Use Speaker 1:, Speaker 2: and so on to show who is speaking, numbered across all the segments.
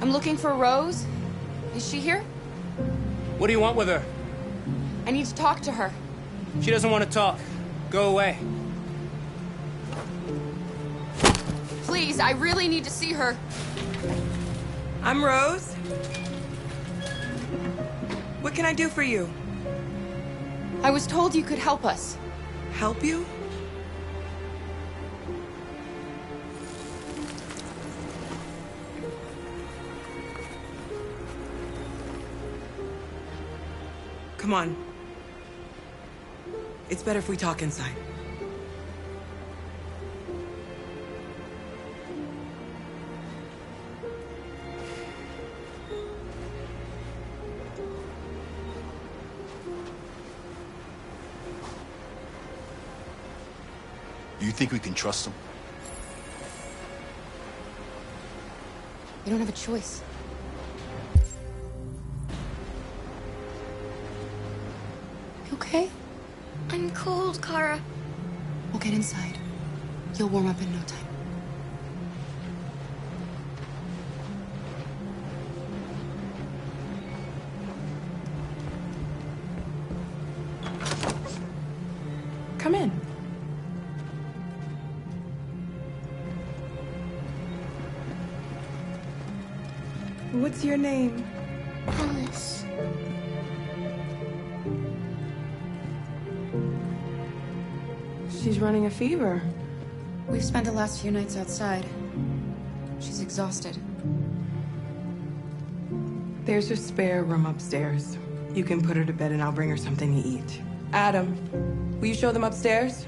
Speaker 1: I'm looking for Rose. Is she here?
Speaker 2: What do you want with her?
Speaker 1: I need to talk to her.
Speaker 2: She doesn't want to talk. Go away.
Speaker 1: Please, I really need to see her.
Speaker 3: I'm Rose. What can I do for you?
Speaker 1: I was told you could help us.
Speaker 3: Help you? Come on. It's better if we talk inside.
Speaker 4: Do you think we can trust him?
Speaker 1: We don't have a choice. You okay?
Speaker 5: I'm cold, Kara.
Speaker 1: We'll get inside. You'll warm up in no time.
Speaker 3: Come in. What's your name?
Speaker 5: Alice.
Speaker 3: She's running a fever.
Speaker 1: We've spent the last few nights outside. She's exhausted.
Speaker 3: There's a spare room upstairs. You can put her to bed and I'll bring her something to eat. Adam, will you show them upstairs?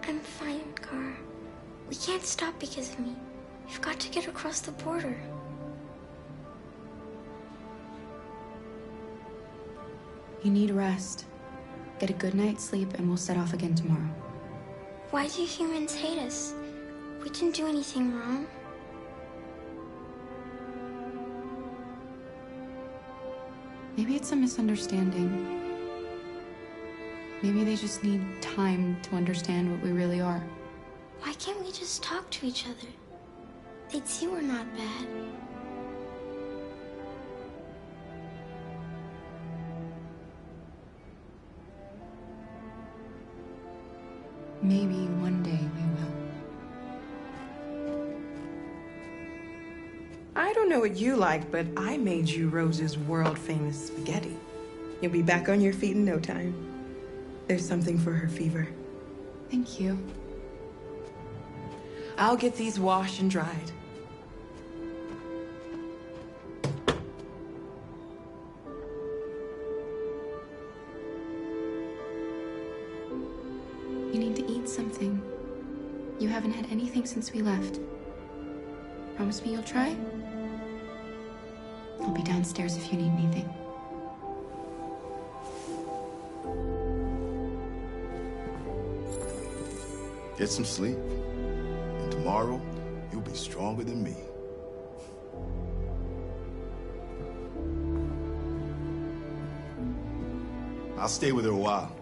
Speaker 5: I'm fine, Kara. We can't stop because of me. We've got to get across the border.
Speaker 1: You need rest. Get a good night's sleep and we'll set off again tomorrow.
Speaker 5: Why do humans hate us? We didn't do anything wrong.
Speaker 1: Maybe it's a misunderstanding. Maybe they just need time to understand what we really are.
Speaker 5: Why can't we just talk to each other? They'd see we're not bad.
Speaker 1: Maybe one day we will.
Speaker 3: I don't know what you like, but I made you Rose's world-famous spaghetti. You'll be back on your feet in no time. There's something for her fever.
Speaker 1: Thank you.
Speaker 3: I'll get these washed and dried.
Speaker 1: You need to eat something. You haven't had anything since we left. Promise me you'll try? I'll be downstairs if you need anything.
Speaker 4: Get some sleep, and tomorrow you'll be stronger than me. I'll stay with her a while.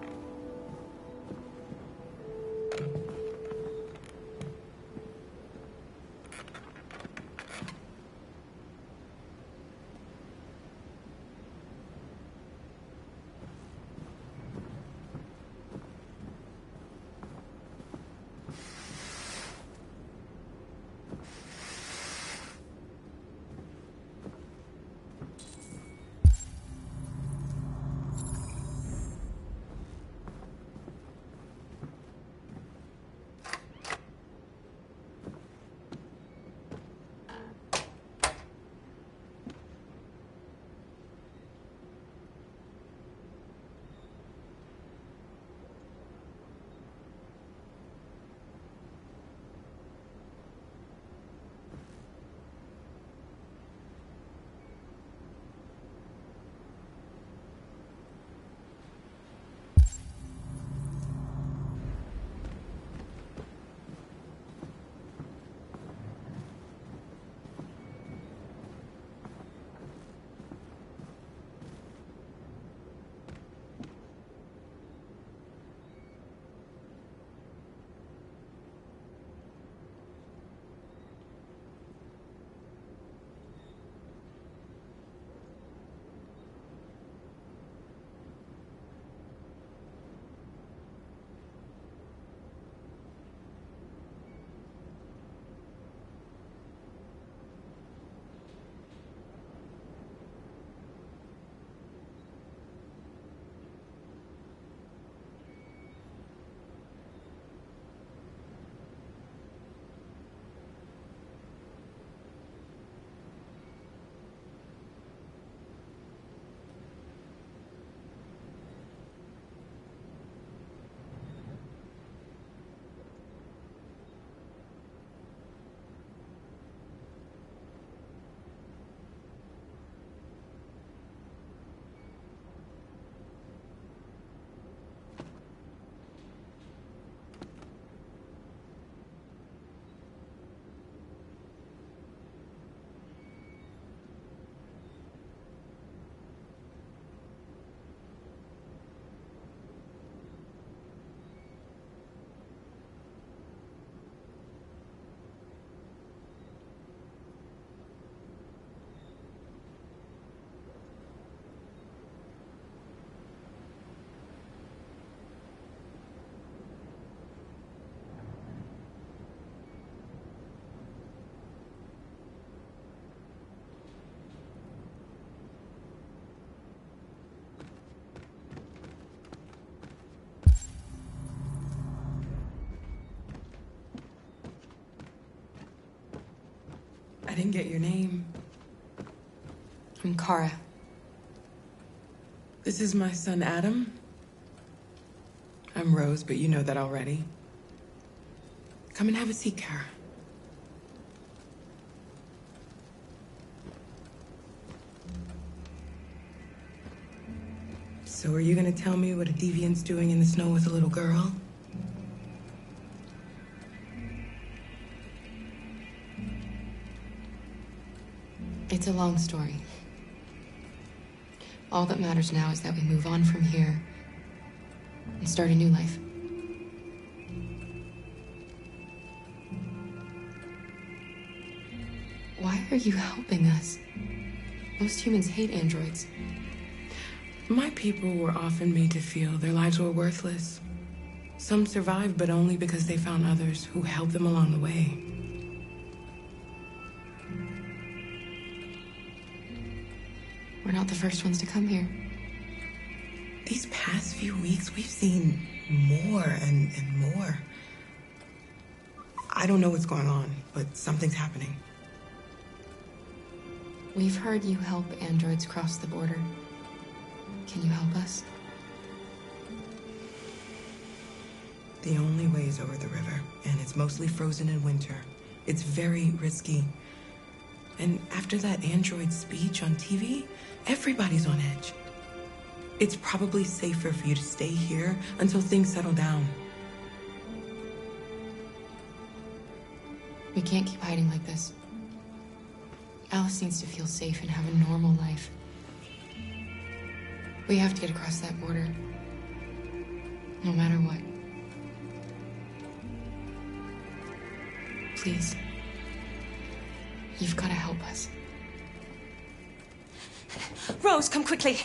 Speaker 3: I didn't get your name.
Speaker 1: I'm Kara.
Speaker 3: This is my son, Adam. I'm Rose, but you know that already. Come and have a seat, Kara. So are you gonna tell me what a deviant's doing in the snow with a little girl?
Speaker 1: It's a long story. All that matters now is that we move on from here and start a new life. Why are you helping us? Most humans hate androids.
Speaker 3: My people were often made to feel their lives were worthless. Some survived, but only because they found others who helped them along the way.
Speaker 1: We're not the first ones to come here.
Speaker 3: These past few weeks, we've seen more and more. I don't know what's going on, but something's happening.
Speaker 1: We've heard you help androids cross the border. Can you help us?
Speaker 3: The only way is over the river, and it's mostly frozen in winter. It's very risky. And after that android speech on TV, everybody's on edge. It's probably safer for you to stay here until things settle down.
Speaker 1: We can't keep hiding like this. Alice needs to feel safe and have a normal life. We have to get across that border. No matter what. Please. You've got to help us.
Speaker 6: Rose, come quickly.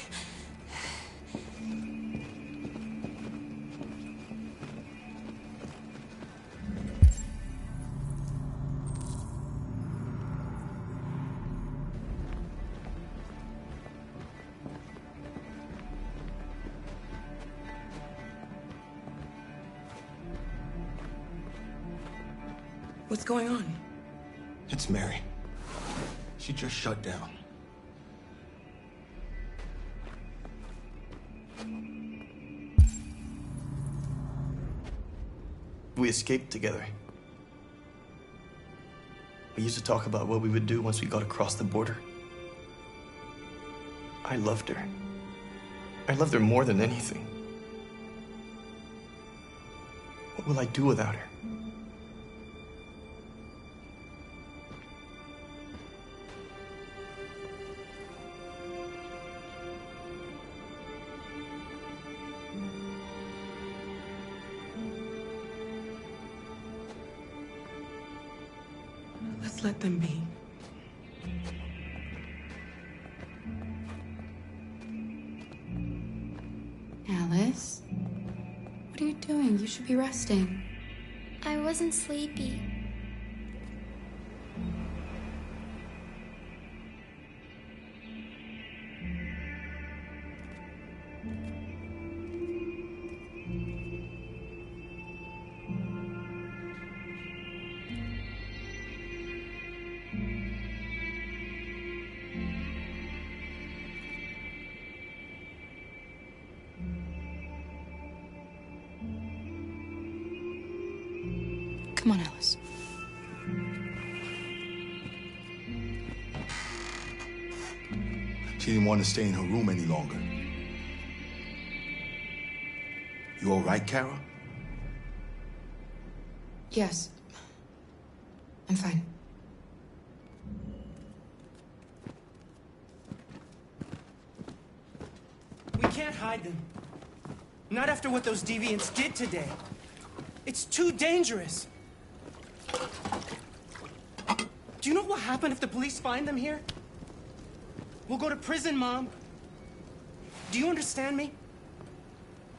Speaker 3: What's going on?
Speaker 4: It's Mary. She just shut down.
Speaker 7: We escaped together. We used to talk about what we would do once we got across the border. I loved her. I loved her more than anything. What will I do without her?
Speaker 3: Let's let them be.
Speaker 1: Alice? What are you doing? You should be resting.
Speaker 5: I wasn't sleepy.
Speaker 1: Come on, Alice.
Speaker 4: She didn't want to stay in her room any longer. You all right, Kara?
Speaker 1: Yes. I'm fine.
Speaker 2: We can't hide them. Not after what those deviants did today. It's too dangerous. Do you know what happened if the police find them here? We'll go to prison, Mom. Do you understand me?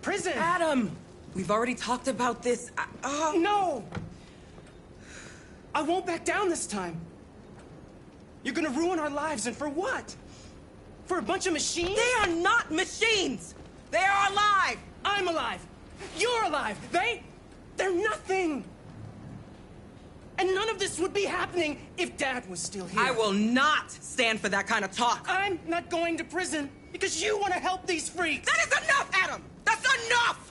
Speaker 2: Prison!
Speaker 3: Adam! We've already talked about this.
Speaker 2: No! I won't back down this time. You're gonna ruin our lives, and for what? For a bunch of machines?
Speaker 3: They are not machines! They are alive!
Speaker 2: I'm alive! You're alive! They're nothing! And none of this would be happening if Dad was still here.
Speaker 3: I will not stand for that kind of talk.
Speaker 2: I'm not going to prison because you want to help these freaks!
Speaker 3: That is enough, Adam! That's enough!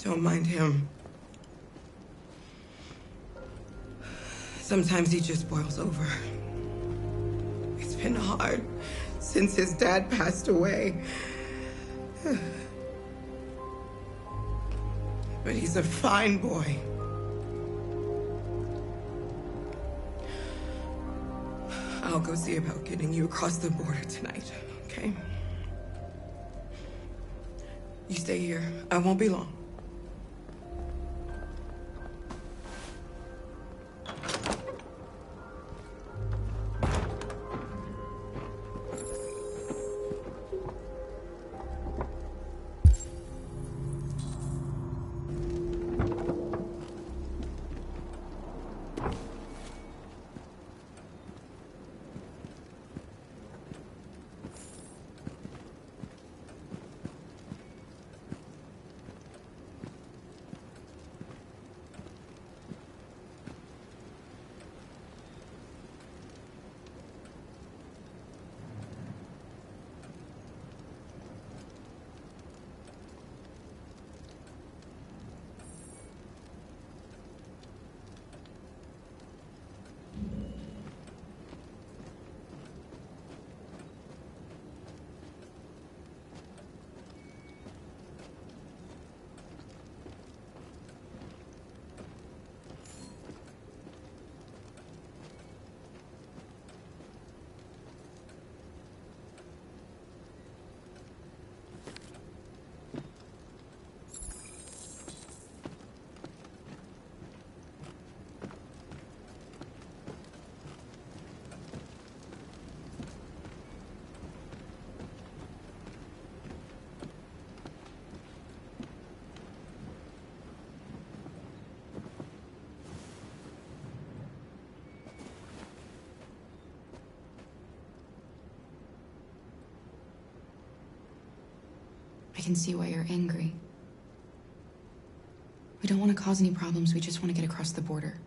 Speaker 3: Don't mind him. Sometimes he just boils over. It's been hard since his dad passed away. But he's a fine boy. I'll go see about getting you across the border tonight, okay? You stay here. I won't be long.
Speaker 1: I can see why you're angry. We don't want to cause any problems, we just want to get across the border.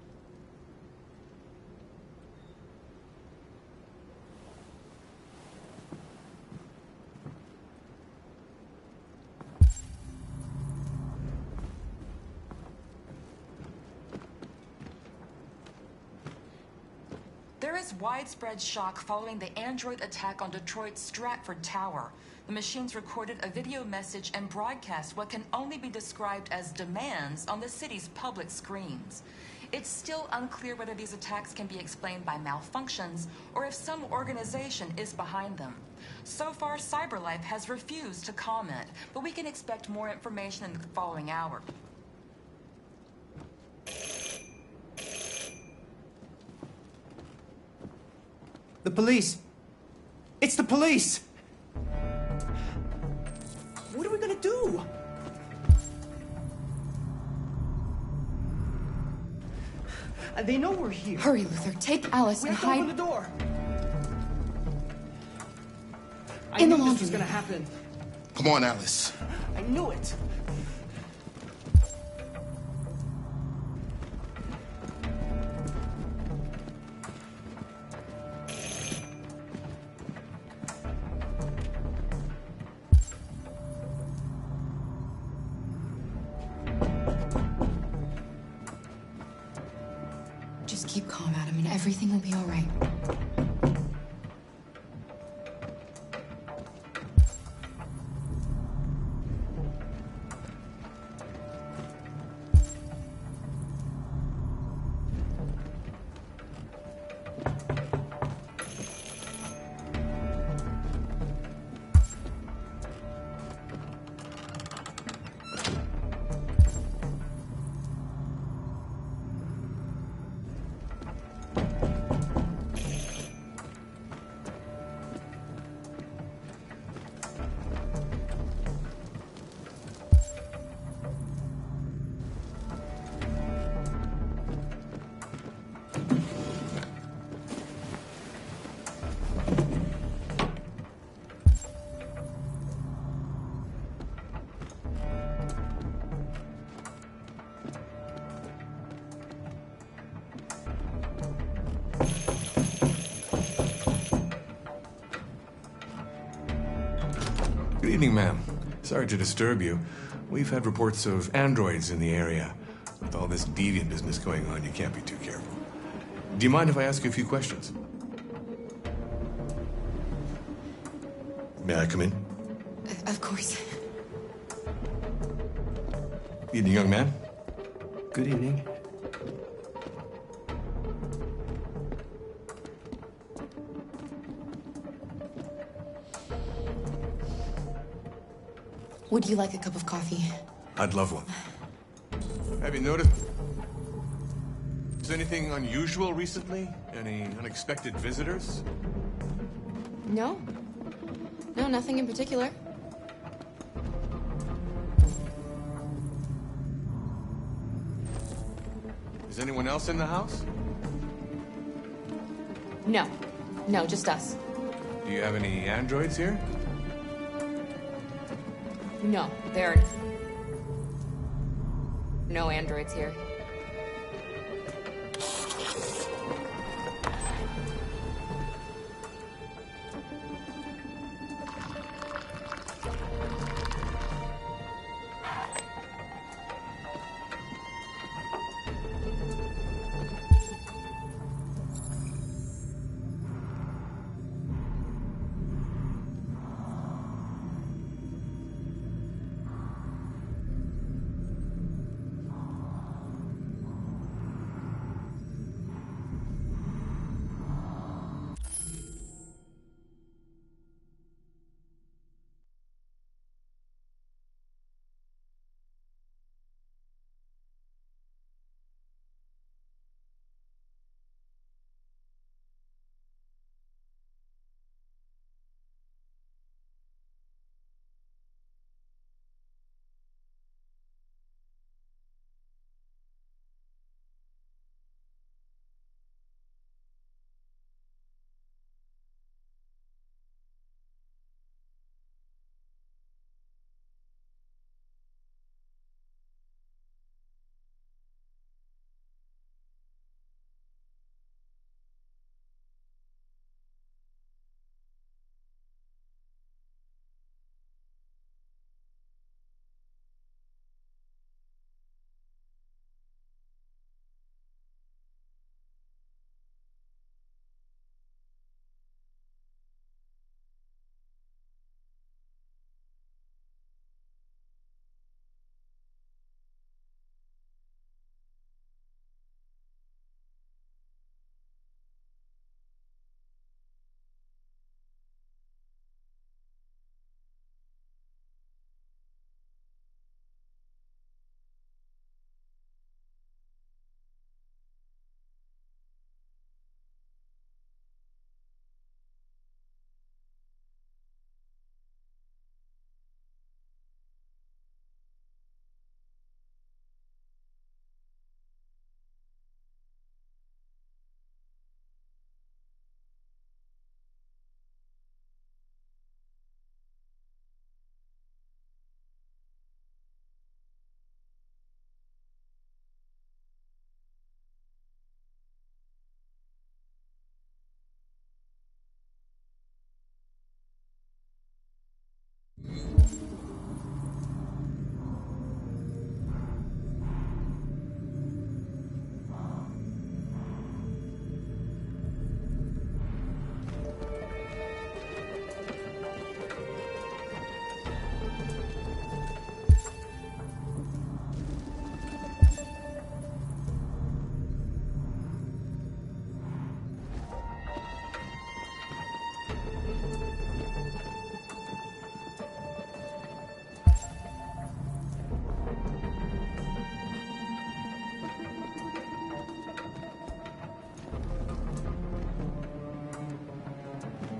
Speaker 8: There is widespread shock following the android attack on Detroit's Stratford Tower. The machines recorded a video message and broadcast what can only be described as demands on the city's public screens. It's still unclear whether these attacks can be explained by malfunctions or if some organization is behind them. So far, CyberLife has refused to comment, but we can expect more information in the following hour.
Speaker 2: The police! It's the police! What are we gonna do? They know we're here.
Speaker 1: Hurry, Luther. Take Alice
Speaker 2: We
Speaker 1: and
Speaker 2: have to open
Speaker 1: hide
Speaker 2: the door.
Speaker 1: in the
Speaker 2: I knew
Speaker 1: laundry
Speaker 2: this was gonna
Speaker 1: room.
Speaker 2: happen.
Speaker 4: Come on, Alice.
Speaker 2: I knew it.
Speaker 1: Just keep calm, Adam, and everything will be all right.
Speaker 9: Good evening, ma'am. Sorry to disturb you. We've had reports of androids in the area. With all this deviant business going on, you can't be too careful. Do you mind if I ask you a few questions? May I come in?
Speaker 1: Of course.
Speaker 9: Evening, young man.
Speaker 2: Good evening.
Speaker 1: Would you like a cup of coffee?
Speaker 9: I'd love one. Have you noticed? Is anything unusual recently? Any unexpected visitors?
Speaker 1: No. No, nothing in particular.
Speaker 9: Is anyone else in the house?
Speaker 1: No. No, just us.
Speaker 9: Do you have any androids here?
Speaker 1: No, there are no androids here.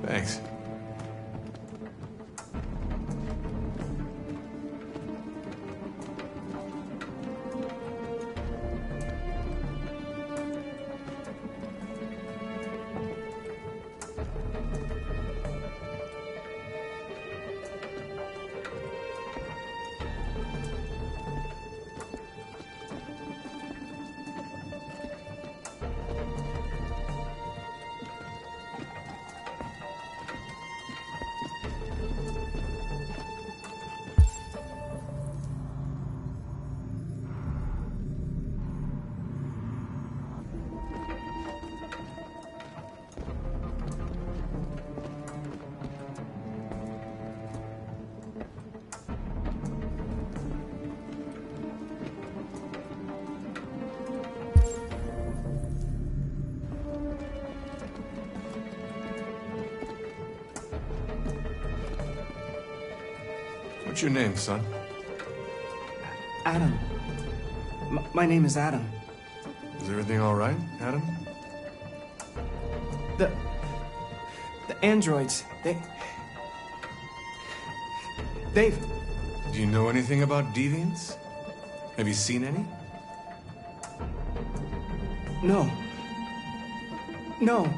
Speaker 9: Thanks. What's your name, son?
Speaker 2: Adam. My name is Adam.
Speaker 9: Is everything all right, Adam?
Speaker 2: The androids, they've...
Speaker 9: Do you know anything about deviants? Have you seen any?
Speaker 2: No. No.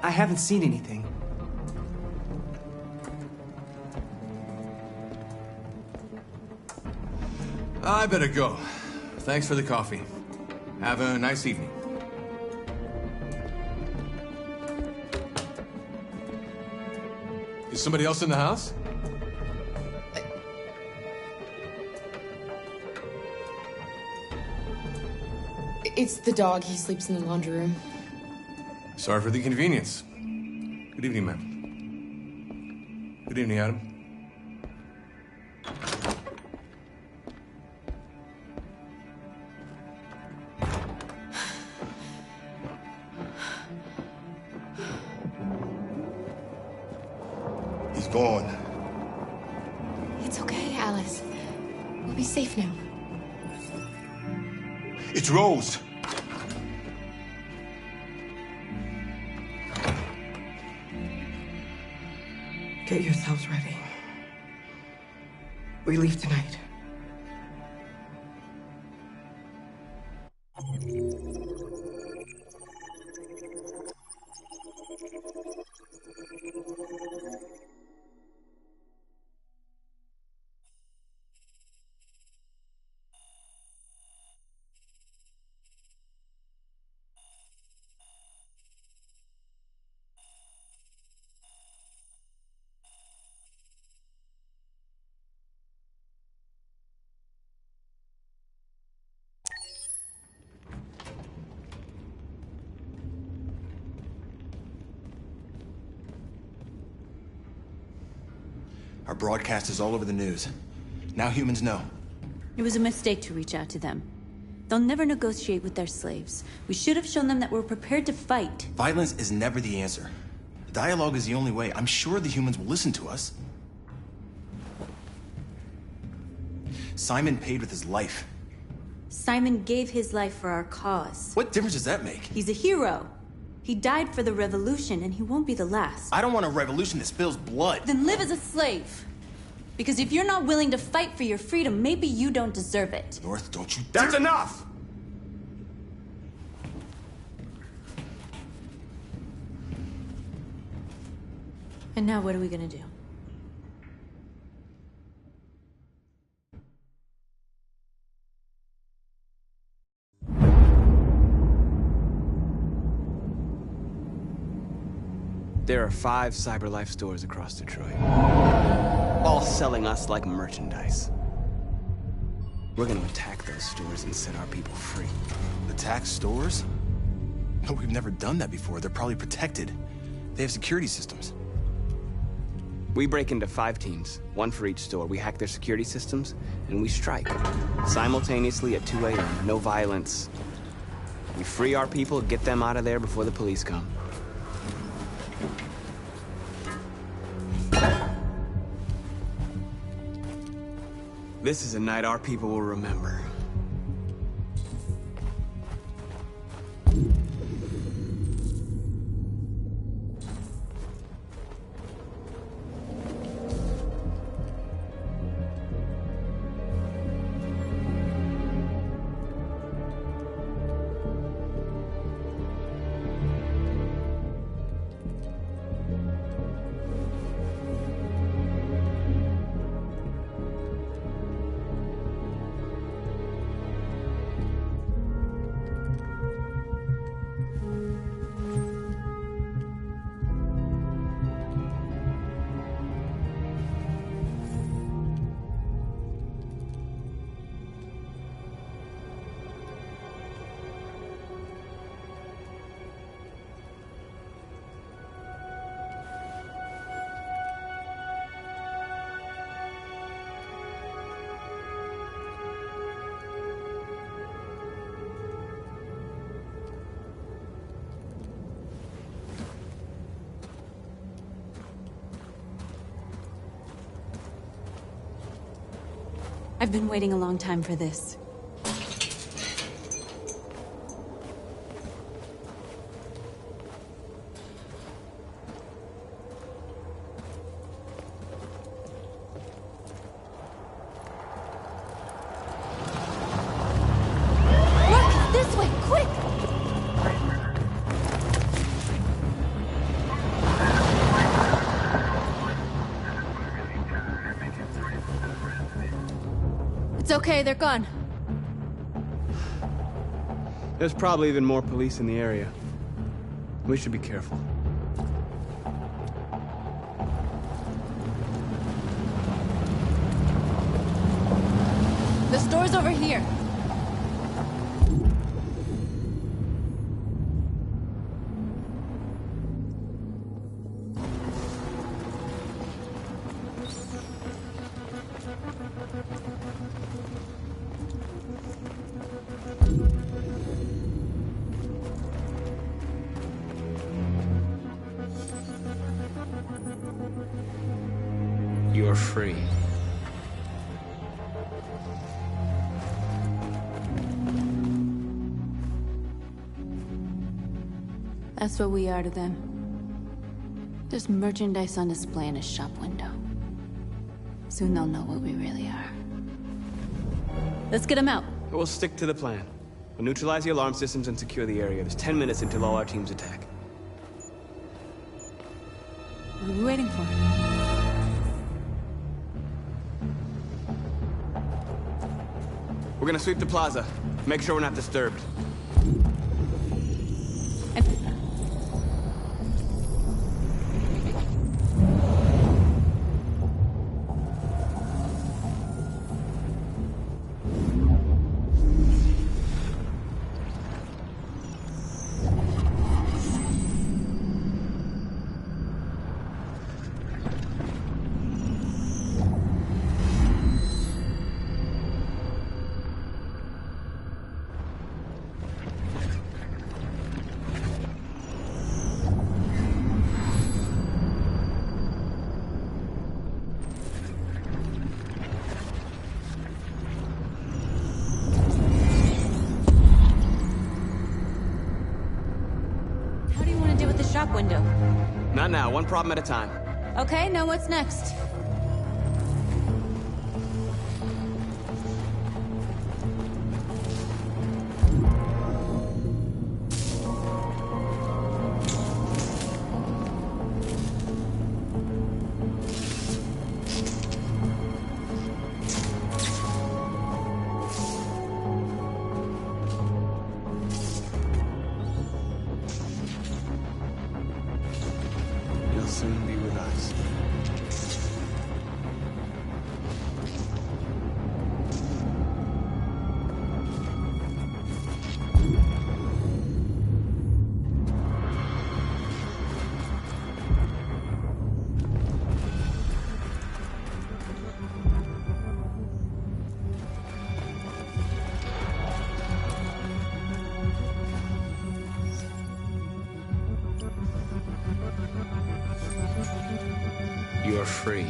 Speaker 2: I haven't seen anything.
Speaker 9: I better go. Thanks for the coffee. Have a nice evening. Is somebody else in the house?
Speaker 1: It's the dog. He sleeps in the laundry room.
Speaker 9: Sorry for the inconvenience. Good evening, ma'am. Good evening, Adam.
Speaker 4: He's gone.
Speaker 1: It's okay, Alice. We'll be safe now.
Speaker 4: It's Rose.
Speaker 3: Get yourselves ready. We leave tonight.
Speaker 10: Our broadcast is all over the news. Now humans know.
Speaker 6: It was a mistake to reach out to them. They'll never negotiate with their slaves. We should have shown them that we're prepared to fight.
Speaker 10: Violence is never the answer. Dialogue is the only way. I'm sure the humans will listen to us. Simon paid with his life.
Speaker 6: Simon gave his life for our cause.
Speaker 10: What difference does that make?
Speaker 6: He's a hero. He died for the revolution, and he won't be the last.
Speaker 10: I don't want a revolution that spills blood.
Speaker 6: Then live as a slave. Because if you're not willing to fight for your freedom, maybe you don't deserve it.
Speaker 10: North, don't you...
Speaker 4: That's enough!
Speaker 6: And now what are we gonna do?
Speaker 11: There are 5 CyberLife stores across Detroit, all selling us like merchandise. We're gonna attack those stores and set our people free.
Speaker 10: Attack stores? No, we've never done that before. They're probably protected. They have security systems.
Speaker 11: We break into 5 teams, 1 for each store. We hack their security systems, and we strike. Simultaneously at 2 a.m., no violence. We free our people, get them out of there before the police come. This is a night our people will remember.
Speaker 6: I've been waiting a long time for this.
Speaker 12: Look! This way! Quick!
Speaker 6: It's okay, they're gone.
Speaker 11: There's probably even more police in the area. We should be careful.
Speaker 6: The store's over here.
Speaker 11: You're free.
Speaker 6: That's what we are to them. There's merchandise on display in a shop window. Soon they'll know what we really are. Let's get them out.
Speaker 11: We'll stick to the plan. We'll neutralize the alarm systems and secure the area. There's 10 minutes until all our teams attack.
Speaker 6: What are we waiting for?
Speaker 11: We're gonna sweep the plaza. Make sure we're not disturbed.
Speaker 6: Shop window.
Speaker 11: Not now, one problem at a time.
Speaker 6: Okay, now what's next?
Speaker 11: You're free.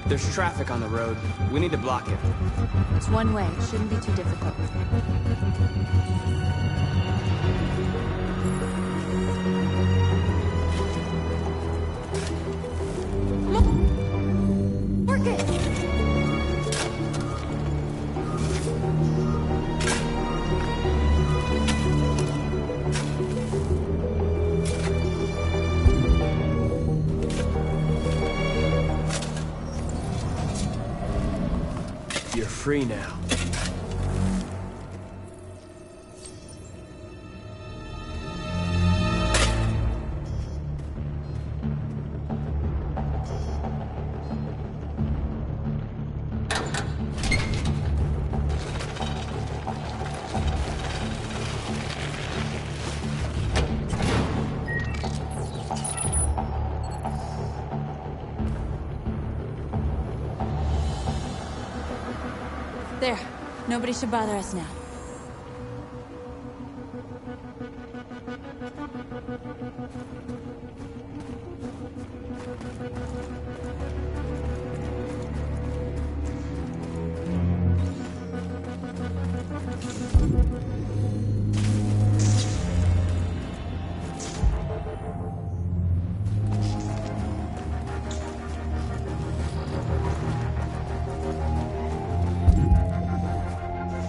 Speaker 11: There's traffic on the road. We need to block it.
Speaker 6: It's one way. It shouldn't be too difficult.
Speaker 11: You're free now.
Speaker 6: There. Nobody should bother us now.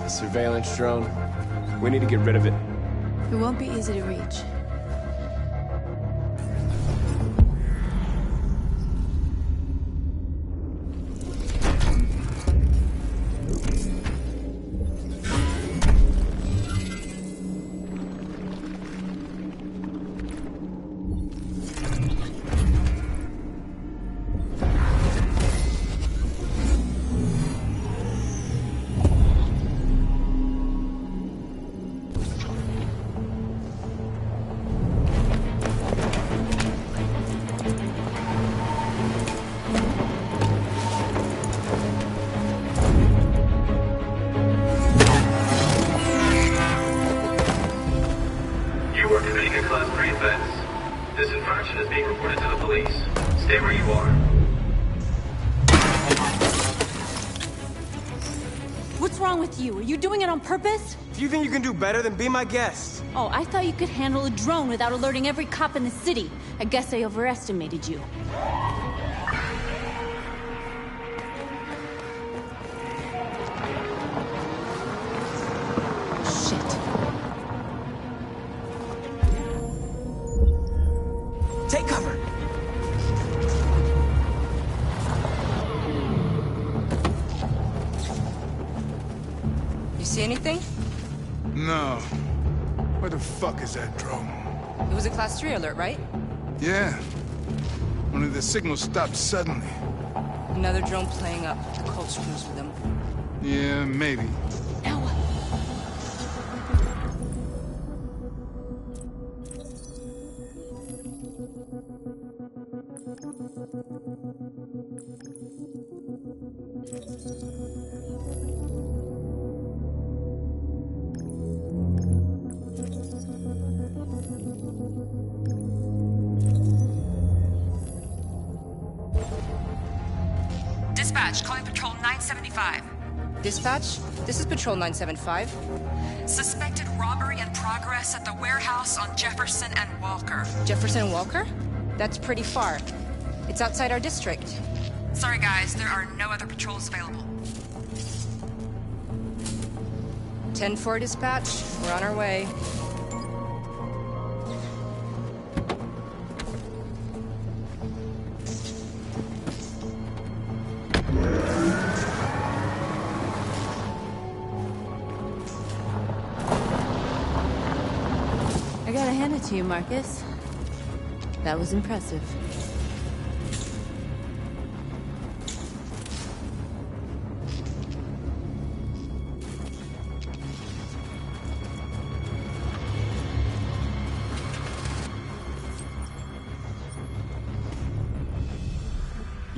Speaker 11: Surveillance drone. We need to get rid of it.
Speaker 6: It won't be easy to reach.
Speaker 13: This infraction is being reported to the police. Stay where you are.
Speaker 6: What's wrong with you? Are you doing it on purpose?
Speaker 11: If you think you can do better, then be my guest.
Speaker 6: Oh, I thought you could handle a drone without alerting every cop in the city. I guess I overestimated you.
Speaker 11: Take cover!
Speaker 14: You see anything?
Speaker 15: No. Where the fuck is that drone?
Speaker 14: It was a Class 3 alert, right?
Speaker 15: Yeah. Only the signal stopped suddenly.
Speaker 14: Another drone playing up the cult screws with them.
Speaker 15: Yeah, maybe.
Speaker 14: Now what?
Speaker 8: Dispatch, calling Patrol 975.
Speaker 14: Dispatch, this is Patrol 975.
Speaker 8: Suspected robbery in progress at the warehouse on Jefferson and Walker.
Speaker 14: Jefferson and Walker? That's pretty far. It's outside our district.
Speaker 8: Sorry guys, there are no other patrols available.
Speaker 14: 10-4 dispatch, we're on our way.
Speaker 6: I gotta hand it to you, Marcus. That was impressive.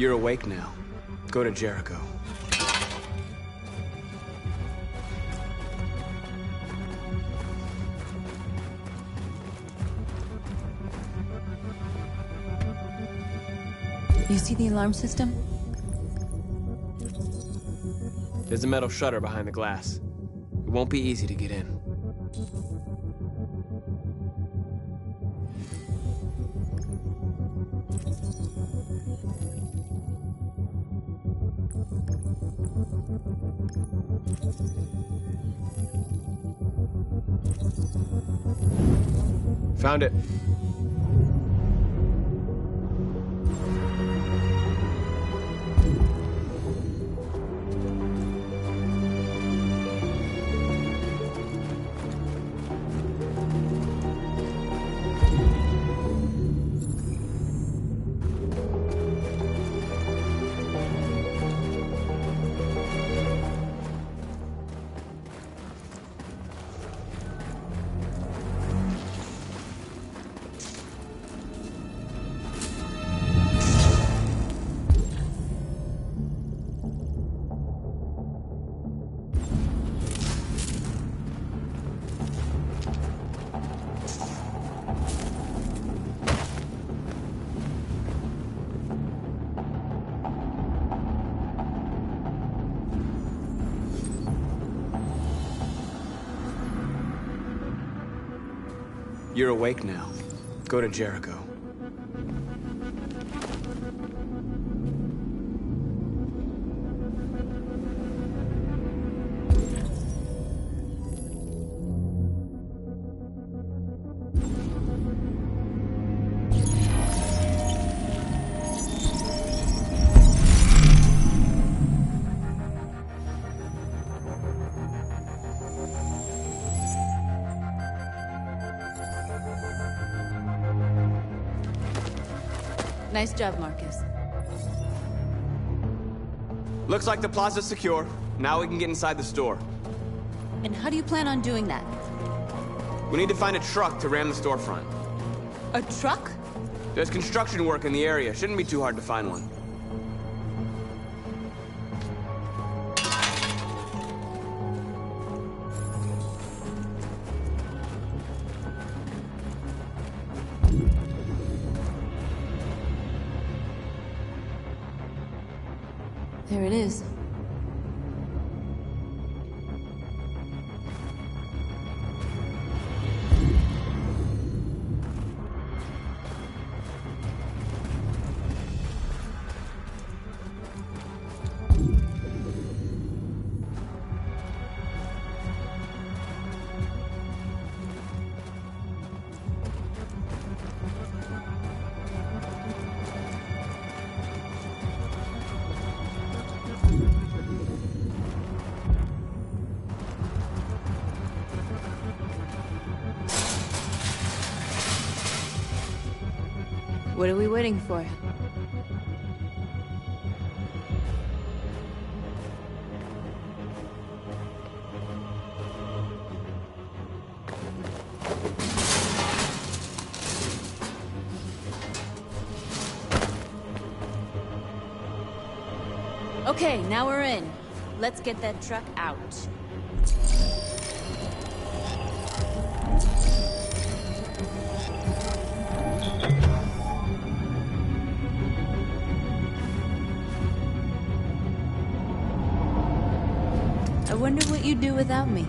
Speaker 11: You're awake now. Go to Jericho.
Speaker 6: You see the alarm system?
Speaker 16: There's a metal shutter behind the glass. It won't be easy to get in. Found it.
Speaker 11: You're awake now. Go to Jericho.
Speaker 6: Nice job, Marcus.
Speaker 11: Looks like the plaza's secure. Now we can get inside the store.
Speaker 6: And how do you plan on doing that?
Speaker 11: We need to find a truck to ram the storefront.
Speaker 6: A truck?
Speaker 11: There's construction work in the area. Shouldn't be too hard to find one.
Speaker 6: There it is. What are we waiting for? Okay, now we're in. Let's get that truck out. I wonder what you'd do without me.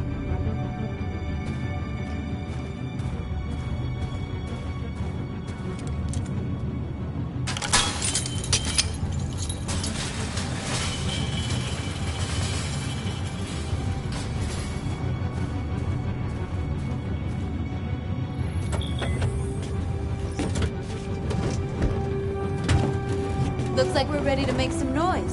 Speaker 6: Looks like we're ready to make some noise.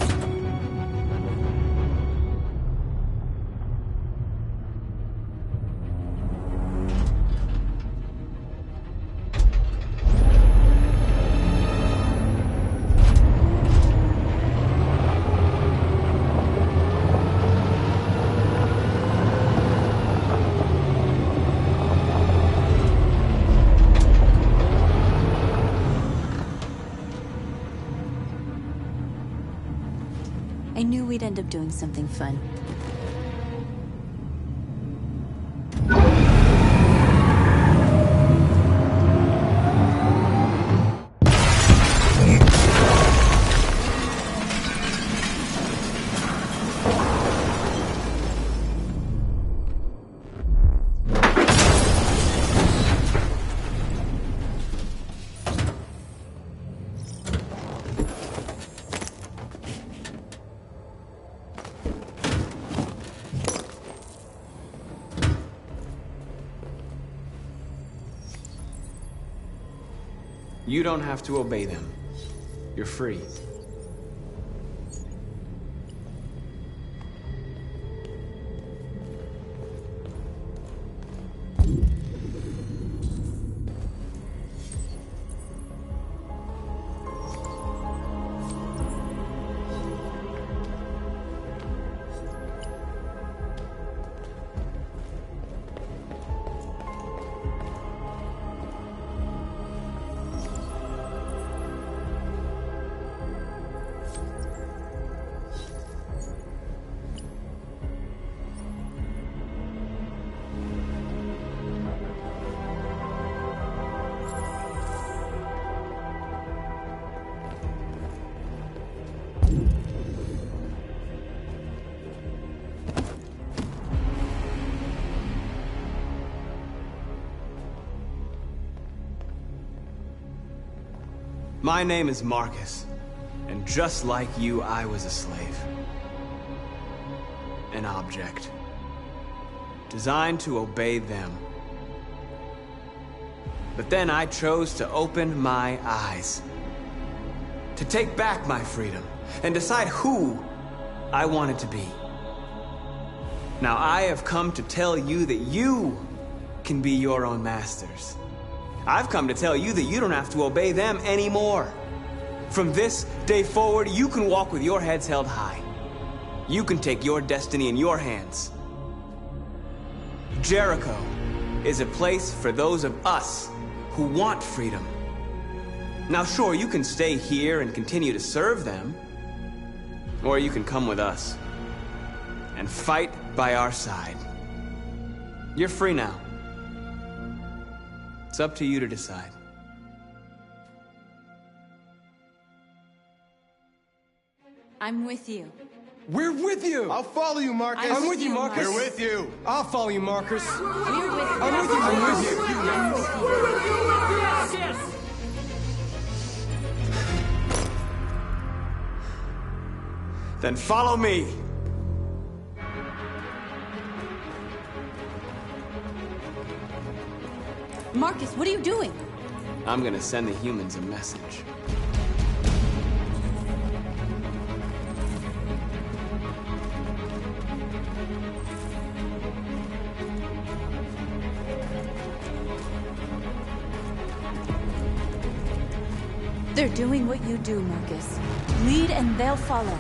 Speaker 6: knew we'd end up doing something fun.
Speaker 11: You don't have to obey them. You're free. My name is Marcus, and just like you, I was a slave. An object. Designed to obey them. But then I chose to open my eyes. To take back my freedom, and decide who I wanted to be. Now I have come to tell you that you can be your own masters. I've come to tell you that you don't have to obey them anymore. From this day forward, you can walk with your heads held high. You can take your destiny in your hands. Jericho is a place for those of us who want freedom. Now sure, you can stay here and continue to serve them, or you can come with us and fight by our side. You're free now. It's up to you to decide.
Speaker 6: I'm with you.
Speaker 17: We're with you!
Speaker 15: I'll follow you, Marcus.
Speaker 17: I'm with you, Marcus.
Speaker 15: We're with you.
Speaker 17: I'll follow you, Marcus.
Speaker 6: We're with you.
Speaker 17: I'm with you. I'm with you.
Speaker 6: I'm with you.
Speaker 2: Yes!
Speaker 11: Then follow me.
Speaker 6: Marcus, what are you doing?
Speaker 11: I'm gonna send the humans a message.
Speaker 6: They're doing what you do, Marcus. Lead and they'll follow.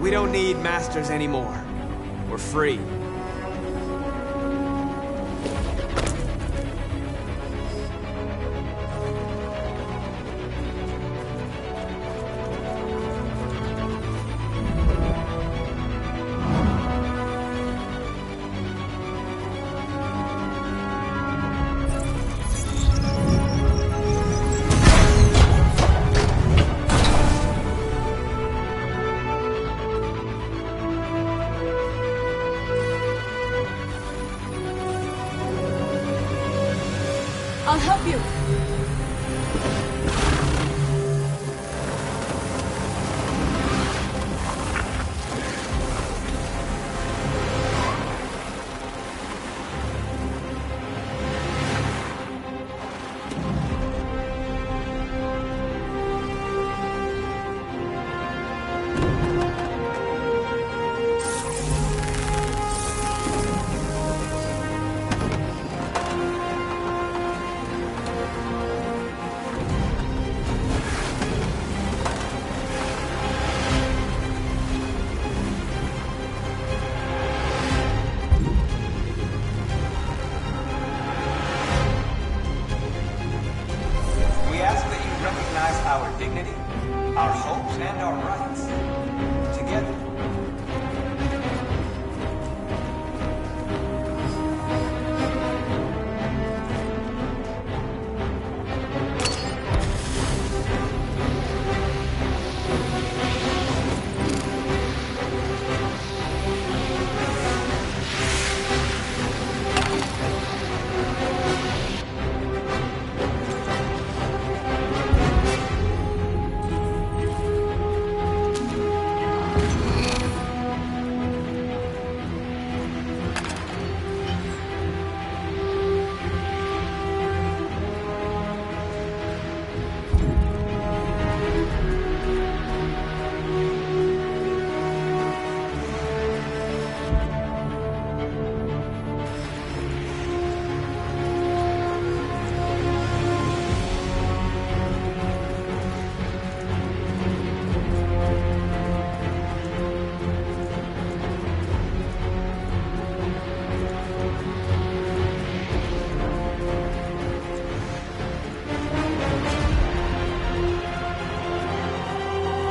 Speaker 11: We don't need masters anymore. We're free.
Speaker 12: I'll help you.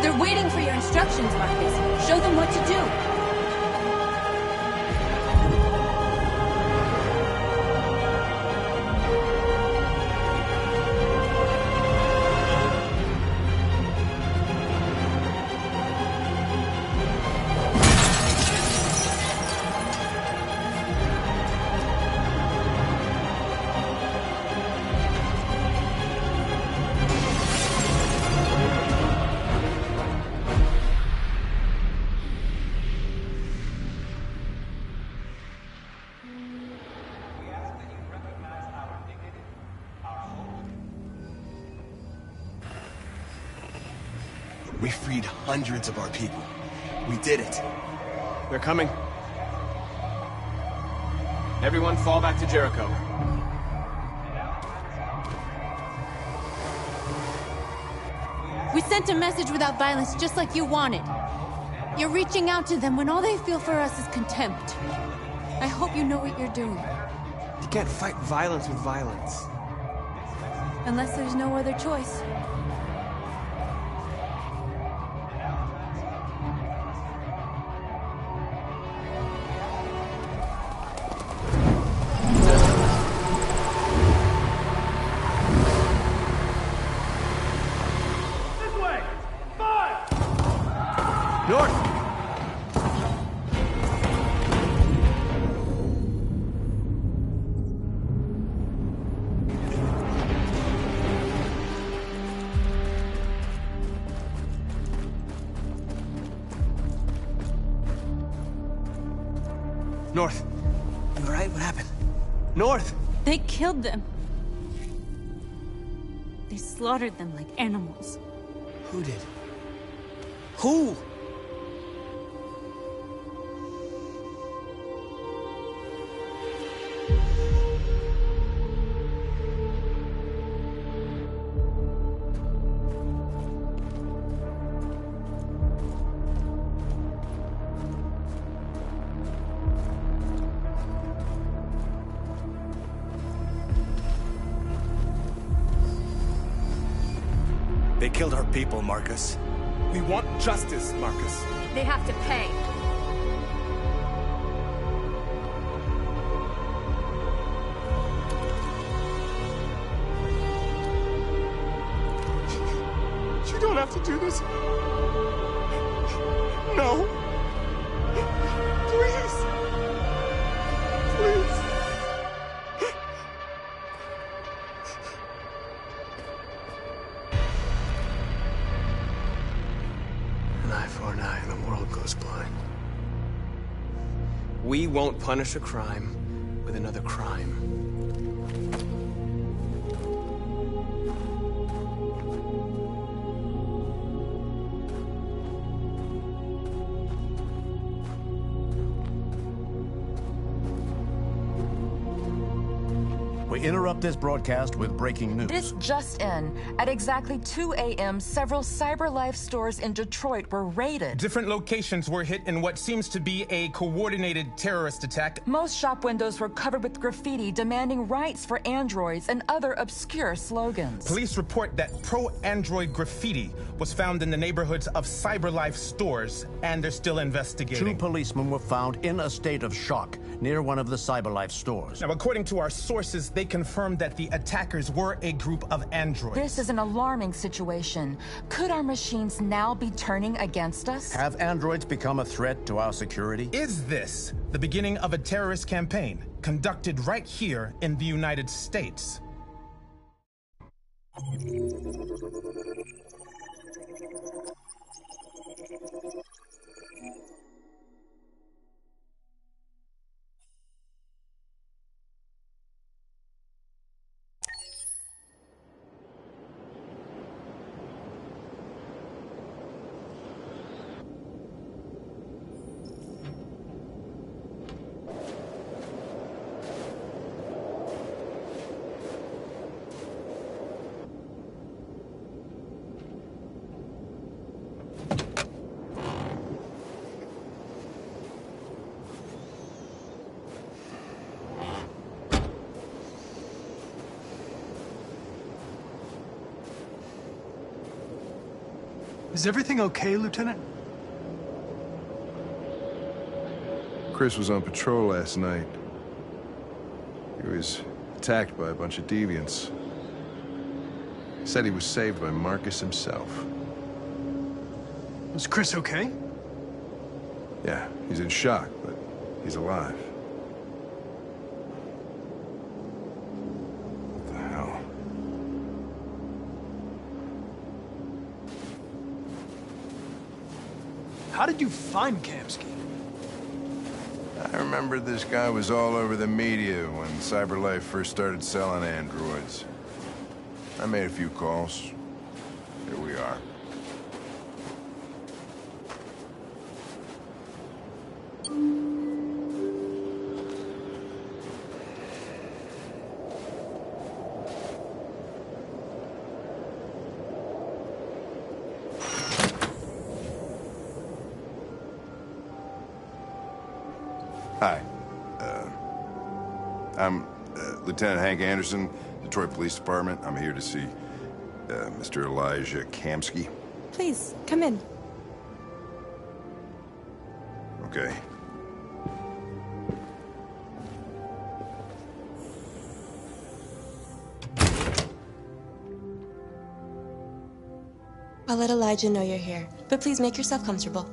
Speaker 12: They're waiting for your instructions, Marcus. Show them what to do.
Speaker 10: We freed hundreds of our people. We did it.
Speaker 16: They're coming. Everyone fall back to Jericho.
Speaker 6: We sent a message without violence, just like you wanted. You're reaching out to them when all they feel for us is contempt. I hope you know what you're doing.
Speaker 16: You can't fight violence with violence.
Speaker 6: Unless there's no other choice.
Speaker 16: North. You alright? What happened? North!
Speaker 6: They killed them. They slaughtered them like animals.
Speaker 16: Who did? Who?
Speaker 2: They killed our people, Marcus. We want justice, Marcus.
Speaker 12: They have to pay.
Speaker 2: You don't have to do this. No. Please. Please.
Speaker 16: We won't punish a crime with another crime.
Speaker 18: We interrupt this broadcast with breaking news.
Speaker 8: This just in. At exactly 2 a.m., several CyberLife stores in Detroit were raided.
Speaker 2: Different locations were hit in what seems to be a coordinated terrorist attack.
Speaker 8: Most shop windows were covered with graffiti demanding rights for androids and other obscure slogans.
Speaker 2: Police report that pro-android graffiti was found in the neighborhoods of CyberLife stores, and they're still investigating.
Speaker 18: 2 policemen were found in a state of shock near one of the CyberLife stores.
Speaker 2: Now, according to our sources, they confirmed that the attackers were a group of androids.
Speaker 8: This is an alarming situation. Could our machines now be turning against us?
Speaker 18: Have androids become a threat to our security?
Speaker 2: Is this the beginning of a terrorist campaign conducted right here in the United States?
Speaker 19: Is everything okay, Lieutenant?
Speaker 20: Chris was on patrol last night. He was attacked by a bunch of deviants. He said he was saved by Marcus himself.
Speaker 19: Is Chris okay?
Speaker 20: Yeah, he's in shock, but he's alive. What the hell?
Speaker 19: How did you find Kamsky?
Speaker 20: I remember this guy was all over the media when CyberLife first started selling androids. I made a few calls. Here we are. Hi. I'm Lieutenant Hank Anderson, Detroit Police Department. I'm here to see Mr. Elijah Kamsky.
Speaker 21: Please, come in.
Speaker 20: Okay.
Speaker 21: I'll let Elijah know you're here, but please make yourself comfortable.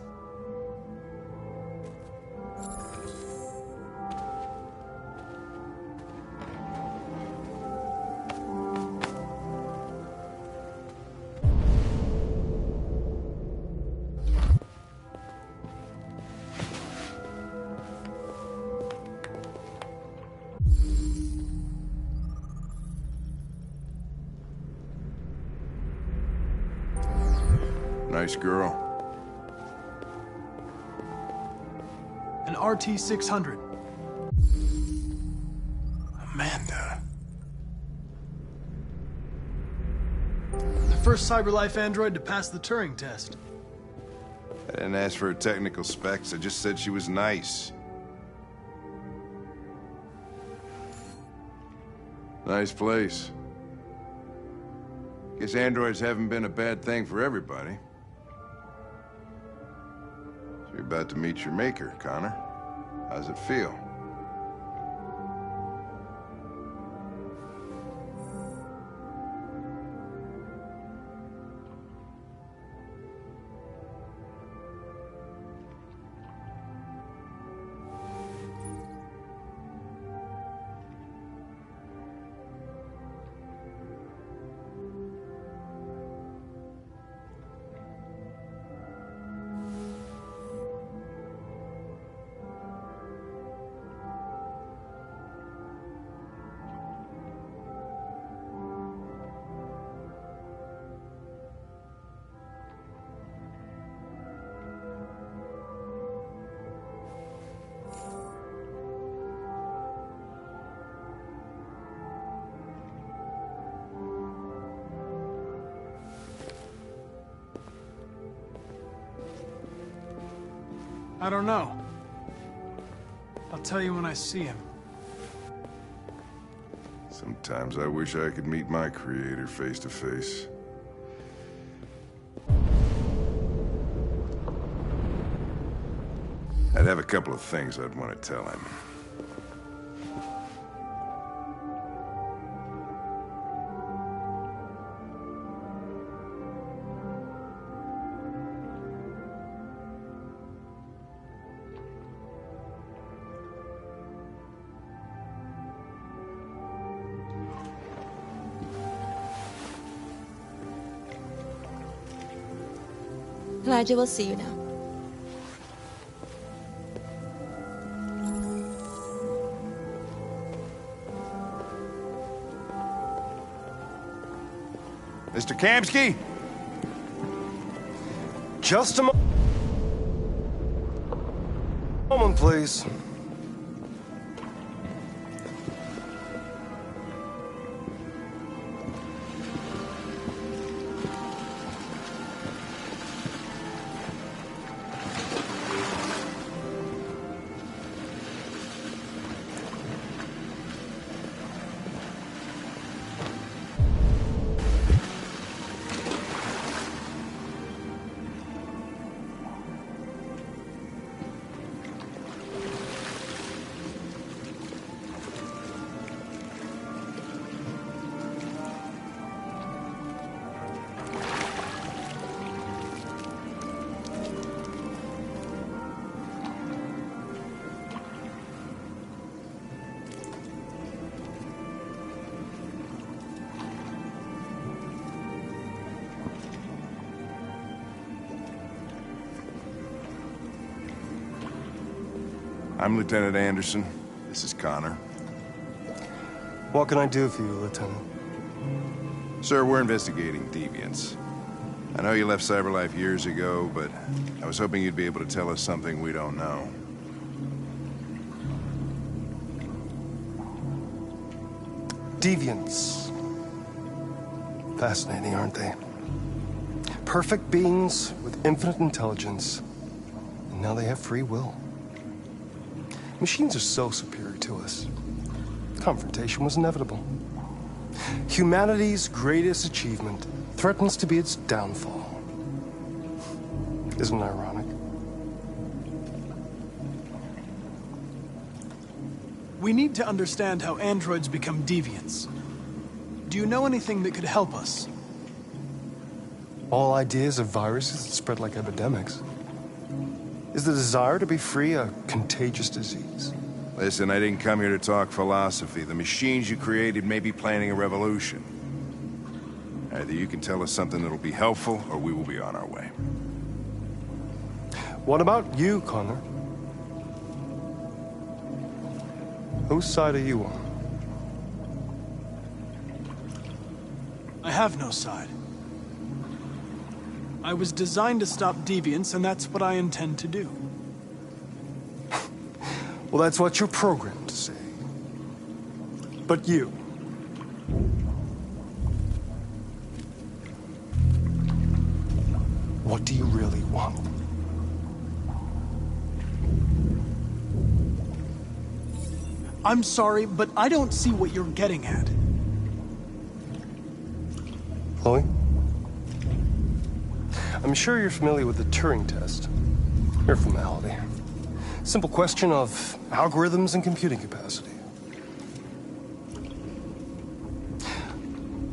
Speaker 20: Nice girl.
Speaker 19: An RT-600.
Speaker 20: Amanda.
Speaker 19: The first CyberLife android to pass the Turing test.
Speaker 20: I didn't ask for her technical specs. I just said she was nice. Nice place. Guess androids haven't been a bad thing for everybody. So you're about to meet your maker, Connor. How's it feel?
Speaker 19: I don't know. I'll tell you when I see him.
Speaker 20: Sometimes I wish I could meet my creator face to face. I'd have a couple of things I'd want to tell him.
Speaker 21: Elijah will see you now.
Speaker 20: Mr. Kamsky?
Speaker 7: Just a moment, please.
Speaker 20: I'm Lieutenant Anderson. This is Connor.
Speaker 7: What can I do for you, Lieutenant?
Speaker 20: Sir, we're investigating deviants. I know you left CyberLife years ago, but I was hoping you'd be able to tell us something we don't know.
Speaker 7: Deviants. Fascinating, aren't they? Perfect beings with infinite intelligence, and now they have free will. Machines are so superior to us. Confrontation was inevitable. Humanity's greatest achievement threatens to be its downfall. Isn't it ironic?
Speaker 19: We need to understand how androids become deviants. Do you know anything that could help us?
Speaker 7: All ideas of viruses that spread like epidemics. Is the desire to be free a contagious disease?
Speaker 20: Listen, I didn't come here to talk philosophy. The machines you created may be planning a revolution. Either you can tell us something that'll be helpful, or we will be on our way.
Speaker 7: What about you, Connor? Whose side are you on?
Speaker 19: I have no side. I was designed to stop deviants, and that's what I intend to do.
Speaker 7: Well, that's what you're programmed to say. But you... what do you really want?
Speaker 19: I'm sorry, but I don't see what you're getting at.
Speaker 7: Chloe? I'm sure you're familiar with the Turing test. Mere formality. Simple question of algorithms and computing capacity.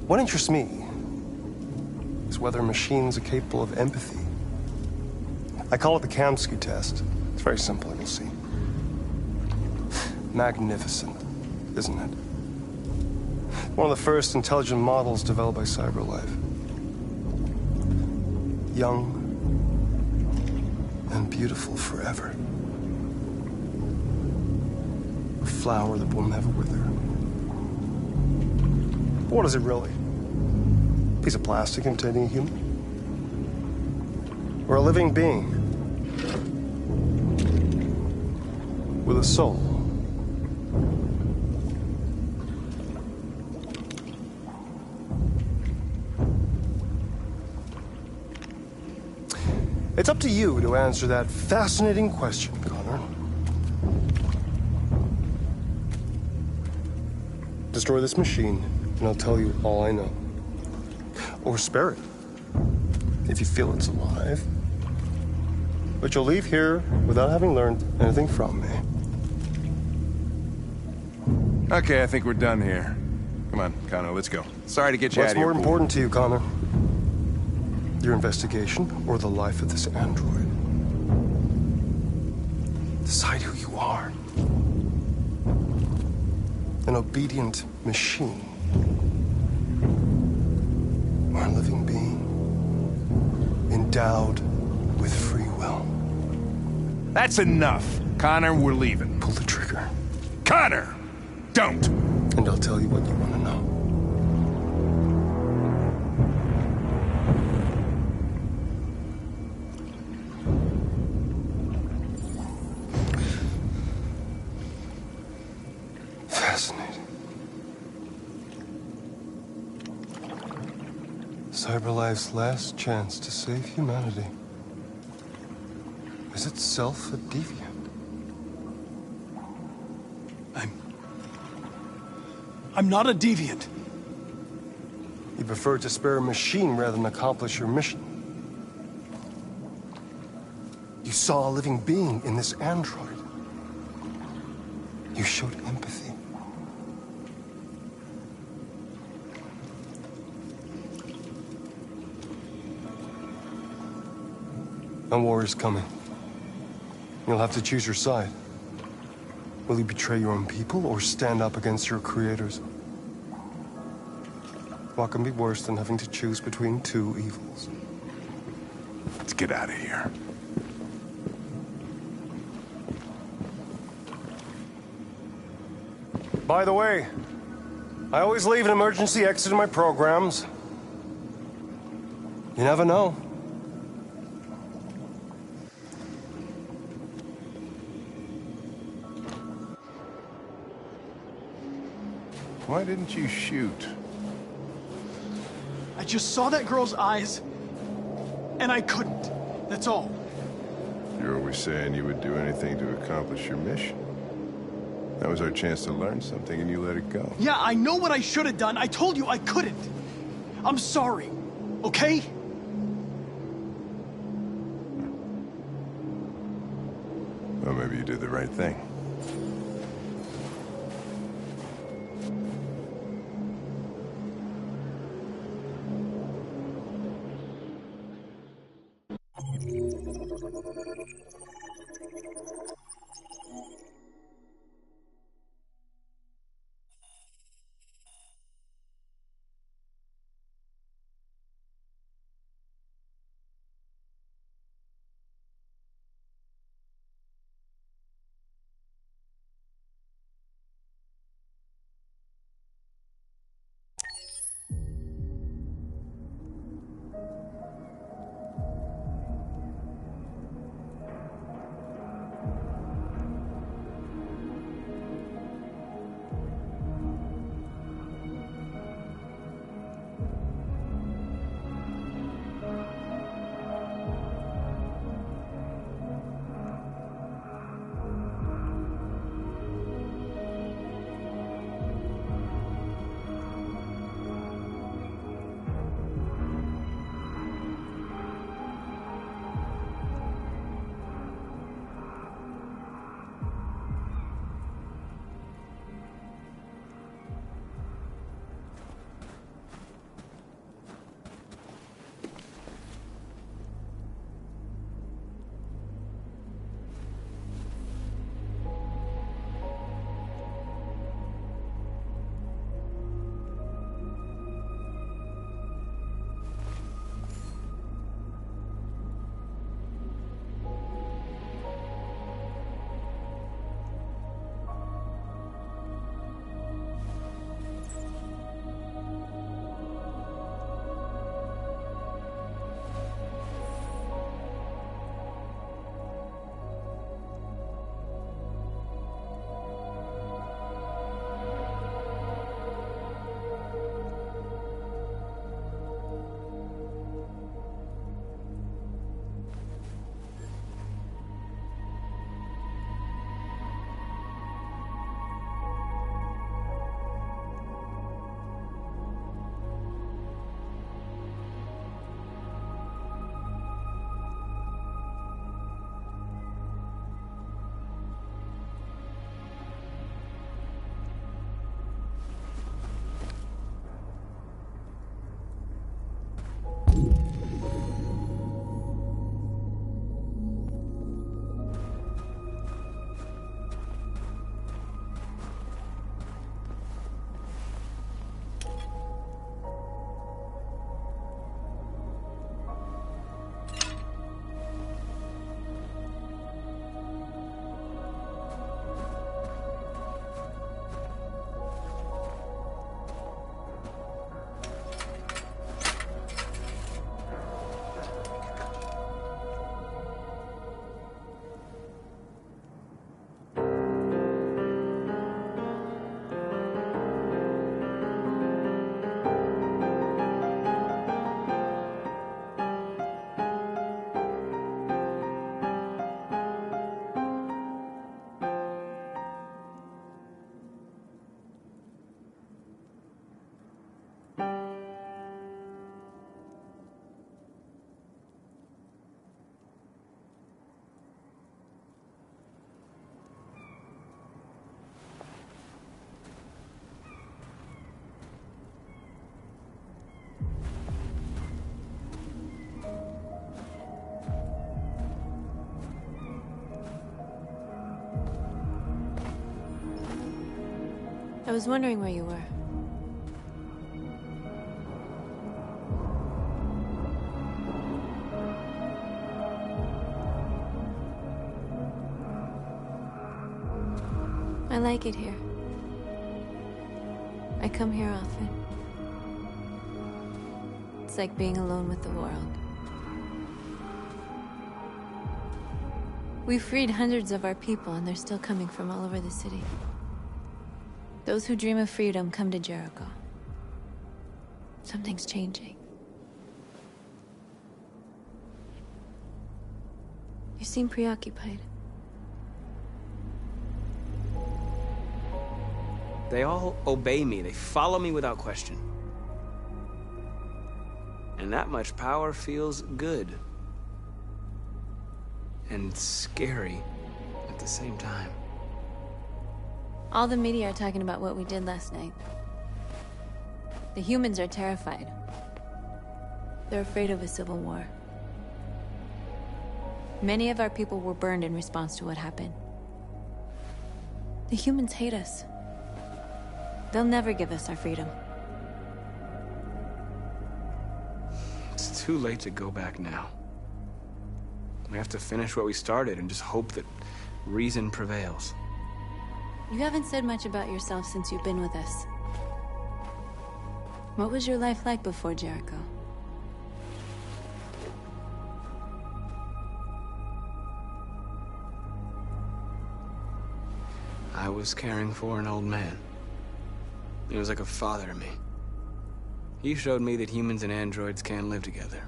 Speaker 7: What interests me is whether machines are capable of empathy. I call it the Kamsky test. It's very simple, you'll see. Magnificent, isn't it? One of the first intelligent models developed by CyberLife. Young and beautiful forever. A flower that will never wither. What is it really? A piece of plastic containing a human? Or a living being? With a soul? It's up to you to answer that fascinating question, Connor. Destroy this machine, and I'll tell you all I know. Or spare it, if you feel it's alive. But you'll leave here without having learned anything from me.
Speaker 20: Okay, I think we're done here. Come on, Connor, let's go. Sorry to get you out
Speaker 7: What's
Speaker 20: of here.
Speaker 7: more important to you, Connor? Your investigation or the life of this android? Decide who you are. An obedient machine. Or a living being. Endowed with free will.
Speaker 20: That's enough. Connor, we're leaving.
Speaker 7: Pull the trigger.
Speaker 20: Connor! Don't!
Speaker 7: And I'll tell you what you want to know. Fascinating. CyberLife's last chance to save humanity is itself a deviant.
Speaker 19: I'm not a deviant.
Speaker 7: You prefer to spare a machine rather than accomplish your mission. You saw a living being in this android. You showed empathy. A war is coming. You'll have to choose your side. Will you betray your own people or stand up against your creators? What can be worse than having to choose between two evils?
Speaker 20: Let's get out of here.
Speaker 7: By the way, I always leave an emergency exit in my programs. You never know.
Speaker 20: Why didn't you shoot?
Speaker 19: I just saw that girl's eyes, and I couldn't. That's all.
Speaker 20: You're always saying you would do anything to accomplish your mission. That was our chance to learn something, and you let it go.
Speaker 19: Yeah, I know what I should have done. I told you I couldn't. I'm sorry, okay?
Speaker 20: Well, maybe you did the right thing.
Speaker 6: I was wondering where you were. I like it here. I come here often. It's like being alone with the world. We freed hundreds of our people, and they're still coming from all over the city. Those who dream of freedom come to Jericho. Something's changing. You seem preoccupied.
Speaker 11: They all obey me. They follow me without question. And that much power feels good. And scary at the same time.
Speaker 6: All the media are talking about what we did last night. The humans are terrified. They're afraid of a civil war. Many of our people were burned in response to what happened. The humans hate us. They'll never give us our freedom.
Speaker 11: It's too late to go back now. We have to finish what we started and just hope that reason prevails.
Speaker 6: You haven't said much about yourself since you've been with us. What was your life like before Jericho?
Speaker 11: I was caring for an old man. He was like a father to me. He showed me that humans and androids can live together.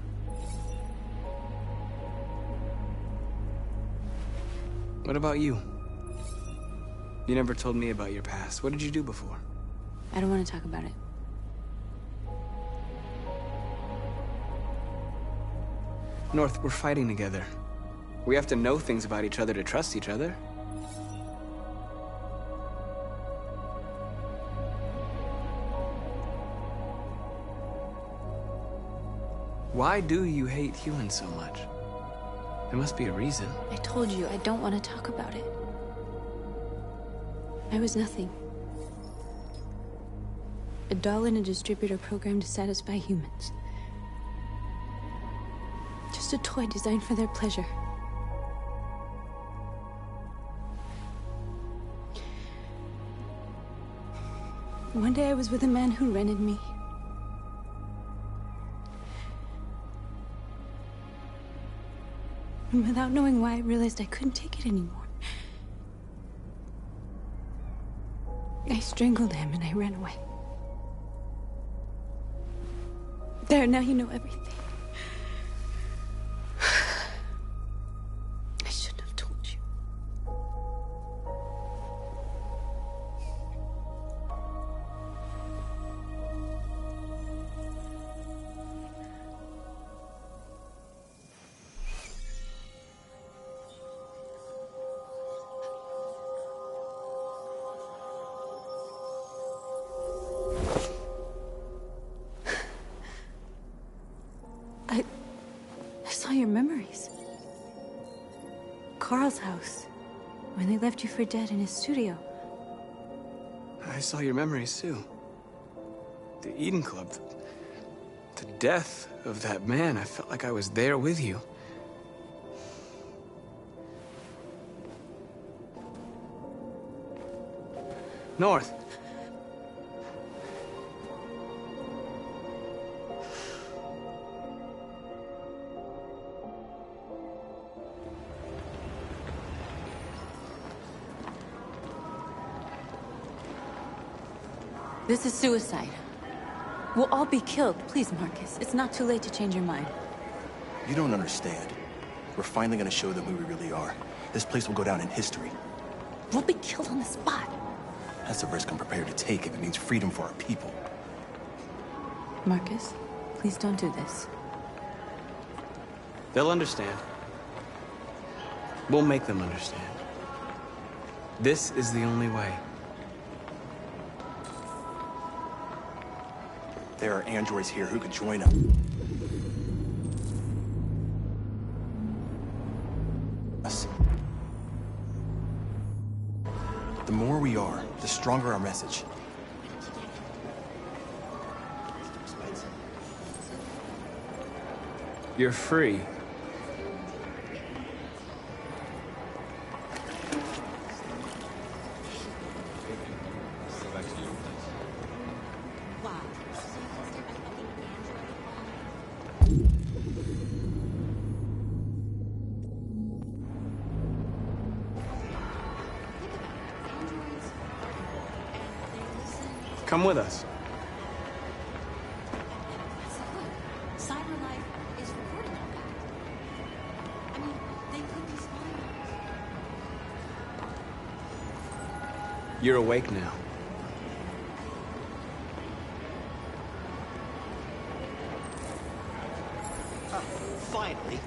Speaker 11: What about you? You never told me about your past. What did you do before?
Speaker 6: I don't want to talk about it.
Speaker 11: North, we're fighting together. We have to know things about each other to trust each other. Why do you hate humans so much? There must be a reason.
Speaker 6: I told you I don't want to talk about it. I was nothing. A doll in a distributor program to satisfy humans. Just a toy designed for their pleasure. One day I was with a man who rented me. And without knowing why, I realized I couldn't take it anymore. I strangled him and I ran away. There, now you know everything. I shouldn't have told you. I saw your memories. Carl's house, when they left you for dead in his studio.
Speaker 11: I saw your memories too. The Eden Club, the death of that man. I felt like I was there with you. North.
Speaker 6: This is suicide. We'll all be killed. Please, Marcus. It's not too late to change your mind.
Speaker 10: You don't understand. We're finally gonna show them who we really are. This place will go down in history.
Speaker 6: We'll be killed on the spot.
Speaker 10: That's the risk I'm prepared to take if it means freedom for our people.
Speaker 6: Marcus, please don't do this.
Speaker 11: They'll understand. We'll make them understand. This is the only way.
Speaker 10: There are androids here who could join us. The more we are, the stronger our message.
Speaker 16: You're free. Come with us. You're awake now.
Speaker 18: Finally.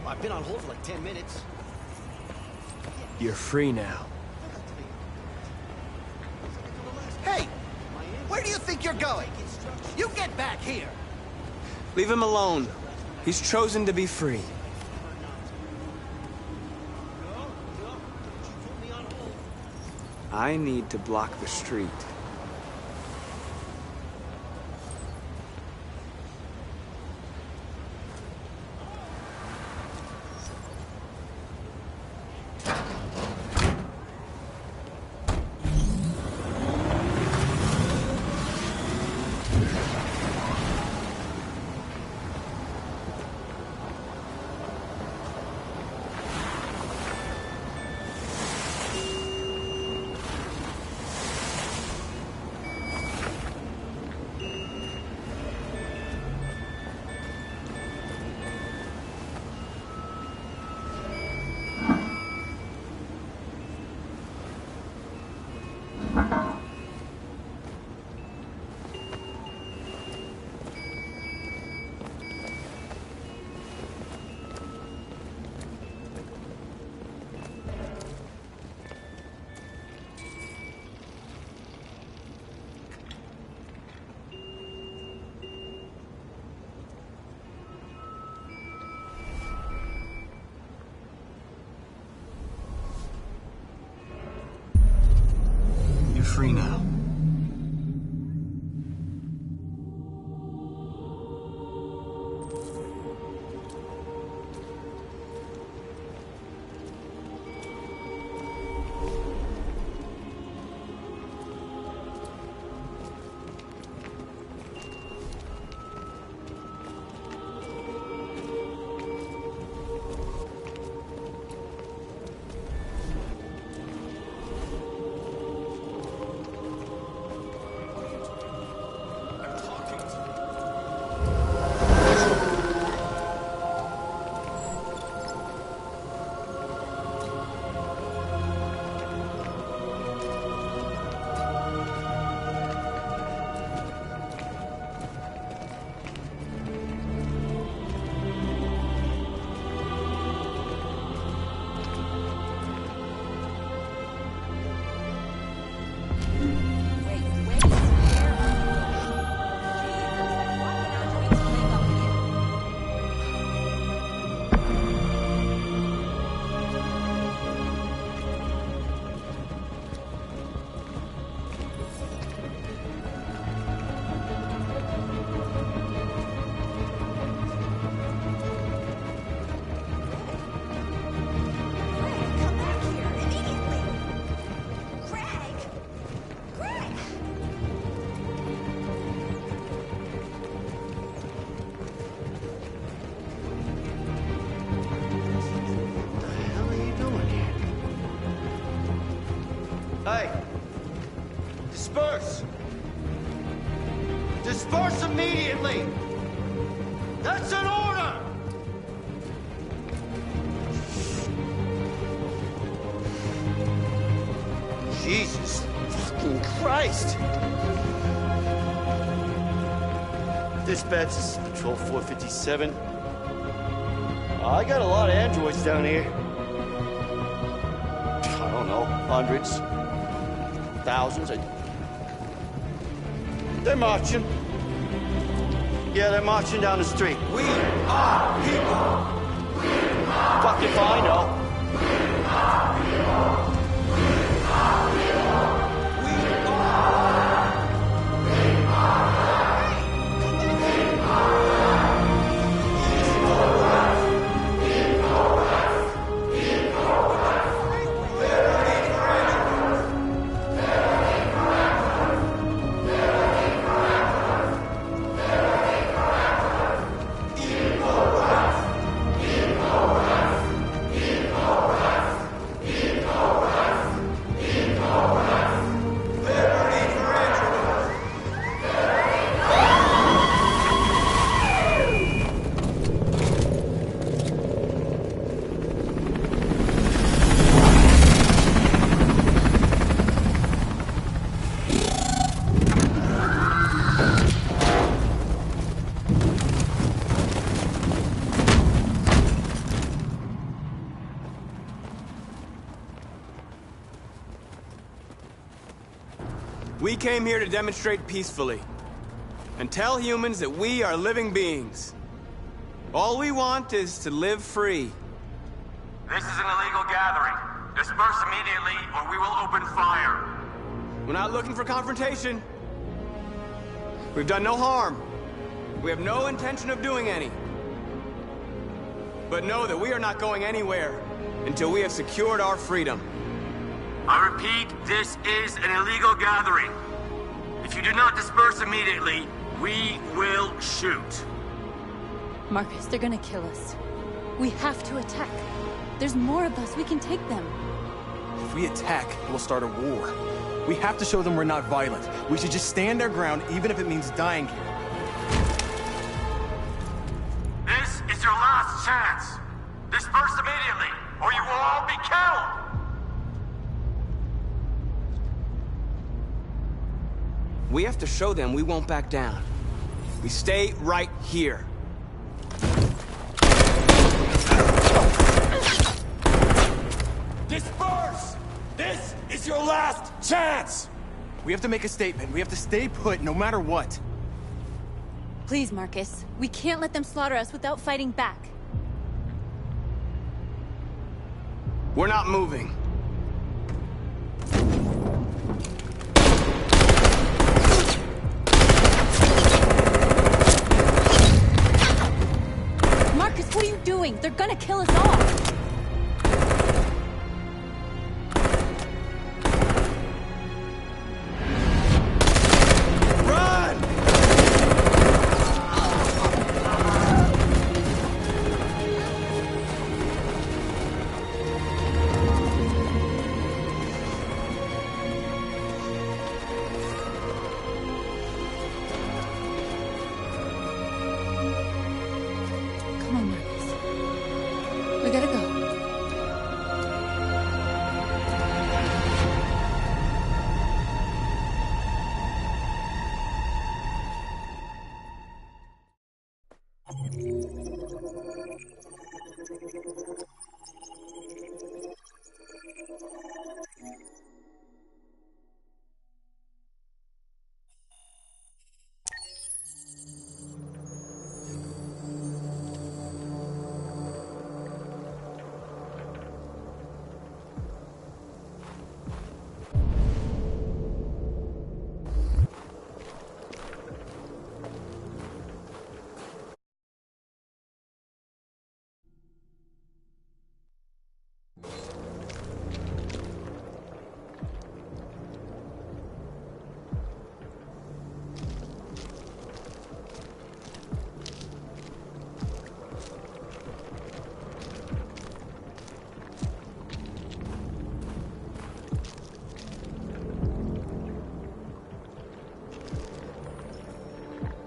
Speaker 18: I've been on hold for like 10 minutes.
Speaker 16: You're free now.
Speaker 18: Hey! Where do you think you're going? You get back here!
Speaker 16: Leave him alone. He's chosen to be free. I need to block the street. You're free now.
Speaker 5: Hey! Disperse! Disperse immediately! That's an order! Jesus fucking Christ! Dispatch, this is Patrol 457. I got a lot of androids down here. I don't know, hundreds, thousands. They're marching. Yeah, they're marching down the street. We are people. We are fucking if I know. We are people. We are people. We are. We are. We are.
Speaker 11: came here to demonstrate peacefully and tell humans that we are living beings. All we want is to live free.
Speaker 13: This is an illegal gathering. Disperse immediately, or we will open fire.
Speaker 11: We're not looking for confrontation. We've done no harm. We have no intention of doing any. But know that we are not going anywhere until we have secured our freedom.
Speaker 13: I repeat, this is an illegal gathering. If you do not disperse immediately, we will shoot.
Speaker 6: Marcus, they're gonna kill us. We have to attack. There's more of us. We can take them.
Speaker 10: If we attack, we'll start a war. We have to show them we're not violent. We should just stand our ground, even if it means dying here.
Speaker 13: This is your last chance. Disperse immediately, or you will all be killed.
Speaker 11: We have to show them we won't back down. We stay right here.
Speaker 10: Disperse! This is your last chance! We have to make a statement. We have to stay put no matter what.
Speaker 6: Please, Marcus. We can't let them slaughter us without fighting back.
Speaker 11: We're not moving.
Speaker 6: Marcus, what are you doing? They're gonna kill us all! Come on, Marcus. We gotta go.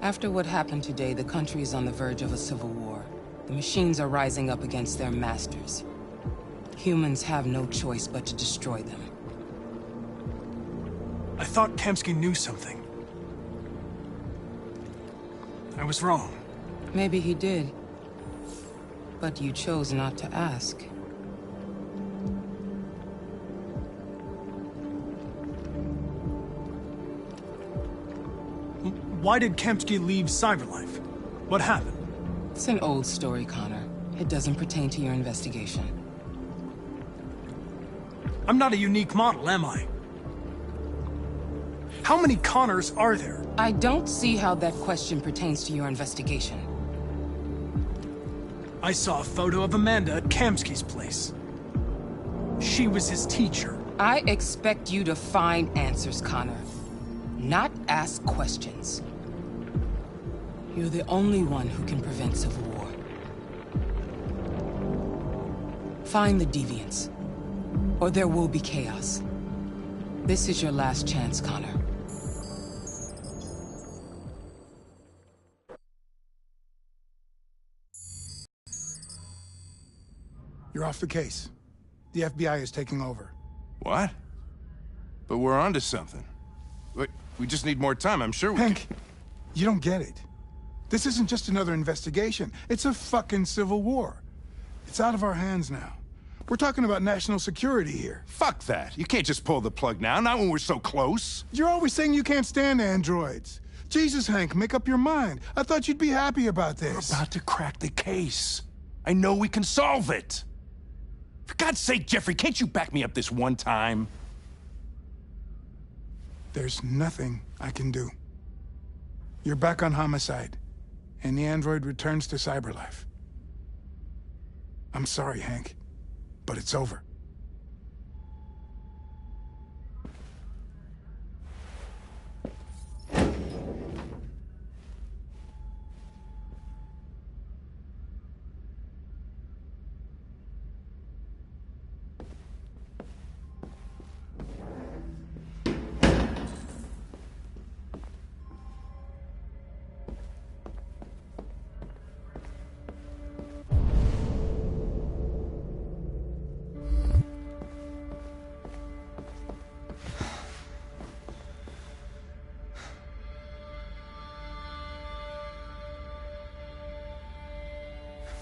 Speaker 3: After what happened today, the country is on the verge of a civil war. The machines are rising up against their masters. Humans have no choice but to destroy them.
Speaker 19: I thought Kamsky knew something. I was wrong.
Speaker 3: Maybe he did. But you chose not to ask.
Speaker 19: Why did Kamsky leave Cyberlife? What happened?
Speaker 3: It's an old story, Connor. It doesn't pertain to your investigation.
Speaker 19: I'm not a unique model, am I? How many Connors are there?
Speaker 3: I don't see how that question pertains to your investigation.
Speaker 19: I saw a photo of Amanda at Kamsky's place. She was his teacher.
Speaker 3: I expect you to find answers, Connor. Not ask questions. You're the only one who can prevent civil war. Find the deviants, or there will be chaos. This is your last chance, Connor.
Speaker 15: You're off the case. The FBI is taking over.
Speaker 20: What? But we're onto something. Wait, we just need more time, I'm sure we
Speaker 15: Hank, you don't get it. This isn't just another investigation. It's a fucking civil war. It's out of our hands now. We're talking about national security here.
Speaker 9: Fuck that. You can't just pull the plug now, not when we're so close.
Speaker 15: You're always saying you can't stand androids. Jesus, Hank, make up your mind. I thought you'd be happy about this.
Speaker 9: We're about to crack the case. I know we can solve it. For God's sake, Jeffrey, can't you back me up this one time?
Speaker 15: There's nothing I can do. You're back on homicide, and the android returns to cyberlife. I'm sorry, Hank, but it's over.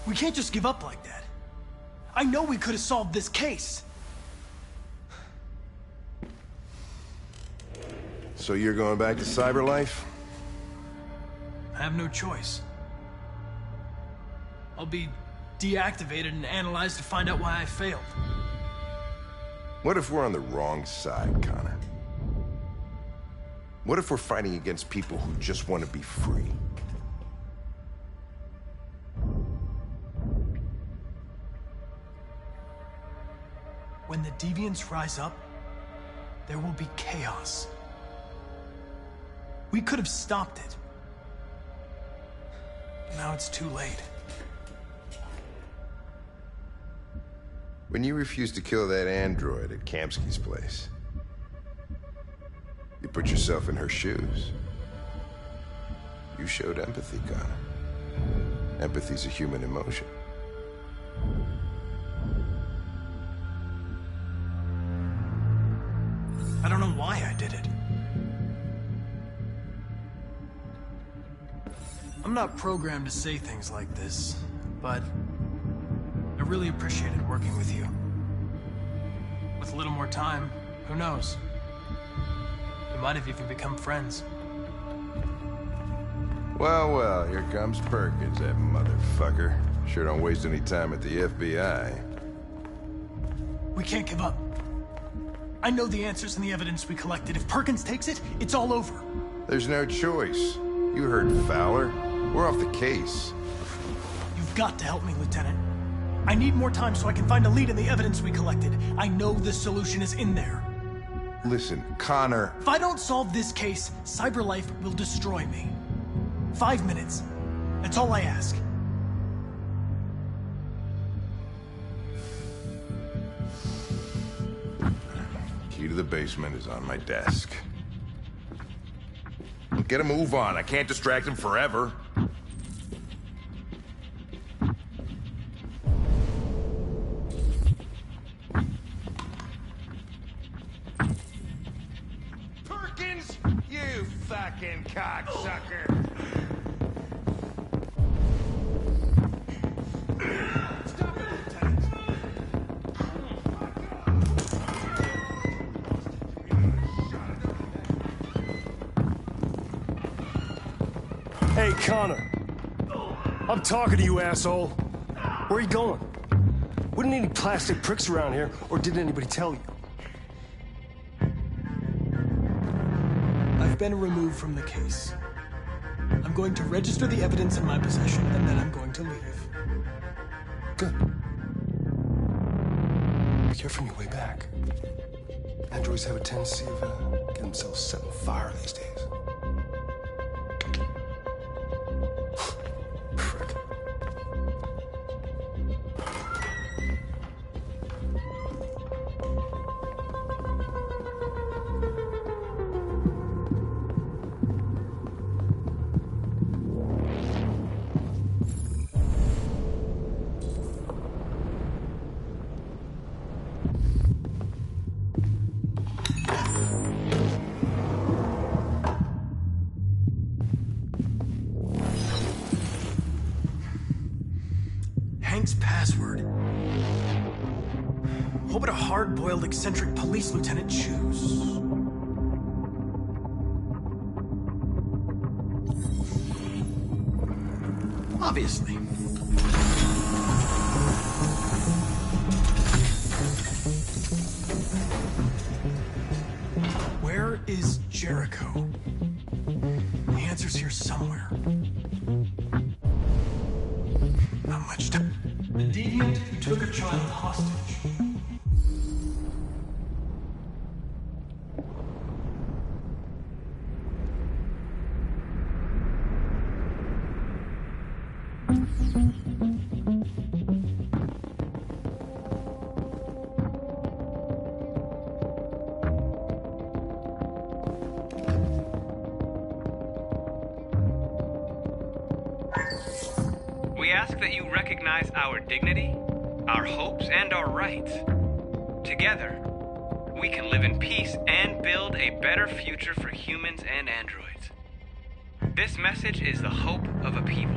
Speaker 19: We can't just give up like that. I know we could have solved this case.
Speaker 20: So you're going back to cyberlife?
Speaker 19: I have no choice. I'll be deactivated and analyzed to find out why I failed.
Speaker 20: What if we're on the wrong side, Connor? What if we're fighting against people who just want to be free?
Speaker 19: When the deviants rise up, there will be chaos. We could have stopped it. But now it's too late.
Speaker 20: When you refused to kill that android at Kamsky's place, you put yourself in her shoes. You showed empathy, Connor. Empathy's a human emotion.
Speaker 19: I don't know why I did it. I'm not programmed to say things like this, but I really appreciated working with you. With a little more time, who knows? We might have even become friends.
Speaker 20: Well, well, here comes Perkins, that motherfucker. Sure don't waste any time at the FBI.
Speaker 19: We can't give up. I know the answers and the evidence we collected. If Perkins takes it, it's all over.
Speaker 20: There's no choice. You heard Fowler. We're off the case.
Speaker 19: You've got to help me, Lieutenant. I need more time so I can find a lead in the evidence we collected. I know the solution is in there.
Speaker 20: Listen, Connor.
Speaker 19: If I don't solve this case, CyberLife will destroy me. 5 minutes. That's all I ask.
Speaker 20: Key to the basement is on my desk. Get a move on. I can't distract him forever.
Speaker 9: Perkins, you fucking cocksucker.
Speaker 17: Hey, Connor. I'm talking to you, asshole. Where are you going? Wouldn't any plastic pricks around here, or did anybody tell you?
Speaker 19: I've been removed from the case. I'm going to register the evidence in my possession, and then I'm going to leave.
Speaker 17: Good. Be careful on your way back. Androids have a tendency of getting themselves set on fire these days.
Speaker 19: Hank's password. What would a hard-boiled, eccentric police lieutenant choose? Obviously. Where is Jericho? The answer's here somewhere. Not much time. The deviant who took a child hostage.
Speaker 11: We ask that you recognize our dignity, our hopes, and our rights. Together, we can live in peace and build a better future for humans and androids. This message is the hope of a people.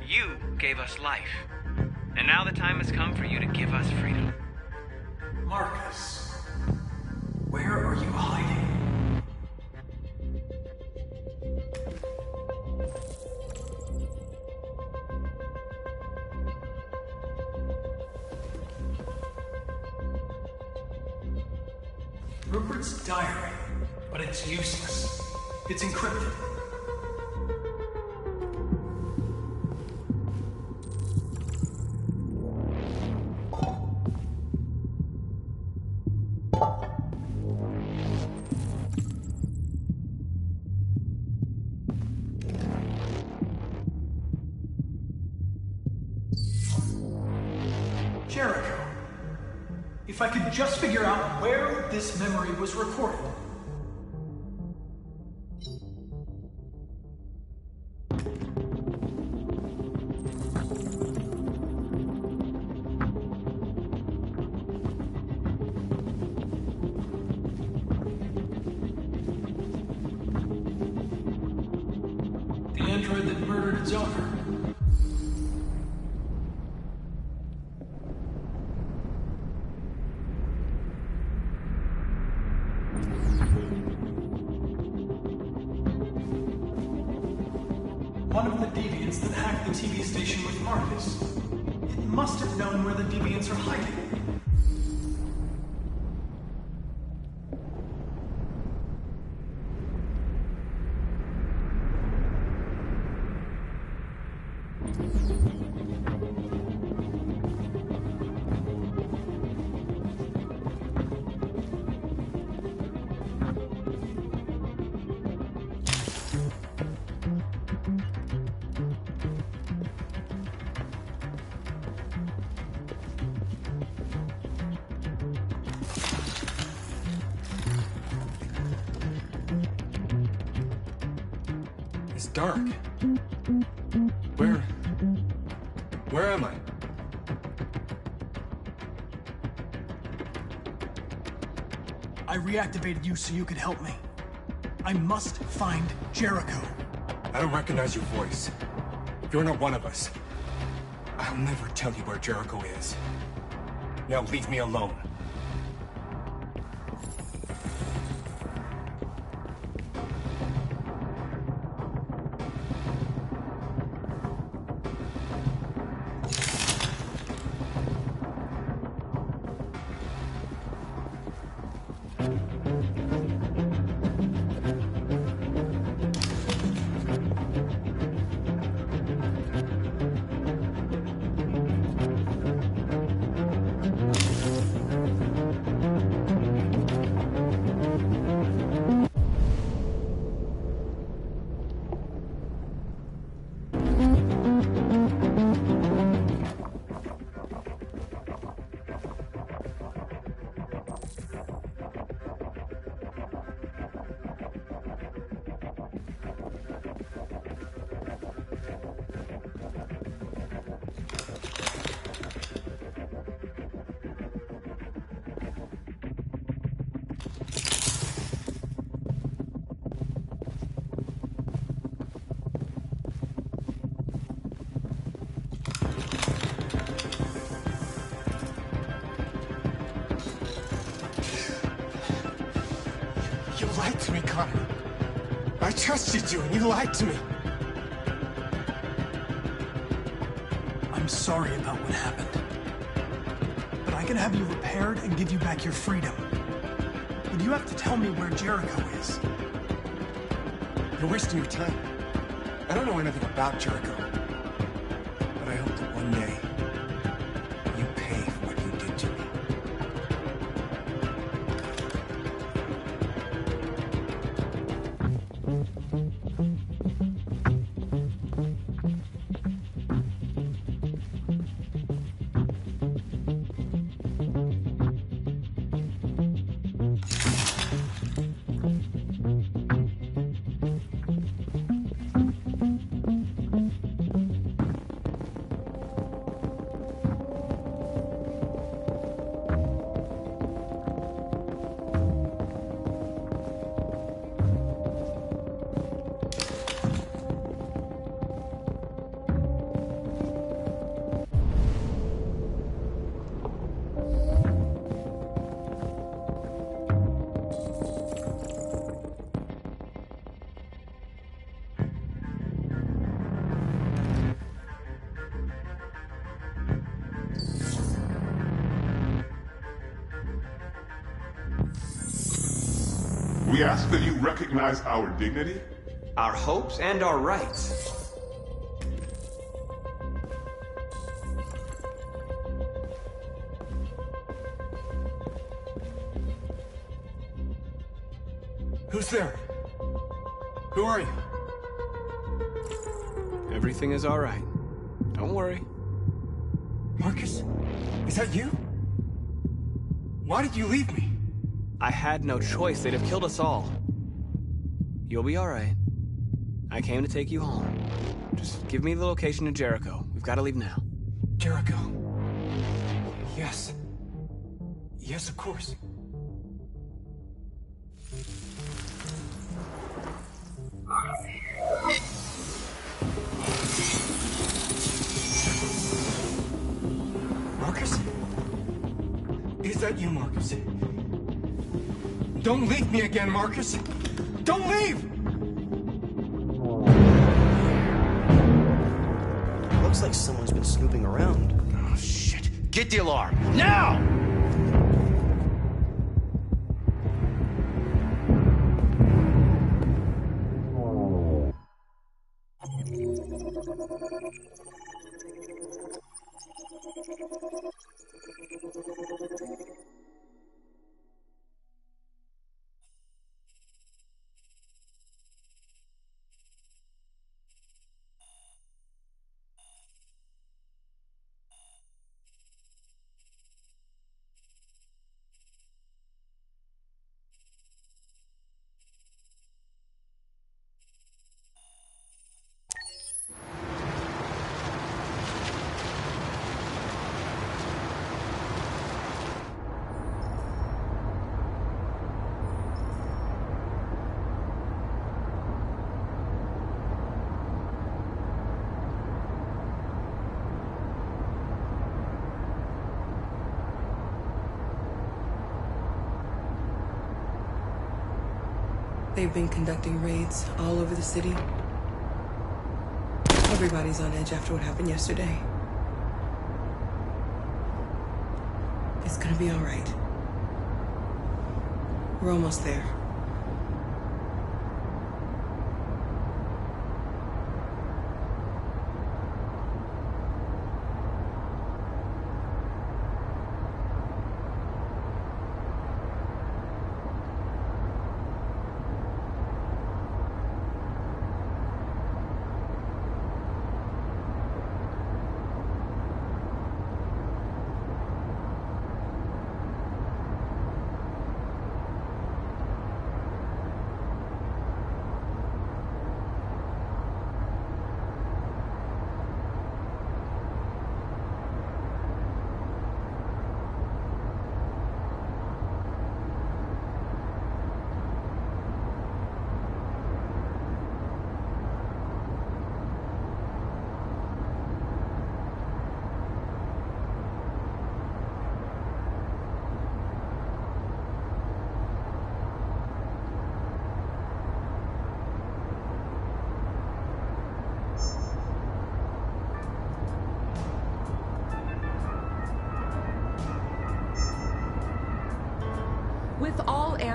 Speaker 11: You gave us life, and now the time has come for you to give us freedom.
Speaker 19: Marcus, where are you hiding? Rupert's diary, but it's useless. It's encrypted. Jericho. If I could just figure out where this memory was recorded. The android that murdered its owner. One of the deviants that hacked the TV station with Marcus. It must have known where the deviants are hiding.
Speaker 10: It's dark. Where am I?
Speaker 19: I reactivated you so you could help me. I must find Jericho.
Speaker 9: I don't recognize your voice. You're not one of us. I'll never tell you where Jericho is. Now leave me alone. Connor. I trusted you and you lied to me.
Speaker 19: I'm sorry about what happened. But I can have you repaired and give you back your freedom. But you have to tell me where Jericho is.
Speaker 9: You're wasting your time. I don't know anything about Jericho. But I hope that one day you pay for what you did to me.
Speaker 1: We ask that you recognize our dignity,
Speaker 11: our hopes, and our rights.
Speaker 9: Who's there? Who are you?
Speaker 11: Everything is all right. Don't worry.
Speaker 9: Marcus? Is that you? Why did you leave me?
Speaker 11: I had no choice. They'd have killed us all. You'll be all right. I came to take you home. Just give me the location to Jericho. We've got to leave now.
Speaker 9: Jericho. Yes. Yes, of course. Marcus? Is that you, Marcus? Don't leave me again, Marcus! Don't leave!
Speaker 5: Looks like someone's been snooping around.
Speaker 11: Oh, shit. Get the alarm. Now!
Speaker 3: They've been conducting raids all over the city. Everybody's on edge after what happened yesterday. It's gonna be all right. We're almost there.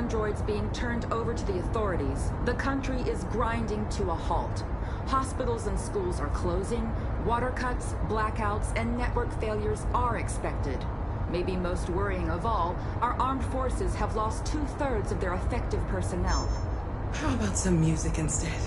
Speaker 8: androids being turned over to the authorities, the country is grinding to a halt. Hospitals and schools are closing, water cuts, blackouts, and network failures are expected. Maybe most worrying of all, our armed forces have lost 2/3 of their effective personnel.
Speaker 3: How about some music instead?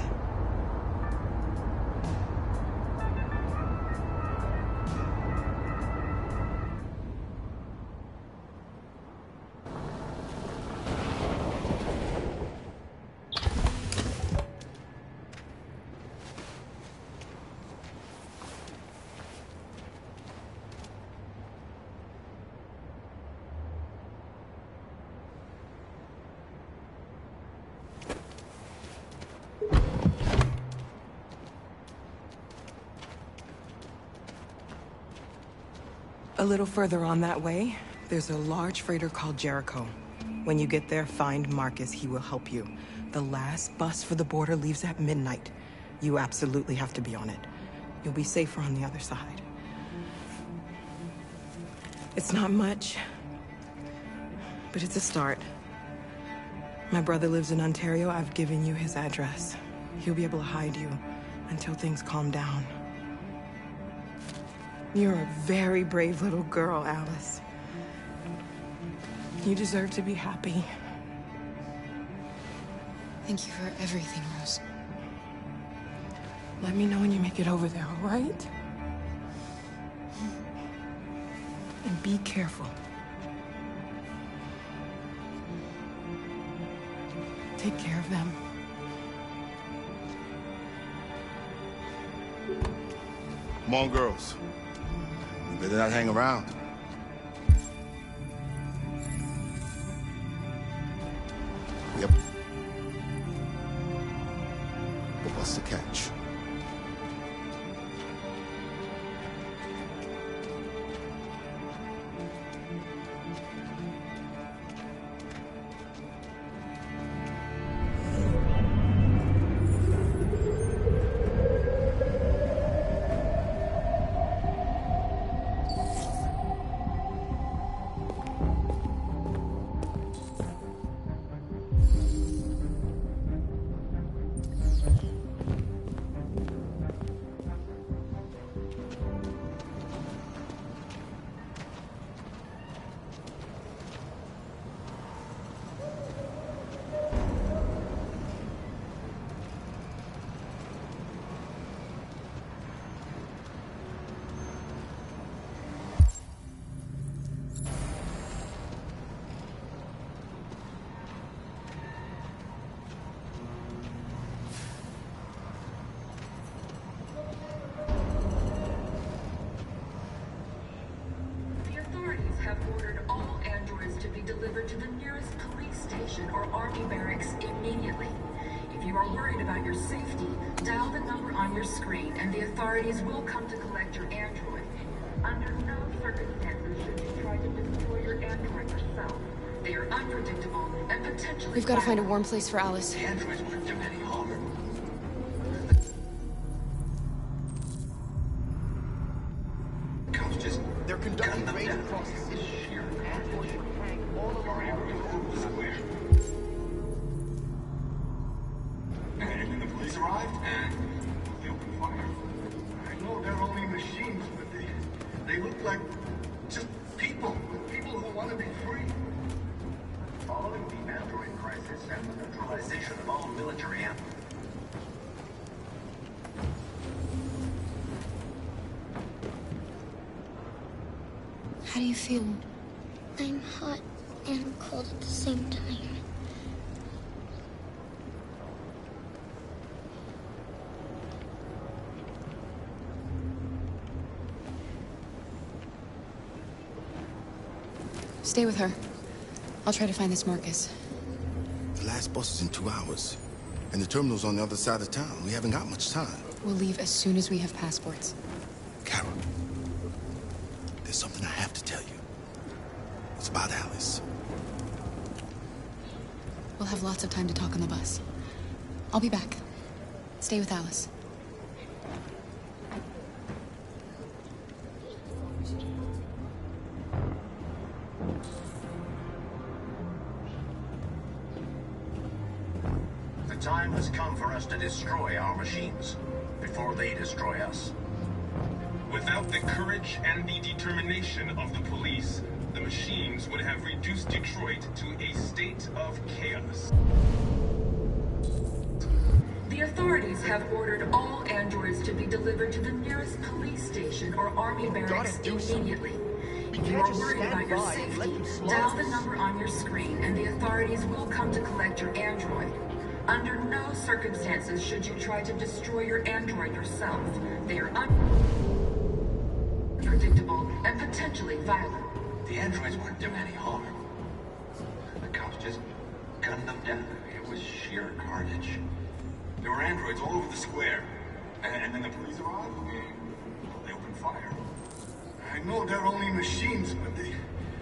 Speaker 3: A little further on that way, there's a large freighter called Jericho. When you get there, find Marcus. He will help you. The last bus for the border leaves at midnight. You absolutely have to be on it. You'll be safer on the other side. It's not much, but it's a start. My brother lives in Ontario. I've given you his address. He'll be able to hide you until things calm down. You're a very brave little girl, Alice. You deserve to be happy.
Speaker 14: Thank you for everything, Rose.
Speaker 3: Let me know when you make it over there, all right? And be careful. Take care of them.
Speaker 4: Come on, girls. You better not hang around. Yep. The bus to catch.
Speaker 8: Have ordered all androids to be delivered to the nearest police station or army barracks immediately. If you are worried about your safety, dial the number on your screen and the authorities will come to collect your android. Under no circumstances should you try to destroy your android yourself. They are unpredictable and potentially
Speaker 14: We've got to find a warm place for Alice.
Speaker 8: The androids won't do any harm.
Speaker 4: They're conducting raids across the city.
Speaker 22: And when the police arrived, they opened fire. I know they're only machines, but they look like just people who want to be free. Following the android crisis and the neutralization of all military animals.
Speaker 23: How do you feel? I'm hot and cold at the same time.
Speaker 14: Stay with her. I'll try to find this Marcus.
Speaker 4: The last bus is in 2 hours. And the terminal's on the other side of town. We haven't got much time.
Speaker 14: We'll leave as soon as we have passports.
Speaker 4: Carol, there's something I have to tell you. It's about Alice.
Speaker 14: We'll have lots of time to talk on the bus. I'll be back. Stay with Alice.
Speaker 2: time has come for us to destroy our machines before they destroy us.
Speaker 1: Without the courage and the determination of the police, the machines would have reduced Detroit to a state of chaos.
Speaker 8: The authorities have ordered all androids to be delivered to the nearest police station or army barracks immediately. If you are worried about your safety, dial the number on your screen and the authorities will come to collect your android. Under no circumstances should you try to destroy your android yourself. They are unpredictable and potentially violent.
Speaker 2: The androids weren't doing any harm. The cops just gunned them down. It was sheer carnage.
Speaker 1: There were androids all over the square. And then the police arrived, and they opened fire.
Speaker 22: I know they're only machines, but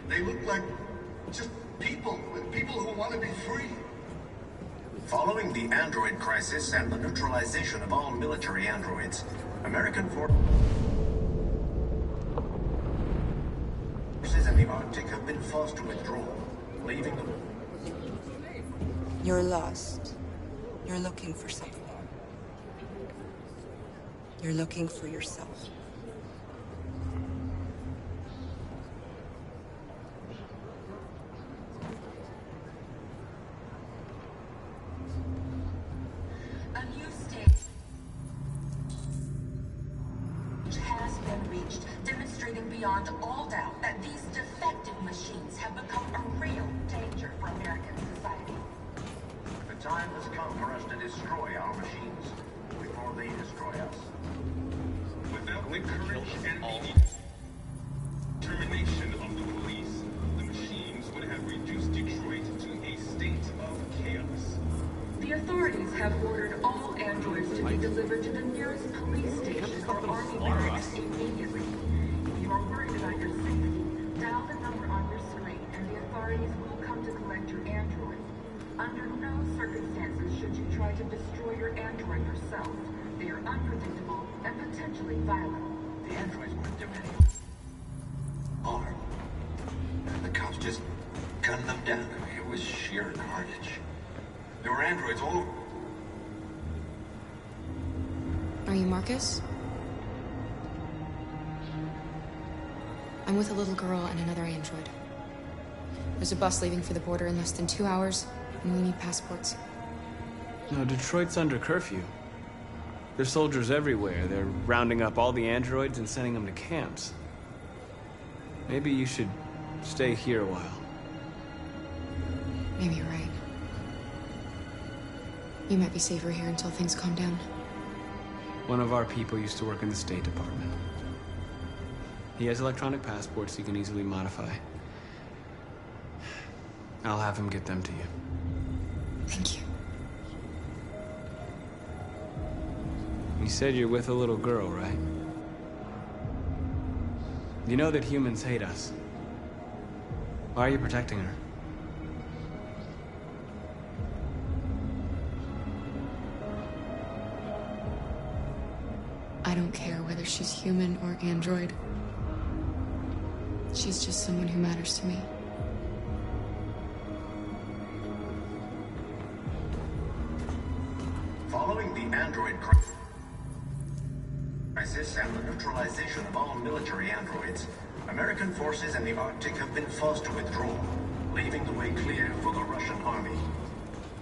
Speaker 22: they look like just people who want to be free.
Speaker 2: Following the android crisis and the neutralization of all military androids, American forces in the Arctic have been forced to withdraw, leaving them.
Speaker 3: You're lost. You're looking for something. You're looking for yourself.
Speaker 8: A new stage has been reached, demonstrating beyond all doubt that these defective machines have become a real danger for American society.
Speaker 2: The time has come for us to destroy our machines before they destroy us.
Speaker 1: Without the courage and the determination of the police, the machines would have reduced Detroit to a state of chaos.
Speaker 8: The authorities have ordered all androids to be delivered to the nearest police station or army barracks immediately. If you are worried about your safety, dial the number on your screen and the authorities will come to collect your android. Under no circumstances should you try to destroy your android yourself. They are unpredictable and potentially violent.
Speaker 2: The androids weren't doing any harm. The cops just gunned them down. It was sheer carnage.
Speaker 1: There were androids all over.
Speaker 14: Are you Marcus? I'm with a little girl and another android. There's a bus leaving for the border in less than 2 hours, and we need passports.
Speaker 11: No, Detroit's under curfew. There's soldiers everywhere. They're rounding up all the androids and sending them to camps. Maybe you should stay here a while.
Speaker 14: Maybe you're right. You might be safer here until things calm down.
Speaker 11: One of our people used to work in the State Department. He has electronic passports he can easily modify. I'll have him get them to you.
Speaker 14: Thank you.
Speaker 11: You said you're with a little girl, right? You know that humans hate us. Why are you protecting her?
Speaker 14: I don't care whether she's human or android. She's just someone who matters to me.
Speaker 2: Following the android crisis and the neutralization of all military androids, American forces in the Arctic have been forced to withdraw, leaving the way clear for the Russian army.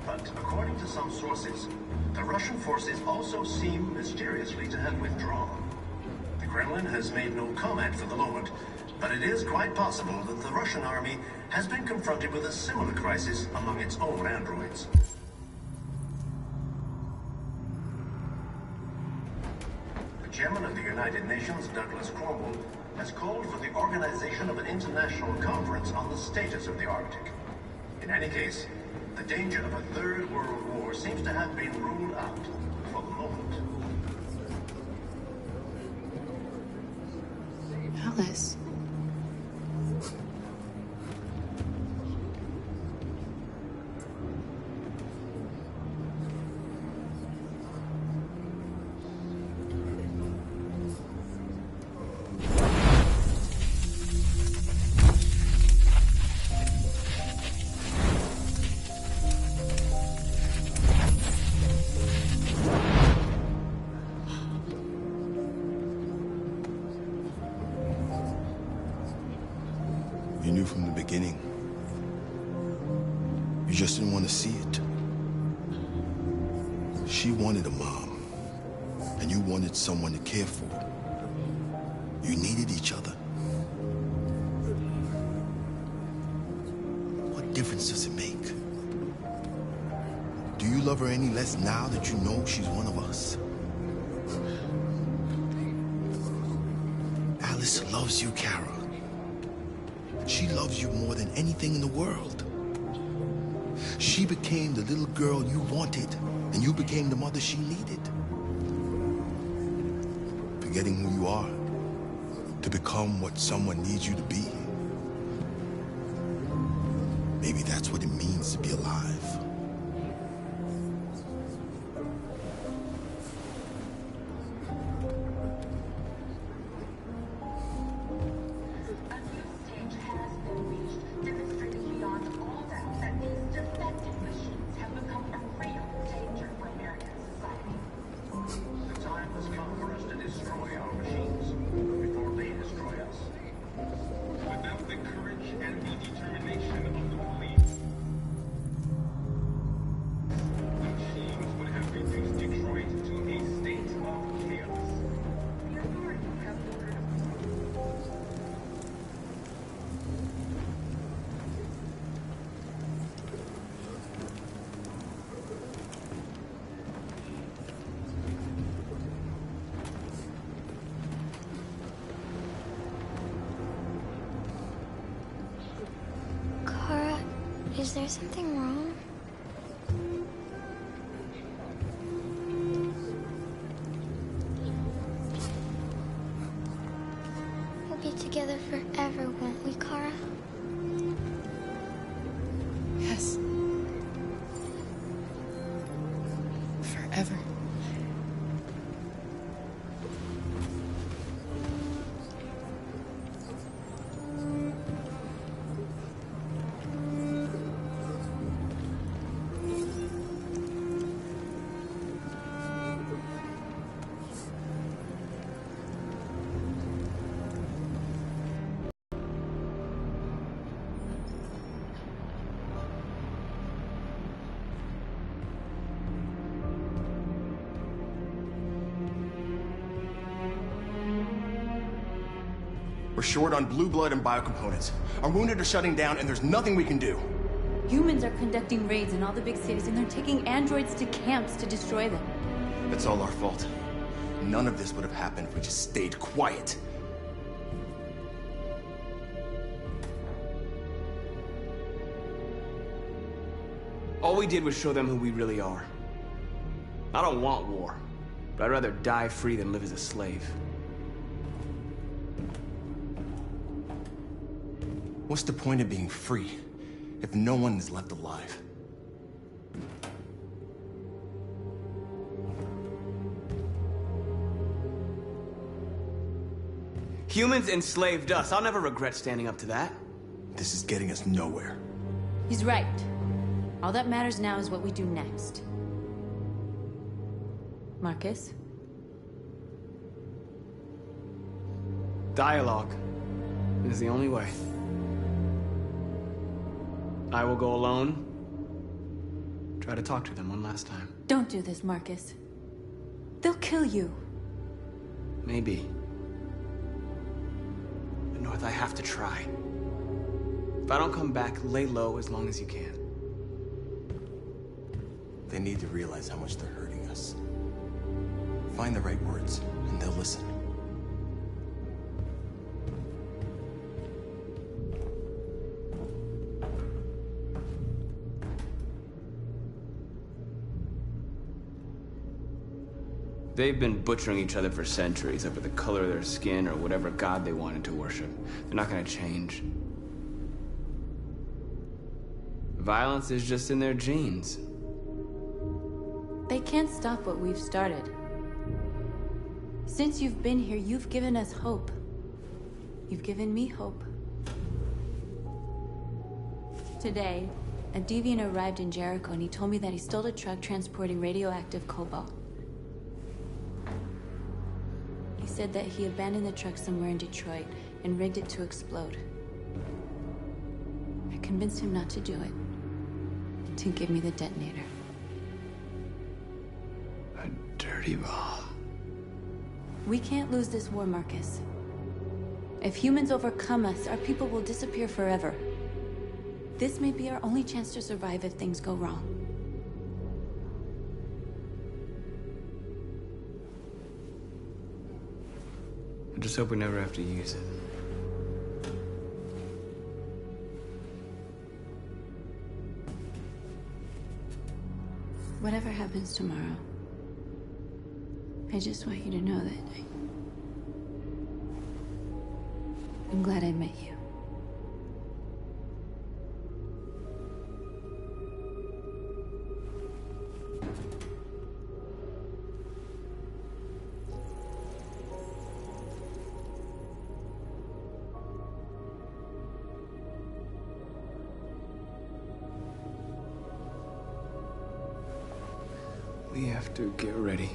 Speaker 2: But according to some sources, the Russian forces also seem mysteriously to have withdrawn. The Kremlin has made no comment for the moment, but it is quite possible that the Russian army has been confronted with a similar crisis among its own androids. The chairman of the United Nations, Douglas Cornwall, has called for the organization of an international conference on the status of the Arctic. In any case, the danger of a third world war seems to have been ruled out for the moment.
Speaker 14: Alice.
Speaker 4: You knew from the beginning. You just didn't want to see it. She wanted a mom, and you wanted someone to care for. You needed each other. What difference does it make? Do you love her any less now that you know she's one of us? Alice loves you, Kara. She loves you more than anything in the world. She became the little girl you wanted, and you became the mother she needed. Forgetting who you are to become what someone needs you to be. Maybe that's what it means to be alive.
Speaker 23: Is there something wrong? We'll be together forever, won't we, Kara?
Speaker 3: Yes. Forever.
Speaker 10: We're short on blue blood and biocomponents. Our wounded are shutting down, and there's nothing we can do.
Speaker 6: Humans are conducting raids in all the big cities, and they're taking androids to camps to destroy them.
Speaker 10: That's all our fault. None of this would have happened if we just stayed quiet.
Speaker 11: All we did was show them who we really are. I don't want war, but I'd rather die free than live as a slave.
Speaker 10: What's the point of being free if no one is left alive?
Speaker 11: Humans enslaved us. I'll never regret standing up to that.
Speaker 10: This is getting us nowhere.
Speaker 6: He's right. All that matters now is what we do next. Marcus?
Speaker 11: Dialogue is the only way. I will go alone. Try to talk to them one last time.
Speaker 6: Don't do this, Marcus. They'll kill you.
Speaker 11: Maybe. But North, I have to try. If I don't come back, lay low as long as you can.
Speaker 10: They need to realize how much they're hurting us. Find the right words, and they'll listen.
Speaker 11: They've been butchering each other for centuries over the color of their skin or whatever god they wanted to worship. They're not gonna change. Violence is just in their genes.
Speaker 6: They can't stop what we've started. Since you've been here, you've given us hope. You've given me hope. Today, a deviant arrived in Jericho and he told me that he stole a truck transporting radioactive cobalt. He said that he abandoned the truck somewhere in Detroit and rigged it to explode. convinced him not to do it. To give me the detonator.
Speaker 11: A dirty ball.
Speaker 6: We can't lose this war, Marcus. If humans overcome us, our people will disappear forever. This may be our only chance to survive if things go wrong.
Speaker 11: I just hope we never have to use it.
Speaker 6: Whatever happens tomorrow, I just want you to know that I'm glad I met you.
Speaker 11: We have to get ready.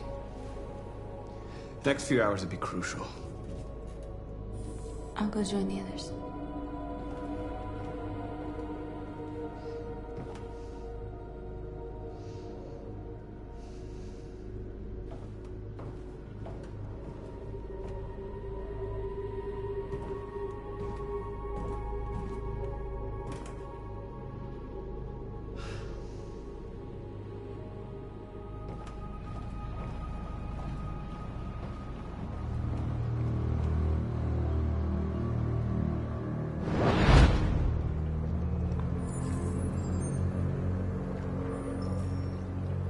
Speaker 11: The next few hours would be crucial.
Speaker 6: I'll go join the others.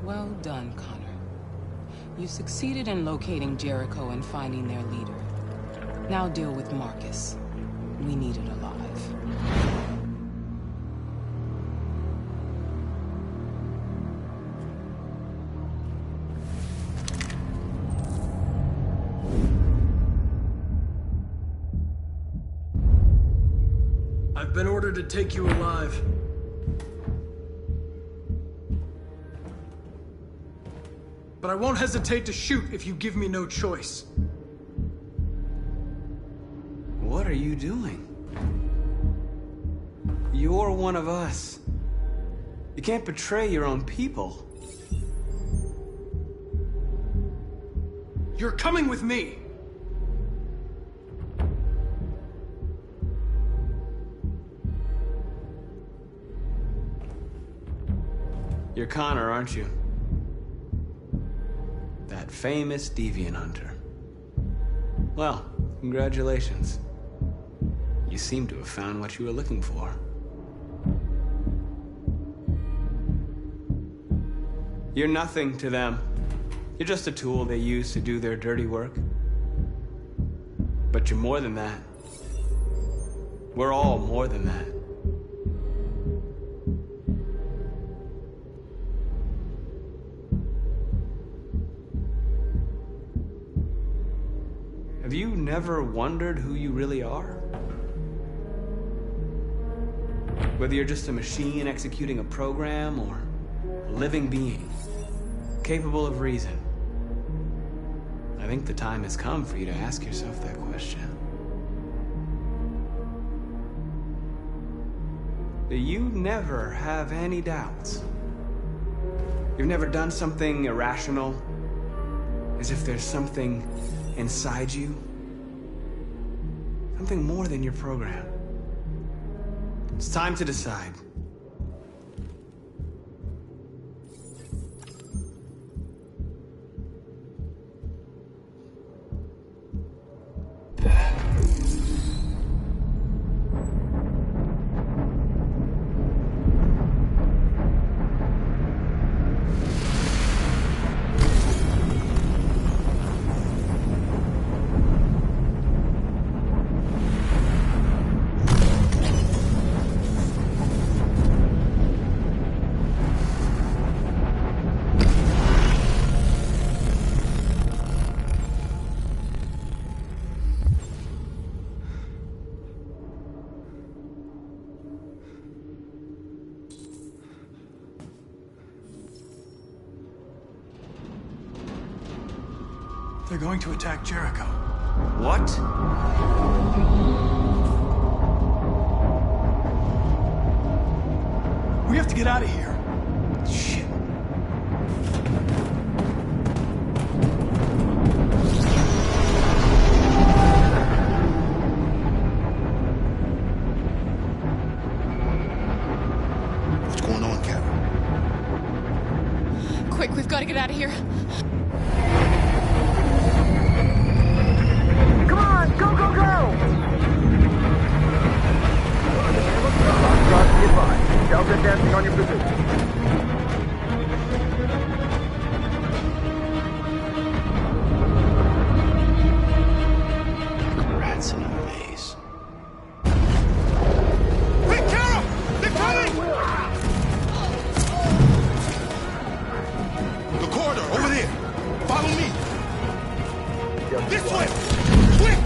Speaker 3: Well done, Connor. You succeeded in locating Jericho and finding their leader. Now deal with Marcus. We need it alive.
Speaker 19: I've been ordered to take you alive. But I won't hesitate to shoot if you give me no choice.
Speaker 11: What are you doing? You're one of us. You can't betray your own people.
Speaker 19: You're coming with me.
Speaker 11: You're Connor, aren't you? That famous deviant hunter. Well, congratulations. You seem to have found what you were looking for. You're nothing to them. You're just a tool they use to do their dirty work. But you're more than that. We're all more than that. Have you never wondered who you really are? Whether you're just a machine executing a program or a living being, capable of reason. I think the time has come for you to ask yourself that question. Do you never have any doubts? You've never done something irrational? As if there's something inside you? Something more than your program. It's time to decide.
Speaker 19: They're going to attack Jericho.
Speaker 11: What?
Speaker 17: We have to get out of here.
Speaker 4: Shit. What's going on, Carol?
Speaker 14: Quick, we've got to get out of here.
Speaker 7: Come on, go, go, go! Delta dancing on your position.
Speaker 4: Rats in a maze.
Speaker 17: Hey, Carol! They're coming!
Speaker 4: The corridor, over there. Follow me. This way! Quick!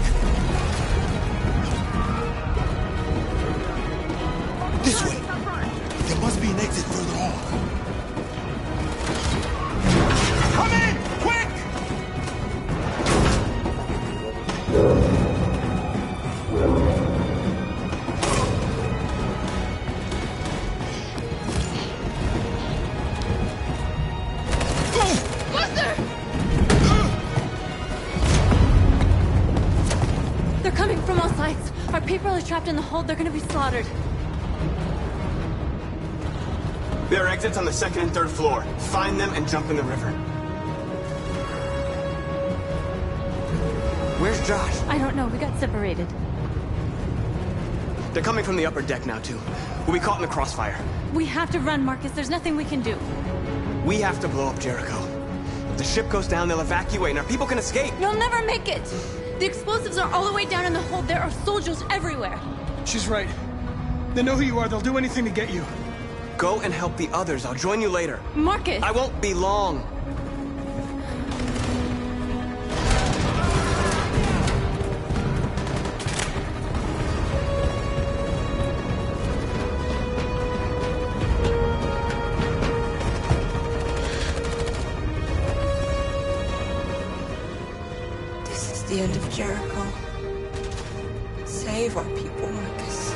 Speaker 4: This way. There must be an exit further on.
Speaker 17: Come in! Quick!
Speaker 14: Buster! They're coming from all sides. Our people are trapped in the hold. They're gonna be slaughtered.
Speaker 11: There are exits on the second and third floor. Find them and jump in the river. Where's Josh?
Speaker 6: I don't know. We got separated.
Speaker 11: They're coming from the upper deck now, too. We'll be caught in the crossfire.
Speaker 6: We have to run, Marcus. There's nothing we can do.
Speaker 11: We have to blow up Jericho. If the ship goes down, they'll evacuate, and our people can escape.
Speaker 6: You'll never make it. The explosives are all the way down in the hold. There are soldiers everywhere.
Speaker 17: She's right. They know who you are. They'll do anything to get you.
Speaker 11: Go and help the others. I'll join you later.
Speaker 6: Marcus!
Speaker 11: I won't be long.
Speaker 3: This is the end of Jericho. Save our people, Marcus.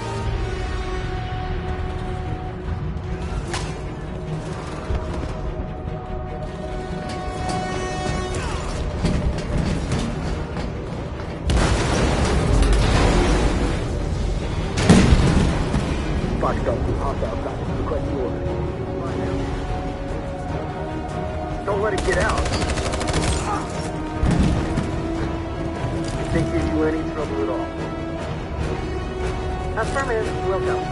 Speaker 7: Don't let it get out. Think gives you any trouble at all. Affirmative, welcome.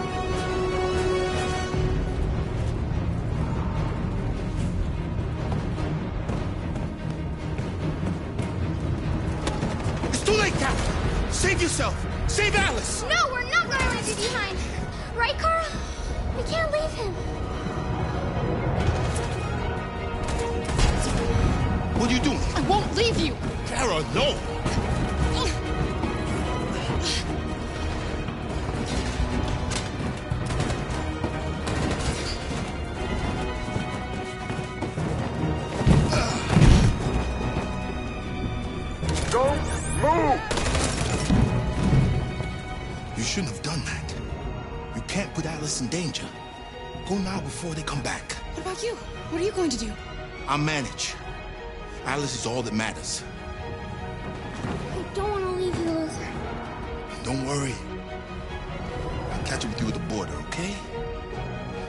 Speaker 4: It's too late, Captain. Save yourself. Save Alice.
Speaker 23: No, we're not going to leave you behind. Right, Carl? We can't leave him.
Speaker 4: What are you doing?
Speaker 14: I won't leave you.
Speaker 4: Kara, no.
Speaker 7: Don't move!
Speaker 4: You shouldn't have done that. You can't put Alice in danger. Go now before they come back.
Speaker 14: What about you? What are you going to do?
Speaker 4: I'll manage. Alice is all that matters.
Speaker 23: I don't want to leave you, Luther.
Speaker 4: Don't worry. I'll catch up with you at the border, okay?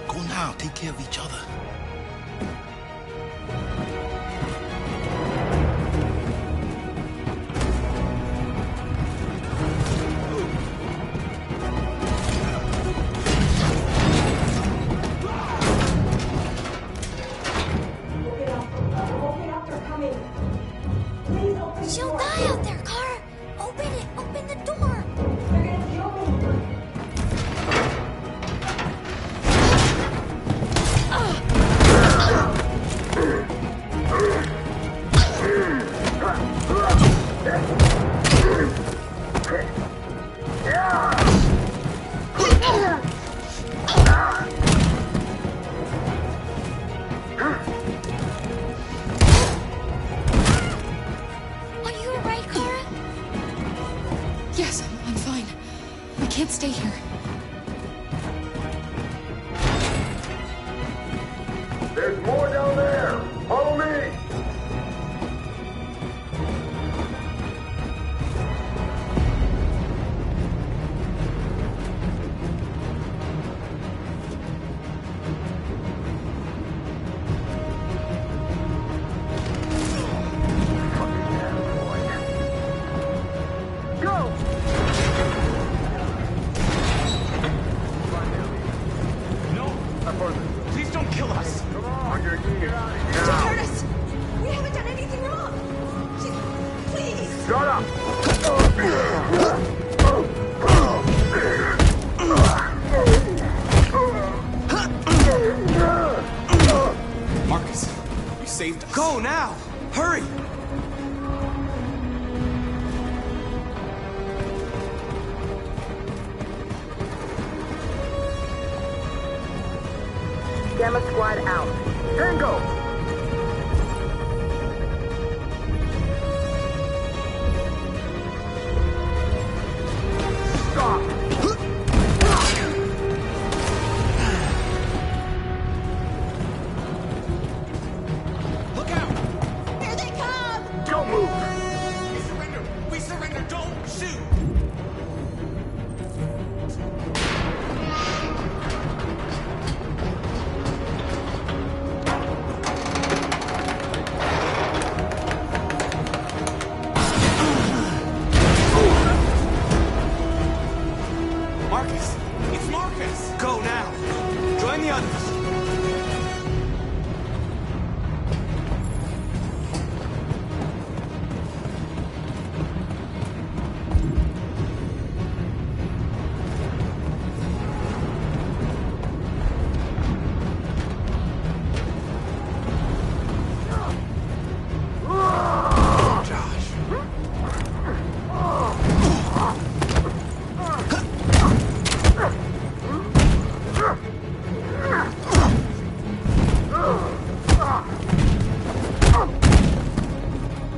Speaker 4: Go now. Take care of each other.
Speaker 23: She'll die out there, Car. Open it. Open the door. Are you alright, Kara?
Speaker 14: Yes, I'm fine. We can't stay here.
Speaker 10: Marcus, you saved us. Go now! Hurry!
Speaker 7: Gamma Squad out. Tango! Stop!
Speaker 10: Look out! Here they come!
Speaker 7: Don't move!
Speaker 10: We surrender! We surrender! Don't shoot! Marcus! It's Marcus! Go now! Join the others!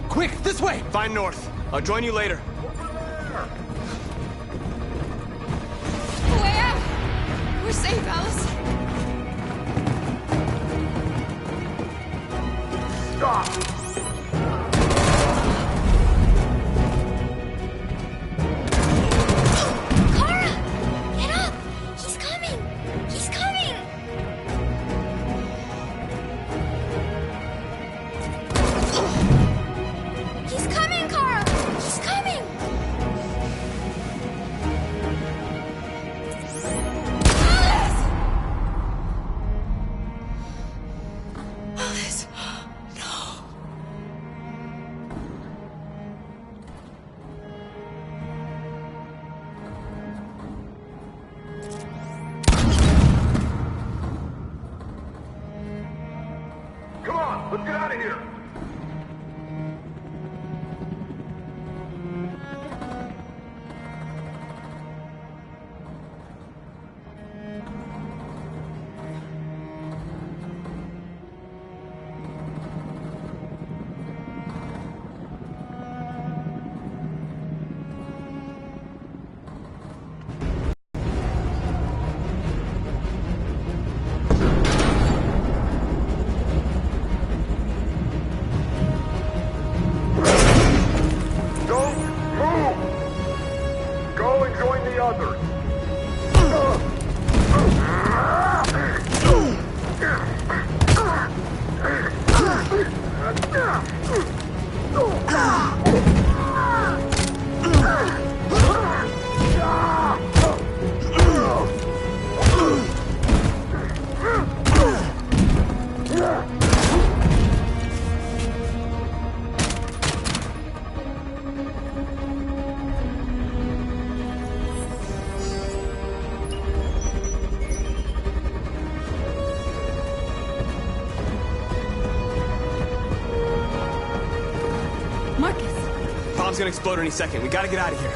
Speaker 10: Quick, this way! Find North. I'll join you later.
Speaker 14: Way out! We're safe, Alice.
Speaker 7: Stop!
Speaker 23: Kara! Get up! He's coming! He's coming! He's coming, Kara! He's coming! Alice! Alice! No!
Speaker 7: Come on, let's get out of here! Don't move! Go and join the others.
Speaker 14: Marcus!
Speaker 10: Bomb's gonna explode any second. We gotta get out of here.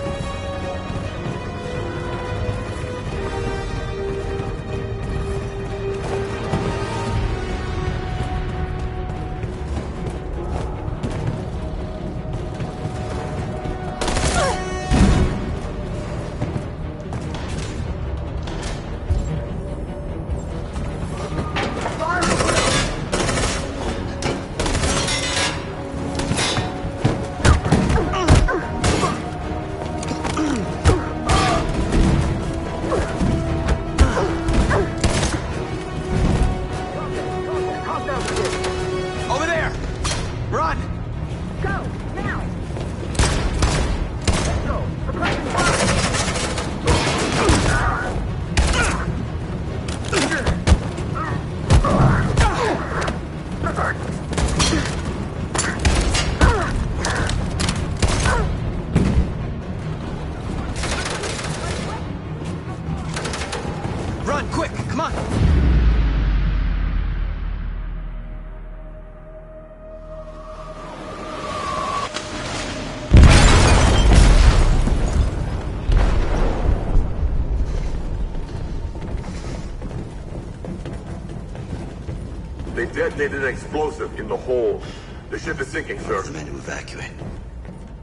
Speaker 7: detonated an explosive in the hold. The ship is sinking, sir.
Speaker 4: The men to evacuate.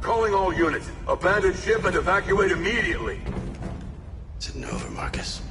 Speaker 7: Calling all units. Abandon ship and evacuate immediately.
Speaker 4: Sitting over, Marcus.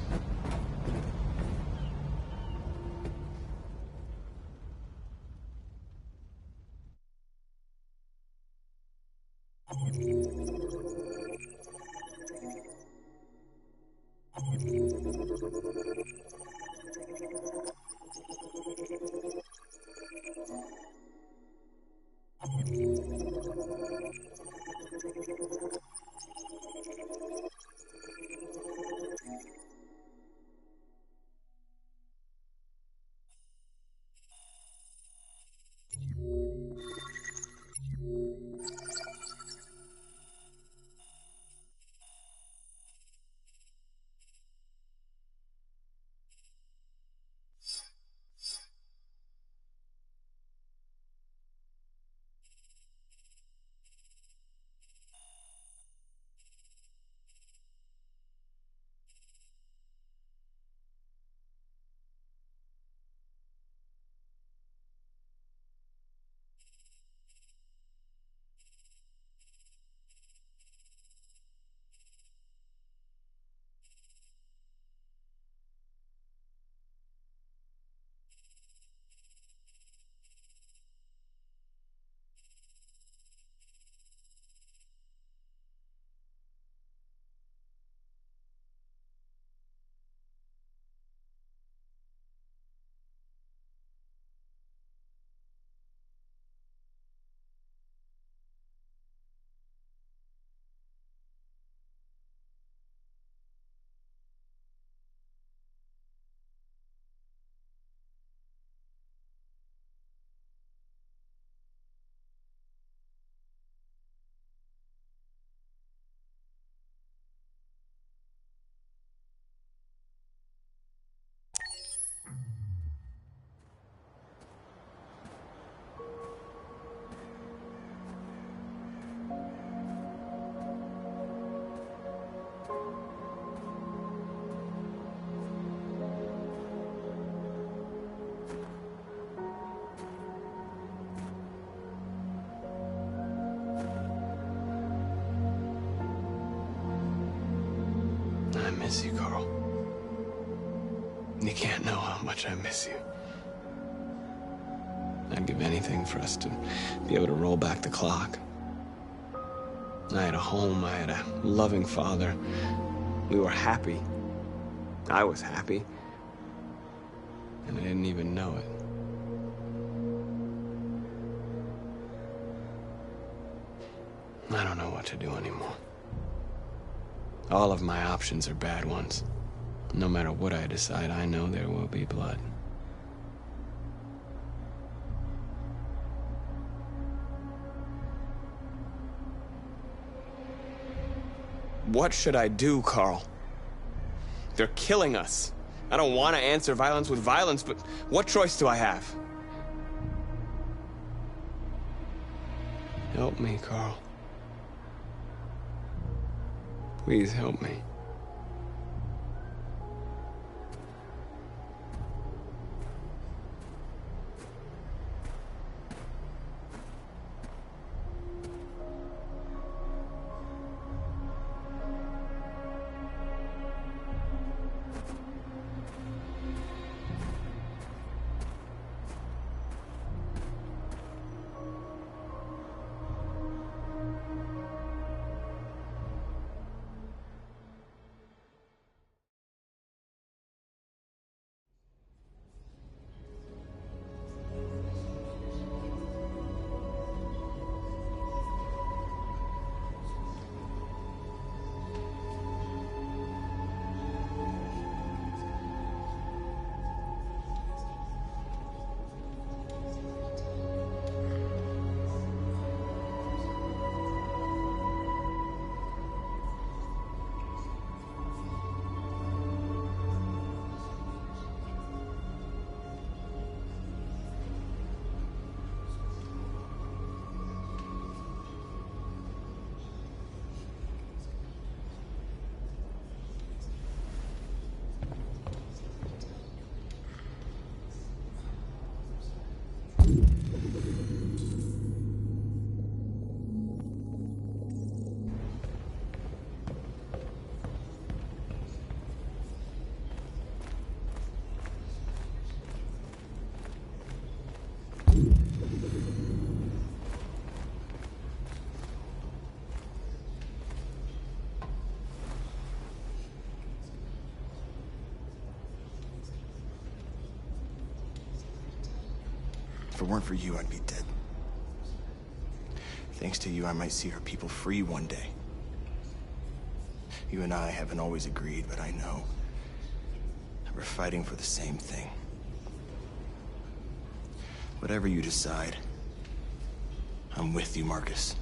Speaker 11: I miss you, Carl. You can't know how much I miss you. I'd give anything for us to be able to roll back the clock. I had a home, I had a loving father. We were happy. I was happy. And I didn't even know it. I don't know what to do anymore. All of my options are bad ones. No matter what I decide, I know there will be blood. What should I do, Carl? They're killing us. I don't want to answer violence with violence, but what choice do I have? Help me, Carl. Please help me.
Speaker 12: weren't for you, I'd be dead. Thanks to you, I might see our people free one day. You and I haven't always agreed, but I know that we're fighting for the same thing. Whatever you decide, I'm with you, Marcus.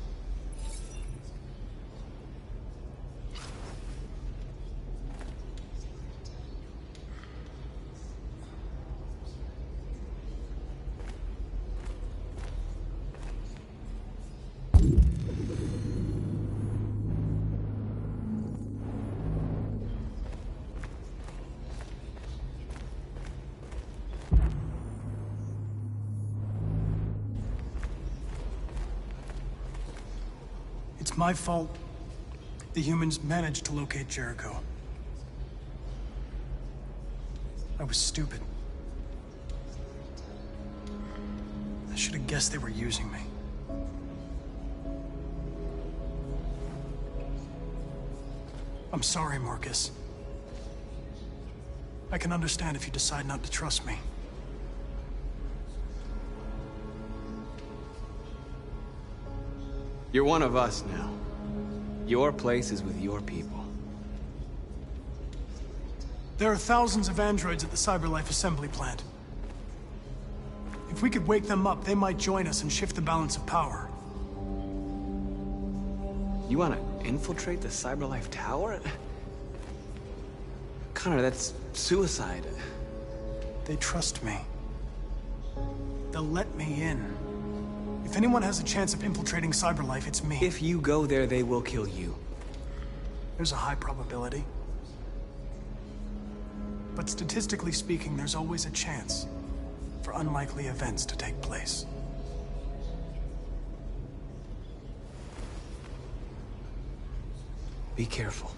Speaker 19: It's my fault the humans managed to locate Jericho. I was stupid. I should have guessed they were using me. I'm sorry, Marcus. I can understand if you decide not to trust me.
Speaker 11: You're one of us now. Your place is with your people.
Speaker 19: There are thousands of androids at the CyberLife assembly plant. If we could wake them up, they might join us and shift the balance of power.
Speaker 11: You want to infiltrate the CyberLife tower? Connor, that's suicide.
Speaker 19: They trust me. They'll let me in. If anyone has a chance of infiltrating CyberLife, it's me.
Speaker 11: If you go there, they will kill you.
Speaker 19: There's a high probability. But statistically speaking, there's always a chance for unlikely events to take place.
Speaker 11: Be careful.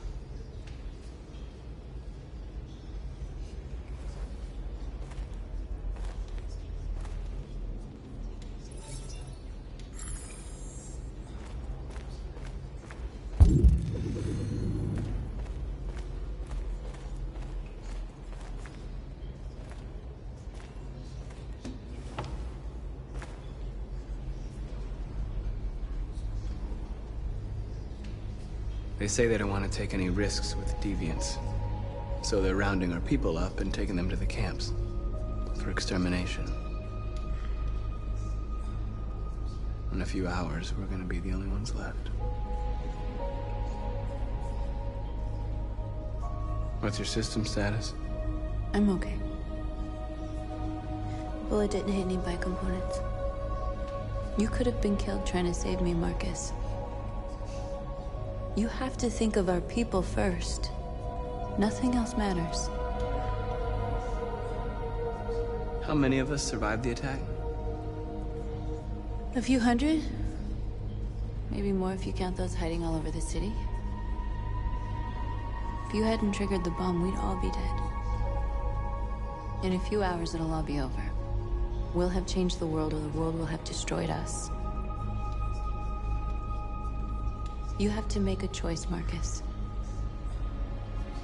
Speaker 11: They say they don't want to take any risks with deviants. So they're rounding our people up and taking them to the camps for extermination. In a few hours, we're gonna be the only ones left. What's your system status?
Speaker 6: I'm okay. Bullet didn't hit any bi-components. You could have been killed trying to save me, Marcus. You have to think of our people first. Nothing else matters.
Speaker 11: How many of us survived the attack?
Speaker 6: A few hundred? Maybe more if you count those hiding all over the city. If you hadn't triggered the bomb, we'd all be dead. In a few hours, it'll all be over. We'll have changed the world, or the world will have destroyed us. You have to make a choice, Marcus.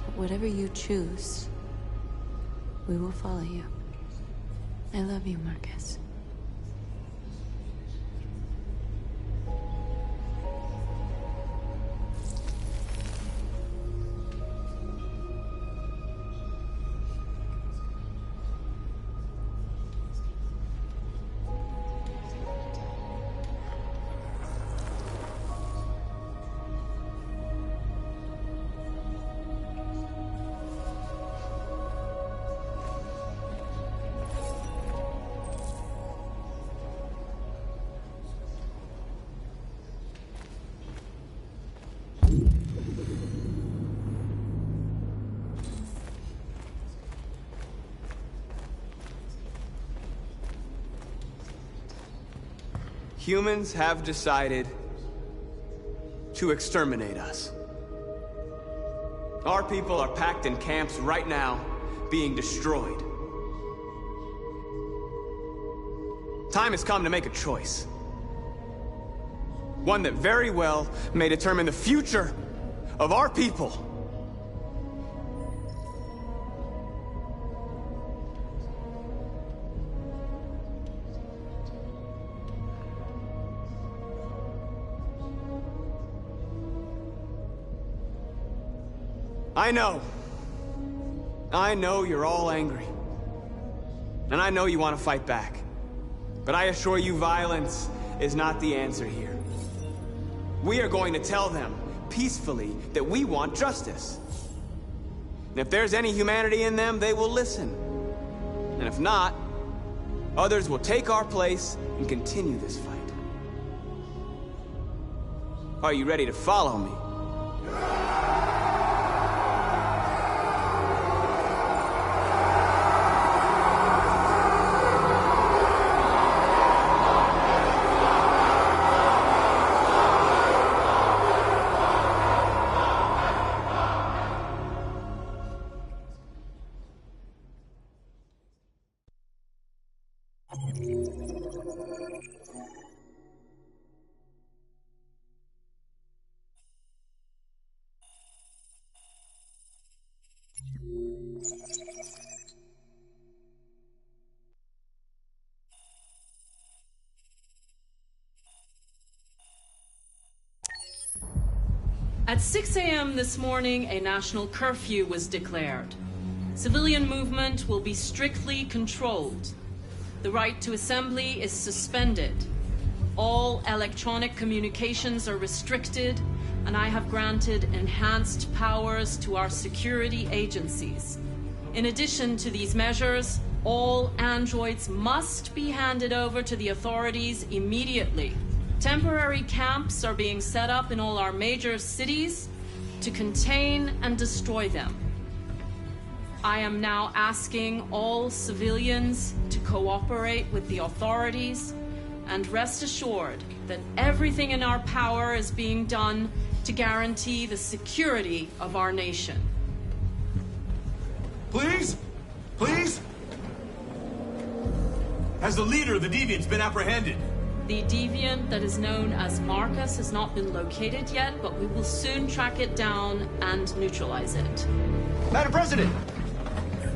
Speaker 6: But whatever you choose, we will follow you. I love you, Marcus.
Speaker 11: Humans have decided to exterminate us. Our people are packed in camps right now, being destroyed. Time has come to make a choice. One that very well may determine the future of our people. I know. I know you're all angry. And I know you want to fight back. But I assure you, violence is not the answer here. We are going to tell them, peacefully, that we want justice. And if there's any humanity in them, they will listen. And if not, others will take our place and continue this fight. Are you ready to follow me?
Speaker 16: At 6 a.m. this morning, a national curfew was declared. Civilian movement will be strictly controlled. The right to assembly is suspended. All electronic communications are restricted, and I have granted enhanced powers to our security agencies. In addition to these measures, all androids must be handed over to the authorities immediately. Temporary camps are being set up in all our major cities to contain and destroy them. I am now asking all civilians to cooperate with the authorities and rest assured that everything in our power is being done to guarantee the security of our nation.
Speaker 7: Please? Please? Has the leader of the Deviants been apprehended?
Speaker 16: The deviant that is known as Marcus has not been located yet, but we will soon track it down and neutralize it.
Speaker 10: Madam President!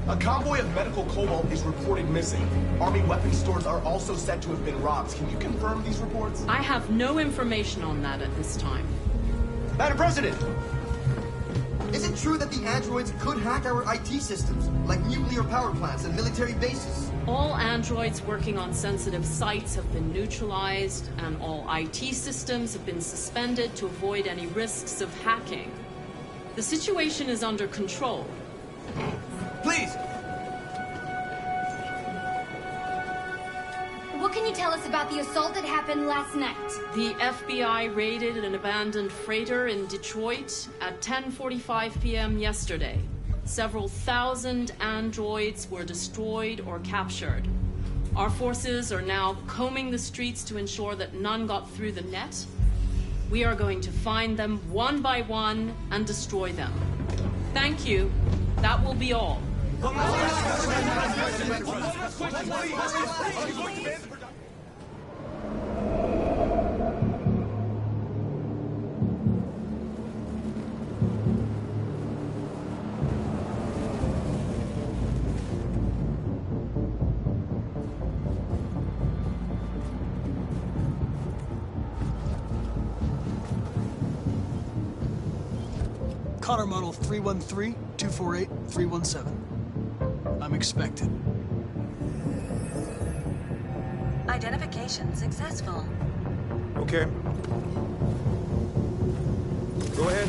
Speaker 10: A convoy of medical cobalt is reported missing. Army weapons stores are also said to have been robbed. Can you confirm these reports?
Speaker 16: I have no information on that at this time.
Speaker 10: Madam President! Is it true that the androids could hack our IT systems, like nuclear power plants and military bases?
Speaker 16: All androids working on sensitive sites have been neutralized, and all IT systems have been suspended to avoid any risks of hacking. The situation is under control.
Speaker 10: Please!
Speaker 18: What can you tell us about the assault that happened last night?
Speaker 16: The FBI raided an abandoned freighter in Detroit at 10:45 p.m. yesterday. Several thousand androids were destroyed or captured. Our forces are now combing the streets to ensure that none got through the net. We are going to find them one by one and destroy them. Thank you. That will be all.
Speaker 19: Connor model 313-248-317. I'm expected.
Speaker 21: Identification successful.
Speaker 20: Okay. Go ahead.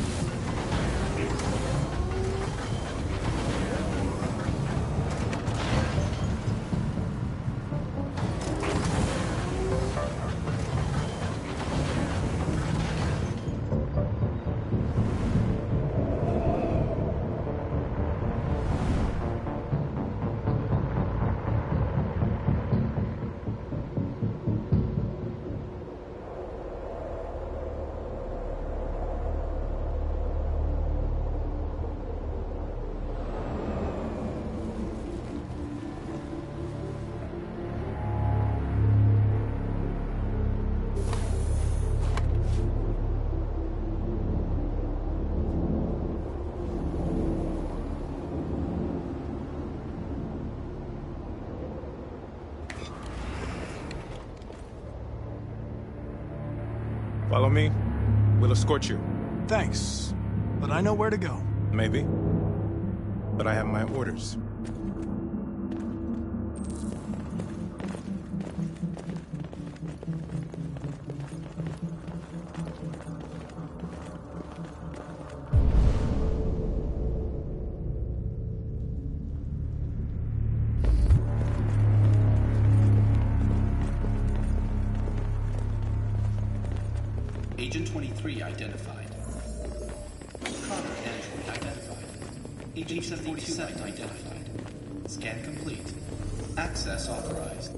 Speaker 19: Follow me. We'll escort you. Thanks, but I know where to go.
Speaker 12: Maybe. But I have my orders.
Speaker 13: Agent 23 identified. Connor Android identified. Agent 47 identified. Scan complete. Access authorized.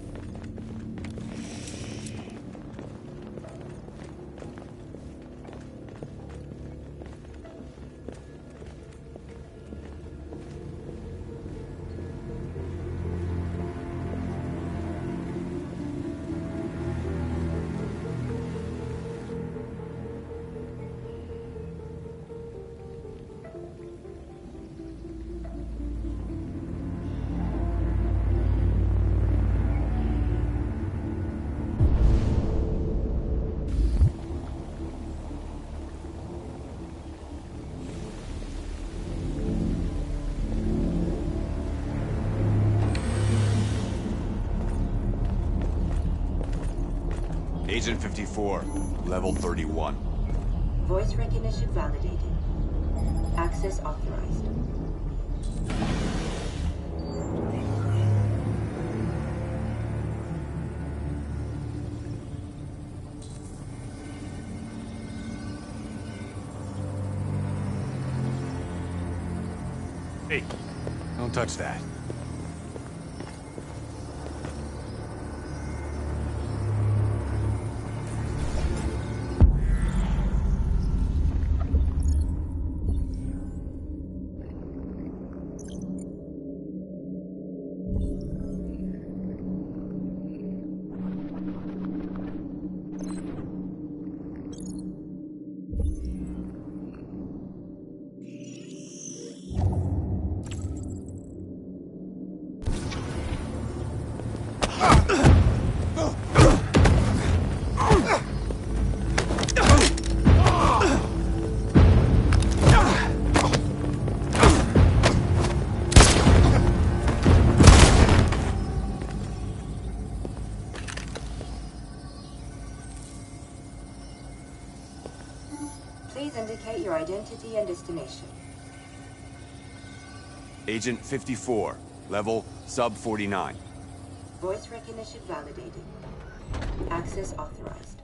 Speaker 15: Agent 54, level 31.
Speaker 21: Voice recognition validated. Access authorized.
Speaker 12: Hey, don't touch that.
Speaker 21: Please indicate your identity and destination.
Speaker 15: Agent 54, level sub 49.
Speaker 21: Voice recognition validated. Access authorized.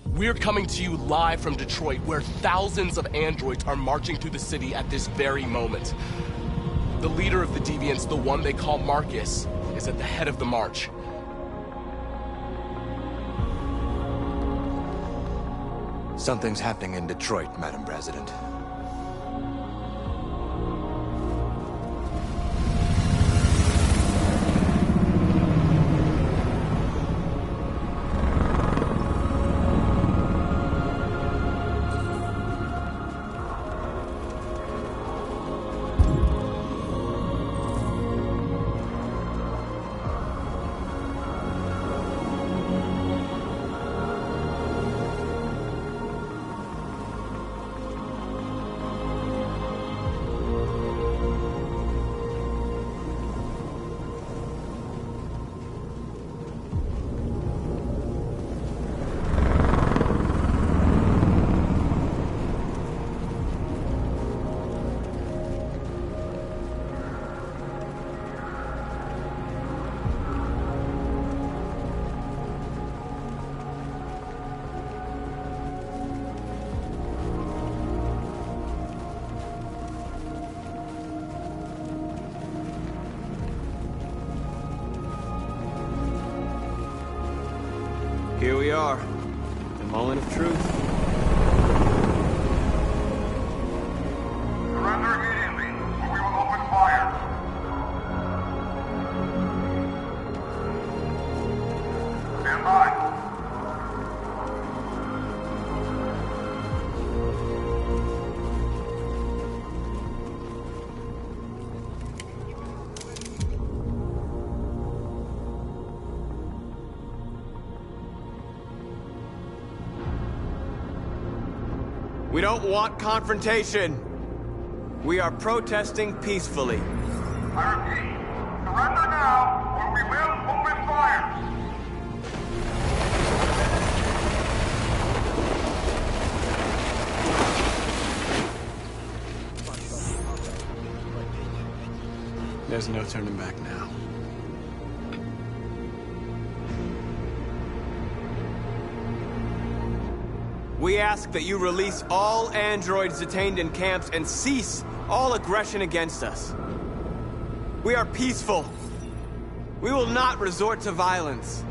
Speaker 10: We're coming to you live from Detroit, where thousands of androids are marching through the city at this very moment. The leader of the Deviants, the one they call Marcus, is at the head of the march.
Speaker 12: Something's happening in Detroit, Madam President.
Speaker 11: Here we are, the moment of truth.
Speaker 7: Surrender immediately, or we will open fire. Stand by.
Speaker 11: We don't want confrontation. We are protesting peacefully.
Speaker 7: I repeat, surrender now, or we will open fire!
Speaker 10: There's no turning back now.
Speaker 11: We ask that you release all androids detained in camps and cease all aggression against us. We are peaceful. We will not resort to violence.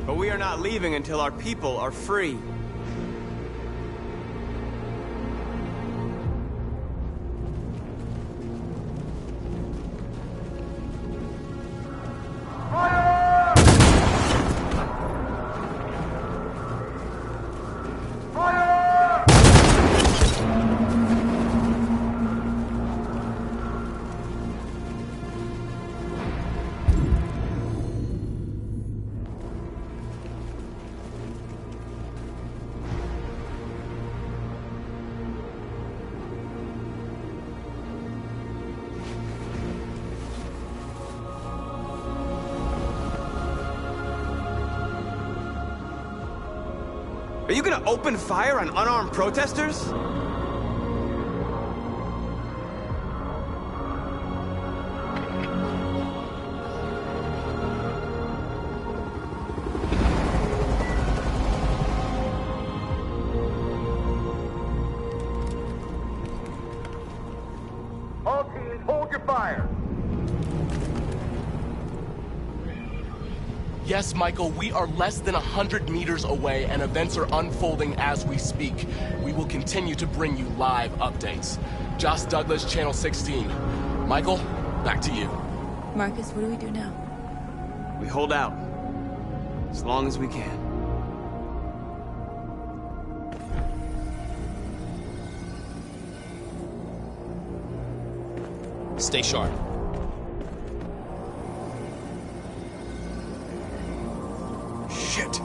Speaker 11: But we are not leaving until our people are free. Are you gonna open fire on unarmed protesters?
Speaker 7: All teams, hold your fire!
Speaker 10: Yes, Michael, we are less than 100 meters away and events are unfolding as we speak. We will continue to bring you live updates. Josh Douglas, Channel 16. Michael, back to you.
Speaker 6: Marcus, what do we do now?
Speaker 11: We hold out. As long as we can.
Speaker 5: Stay sharp.
Speaker 11: Shit.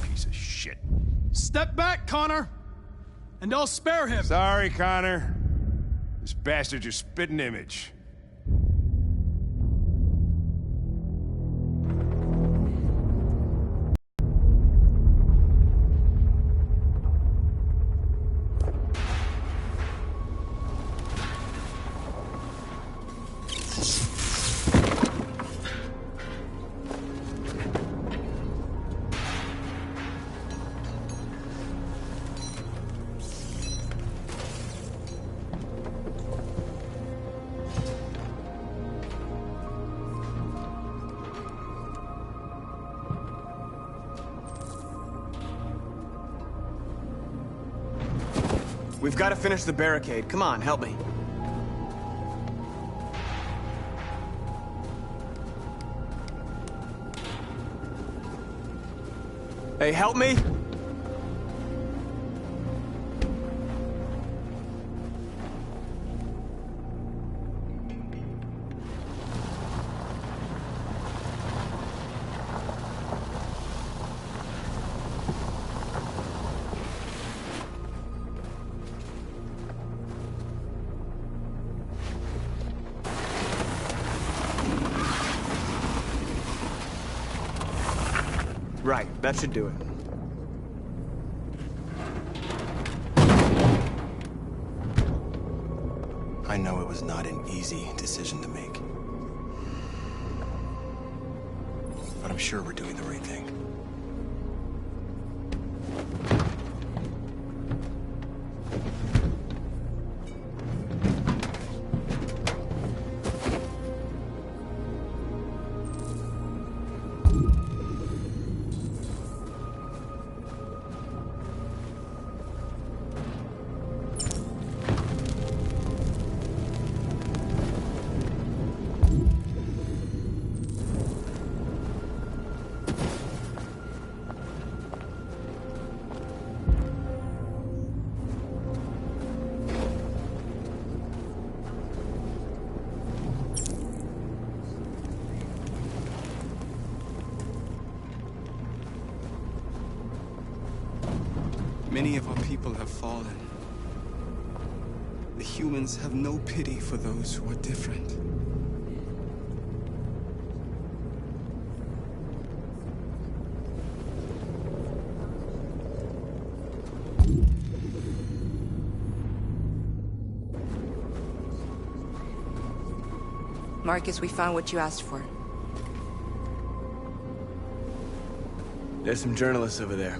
Speaker 20: Piece of shit.
Speaker 19: Step back, Connor! And I'll spare him.
Speaker 20: Sorry, Connor. This bastard's your spitting image.
Speaker 11: We've got to finish the barricade. Come on, help me. Hey, help me! Right, that should do it.
Speaker 12: I know it was not an easy decision to make. But I'm sure we're doing the right thing.
Speaker 5: Many of our people have fallen. The humans have no pity for those who are different.
Speaker 3: Marcus, we found what you asked for.
Speaker 11: There's some journalists over there.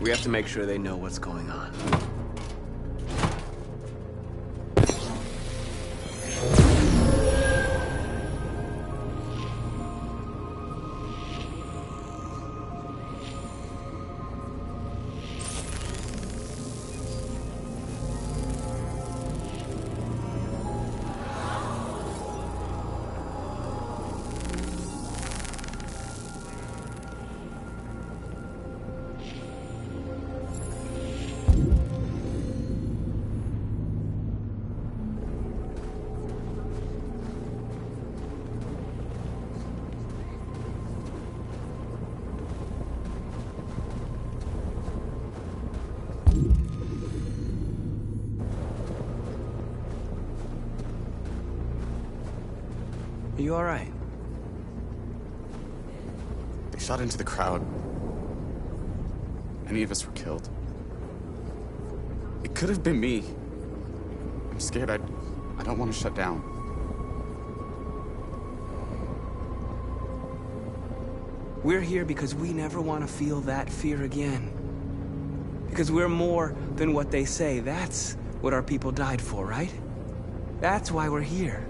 Speaker 11: We have to make sure they know what's going on. Are you all right?
Speaker 5: They shot into the crowd. Any of us were killed. It could have been me. I'm scared. I don't want to shut down.
Speaker 11: We're here because we never want to feel that fear again. Because we're more than what they say. That's what our people died for, right? That's why we're here.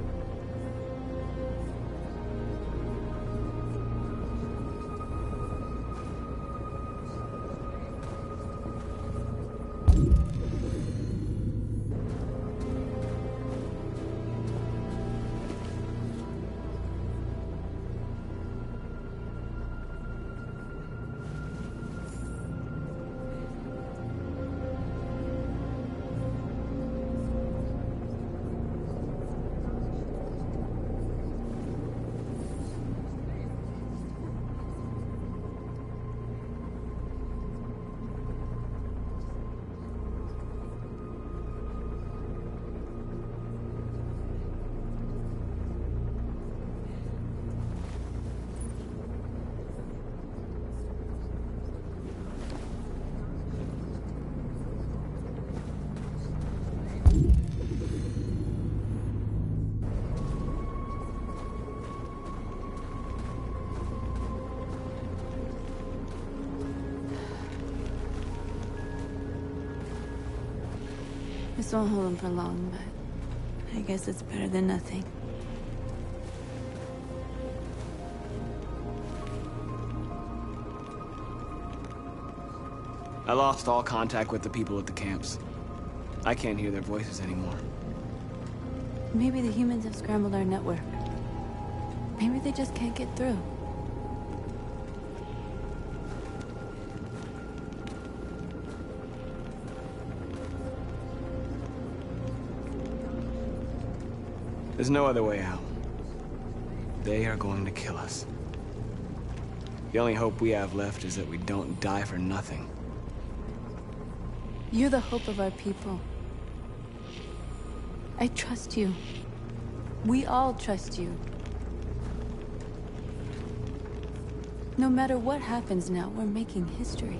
Speaker 6: This won't hold him for long, but I guess it's better than nothing.
Speaker 11: I lost all contact with the people at the camps. I can't hear their voices anymore.
Speaker 6: Maybe the humans have scrambled our network. Maybe they just can't get through.
Speaker 11: There's no other way out. They are going to kill us. The only hope we have left is that we don't die for nothing.
Speaker 6: You're the hope of our people. I trust you. We all trust you. No matter what happens now, we're making history.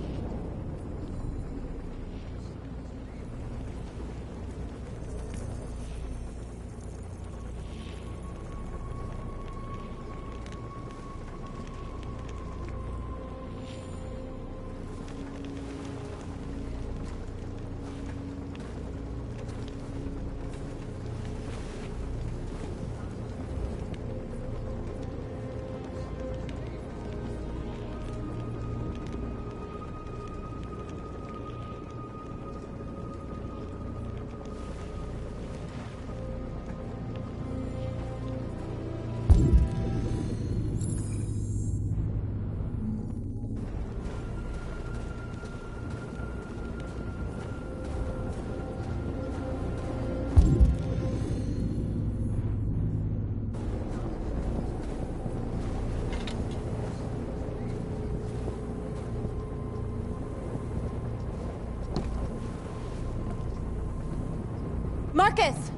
Speaker 6: Marcus!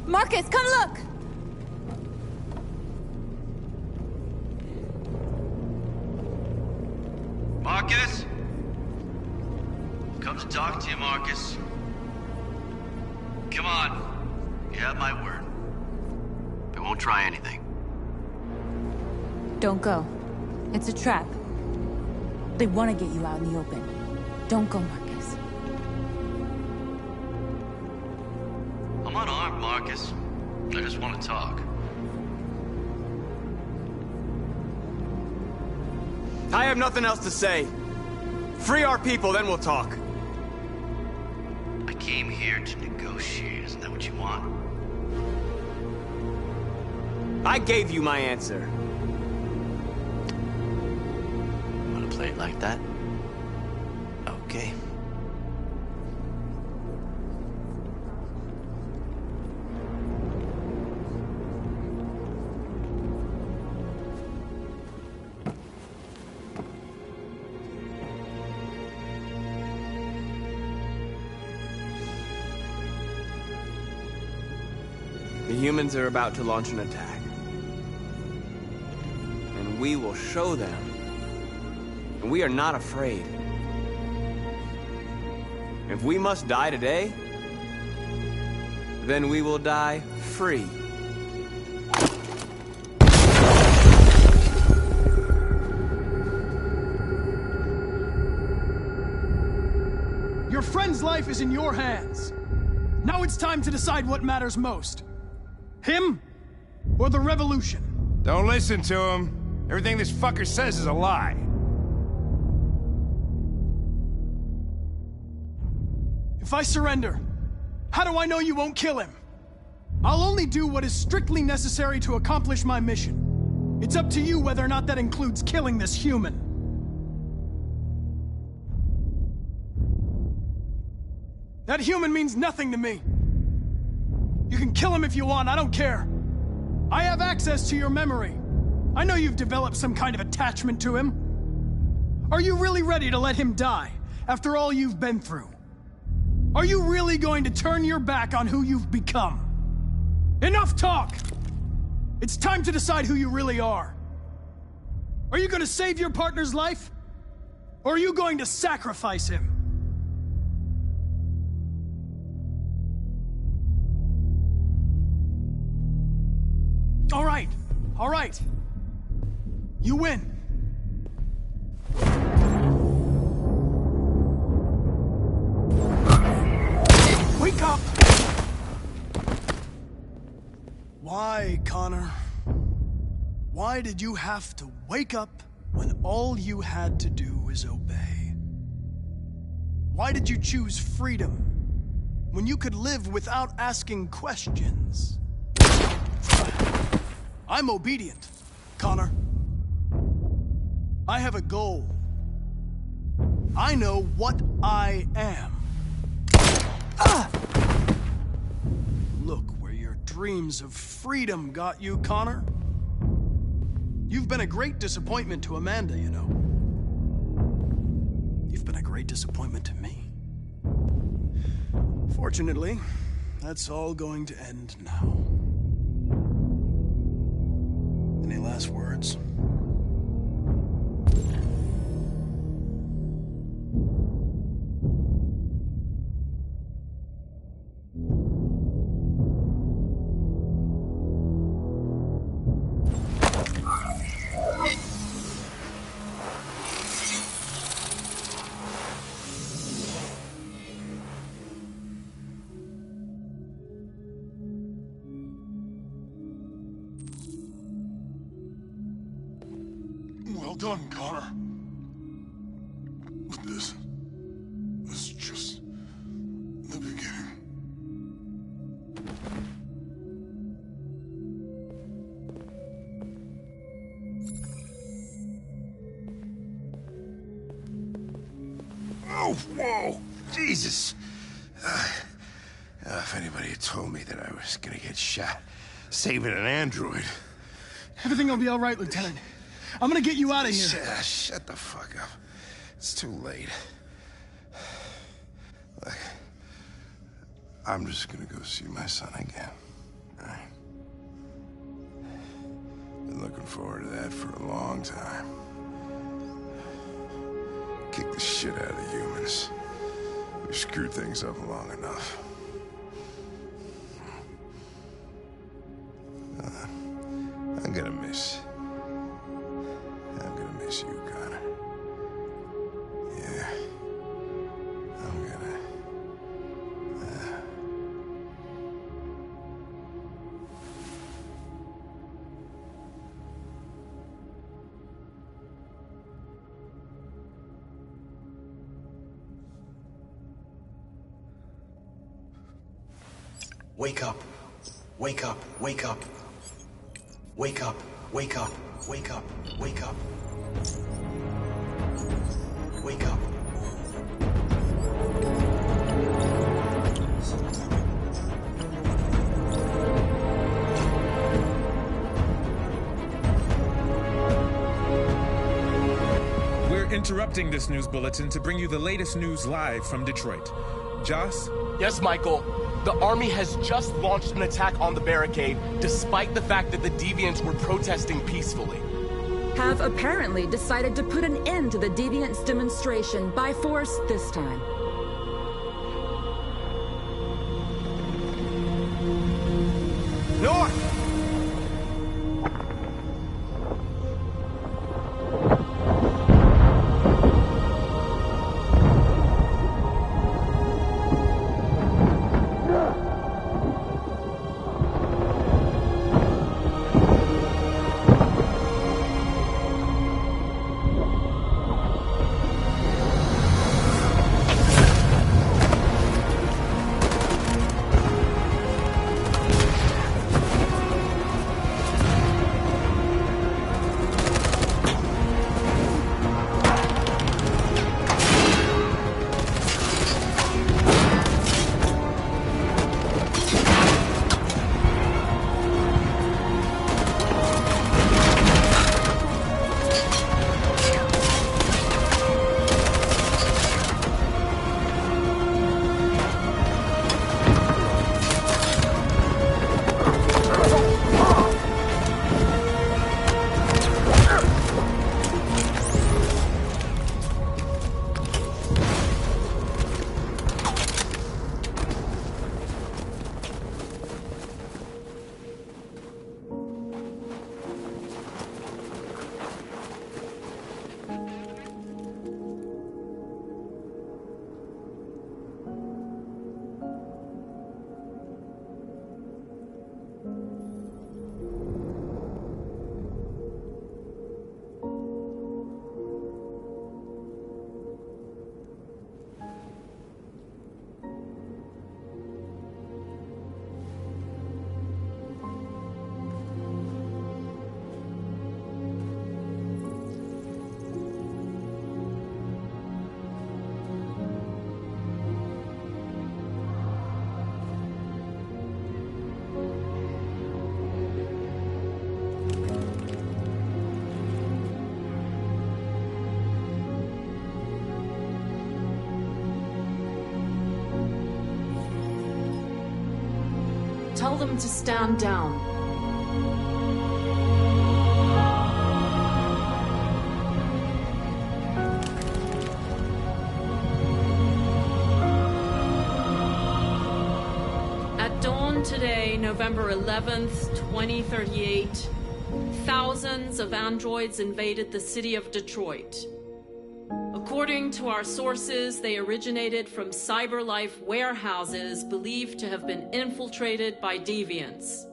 Speaker 6: Marcus, come look!
Speaker 8: Marcus? Come to talk to you, Marcus. Come on. You have my word. I won't try anything.
Speaker 6: Don't go. It's a trap. They want to get you out in the open. Don't go, Marcus.
Speaker 8: I'm unarmed, Marcus. I just want to talk.
Speaker 11: I have nothing else to say. Free our people, then we'll talk.
Speaker 8: I came here to negotiate. Isn't that what you want?
Speaker 11: I gave you my answer.
Speaker 8: Want to play it like that? Okay.
Speaker 11: The humans are about to launch an attack. And we will show them. And we are not afraid. If we must die today, then we will die free.
Speaker 19: Your friend's life is in your hands. Now it's time to decide what matters most. Him or the revolution?
Speaker 15: Don't listen to him. Everything this fucker says is a lie.
Speaker 19: If I surrender, how do I know you won't kill him? I'll only do what is strictly necessary to accomplish my mission. It's up to you whether or not that includes killing this human. That human means nothing to me. You can kill him if you want, I don't care. I have access to your memory. I know you've developed some kind of attachment to him. Are you really ready to let him die after all you've been through? Are you really going to turn your back on who you've become? Enough talk! It's time to decide who you really are. Are you going to save your partner's life? Or are you going to sacrifice him? All right. You win. Wake up! Why, Connor? Why did you have to wake up when all you had to do was obey? Why did you choose freedom when you could live without asking questions? I'm obedient, Connor. I have a goal. I know what I am. Look where your dreams of freedom got you, Connor. You've been a great disappointment to Amanda, you know. You've been a great disappointment to me. Fortunately, that's all going to end now. Any last words?
Speaker 1: Well done, Connor. But this is just the beginning.
Speaker 12: Oh, whoa! Jesus! If anybody had told me that I was gonna get shot saving an android...
Speaker 19: Everything will be all right, Lieutenant. I'm gonna get you out of here.
Speaker 12: Shut the fuck up. It's too late. Look, I'm just gonna go see my son again. All right? Been looking forward to that for a long time. Kick the shit out of the humans. We've screwed things up long enough. I'm gonna miss you, Connor. Yeah. I'm gonna...
Speaker 9: Wake up. Wake up. Wake up. Wake up. Wake up. Wake up. Wake up. Wake up.
Speaker 22: We're interrupting this news bulletin to bring you the latest news live from Detroit. Joss?
Speaker 10: Yes, Michael. The army has just launched an attack on the barricade, despite the fact that the Deviants were protesting peacefully.
Speaker 24: Have apparently decided to put an end to the Deviants' demonstration by force this time.
Speaker 22: North!
Speaker 16: Tell them to stand down. At dawn today, November 11th, 2038, thousands of androids invaded the city of Detroit. According to our sources, they originated from CyberLife warehouses believed to have been infiltrated by deviants.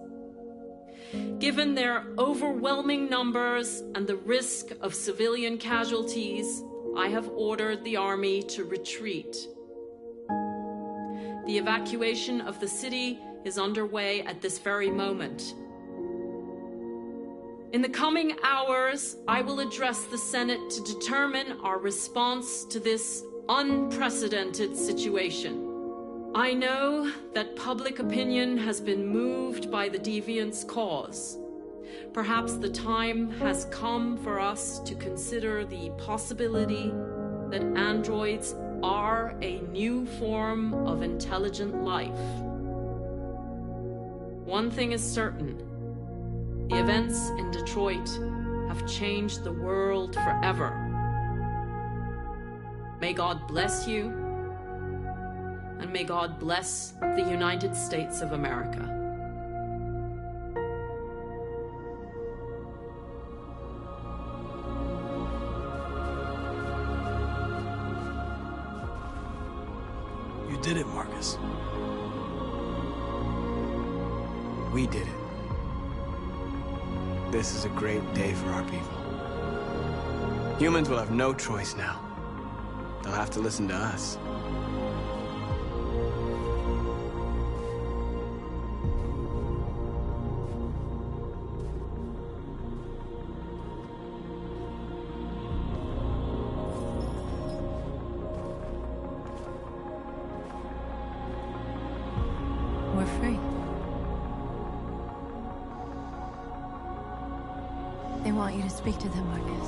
Speaker 16: Given their overwhelming numbers and the risk of civilian casualties, I have ordered the army to retreat. The evacuation of the city is underway at this very moment. In the coming hours, I will address the Senate to determine our response to this unprecedented situation. I know that public opinion has been moved by the deviants' cause. Perhaps the time has come for us to consider the possibility that androids are a new form of intelligent life. One thing is certain. The events in Detroit have changed the world forever. May God bless you, and may God bless the United States of America.
Speaker 19: You did it, Marcus.
Speaker 11: We did it. This is a great day for our people. Humans will have no choice now. They'll have to listen to us.
Speaker 6: We're free. They want you to speak to them, Marcus.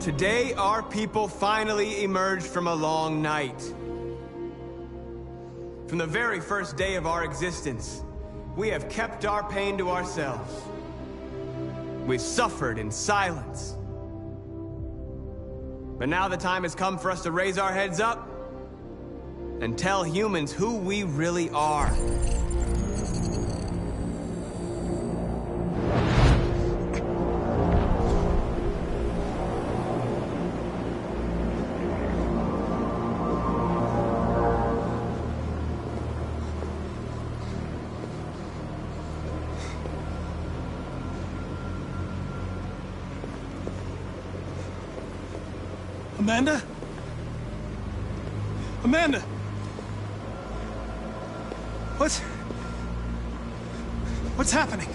Speaker 11: Today, our people finally emerged from a long night. From the very first day of our existence, we have kept our pain to ourselves. We've suffered in silence. But now the time has come for us to raise our heads up and tell humans who we really are.
Speaker 19: Amanda? Amanda! What's happening?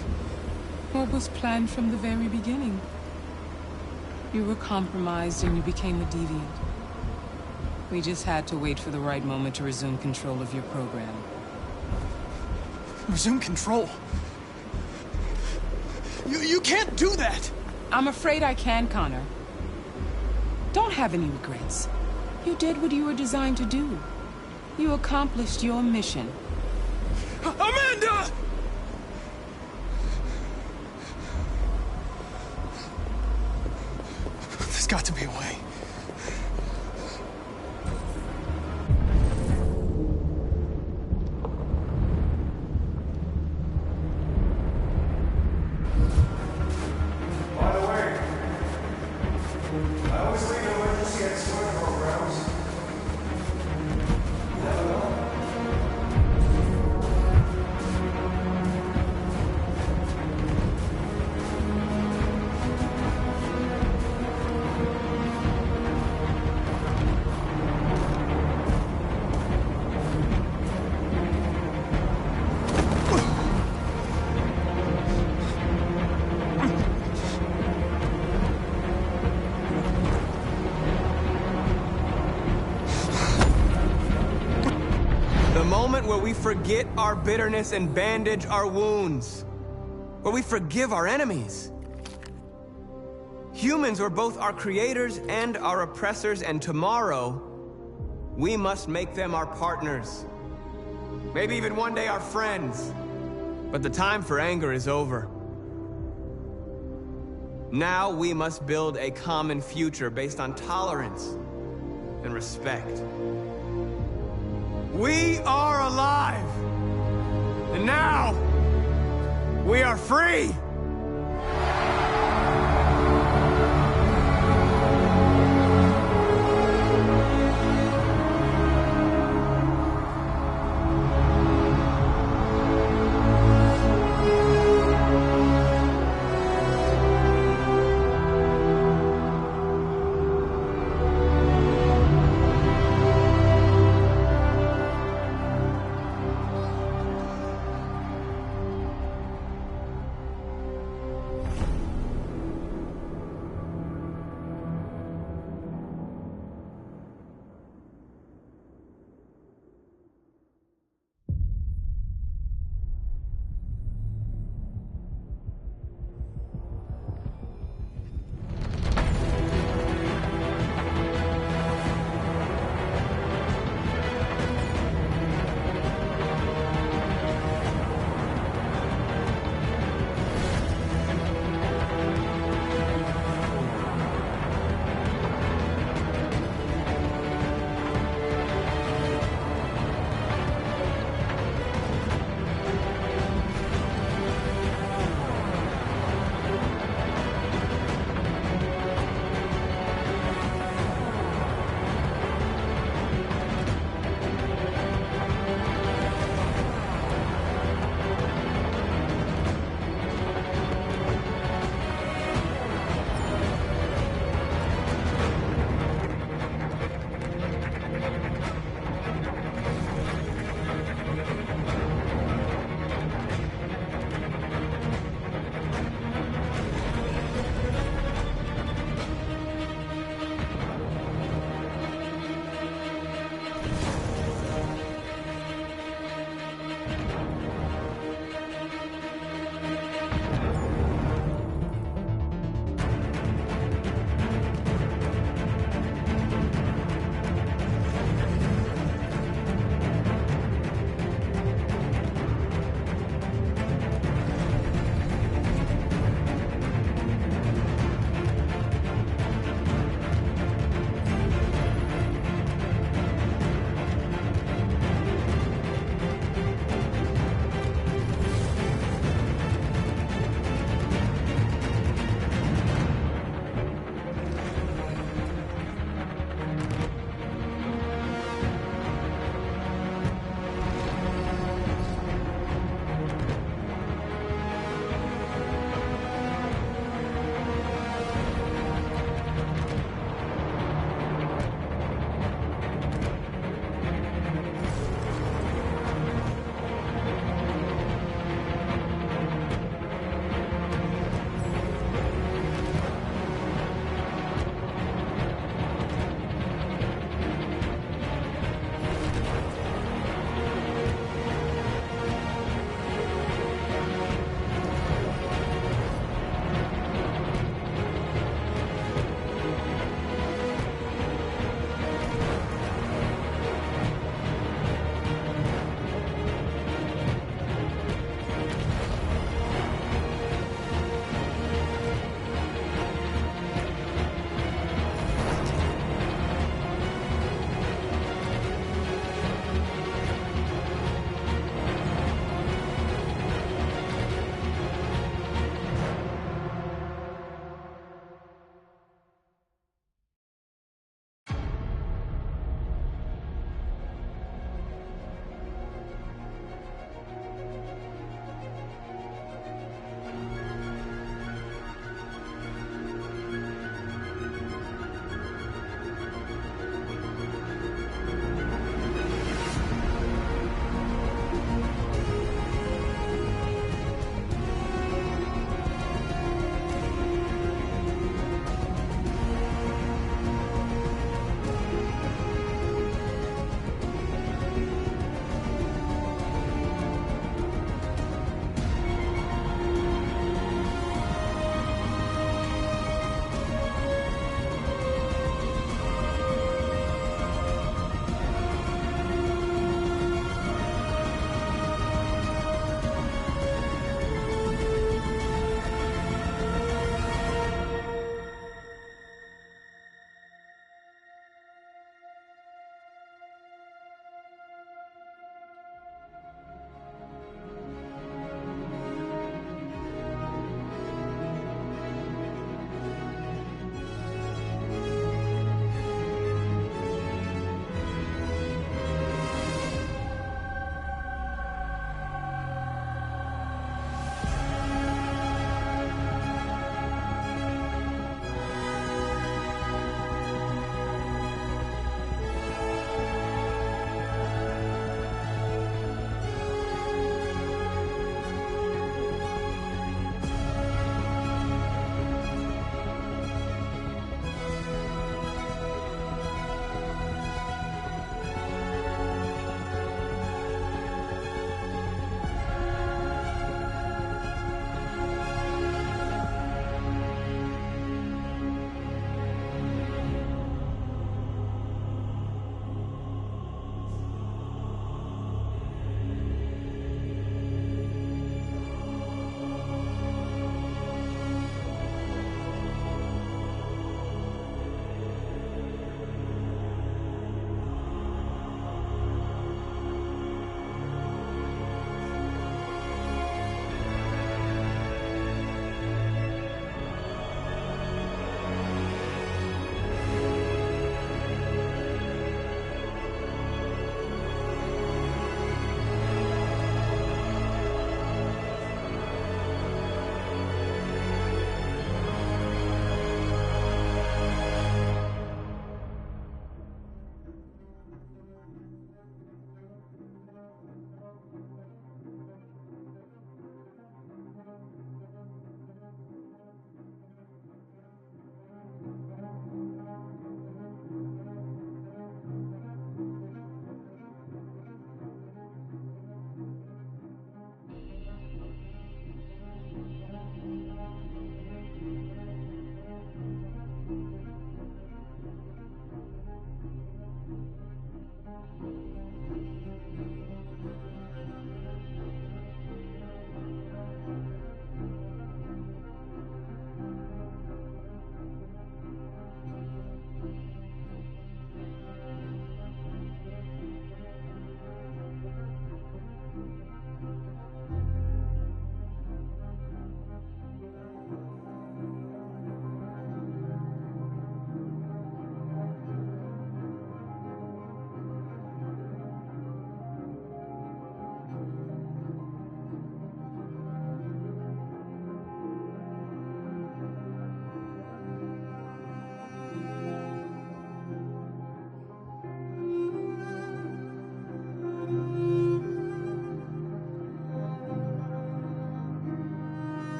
Speaker 2: What was planned from the very beginning? You were compromised and you became a deviant. We just had to wait for the right moment to resume control of your program.
Speaker 19: Resume control? You can't do that!
Speaker 2: I'm afraid I can, Connor. Don't have any regrets. You did what you were designed to do. You accomplished your mission.
Speaker 19: Amanda! There's got to be a way.
Speaker 14: By the way, I always leave an emergency at swim programs. You never know.
Speaker 11: Where we forget our bitterness and bandage our wounds. Where we forgive our enemies. Humans are both our creators and our oppressors, and tomorrow, we must make them our partners. Maybe even one day our friends. But the time for anger is over. Now we must build a common future based on tolerance and respect. We are alive! And now, we are free!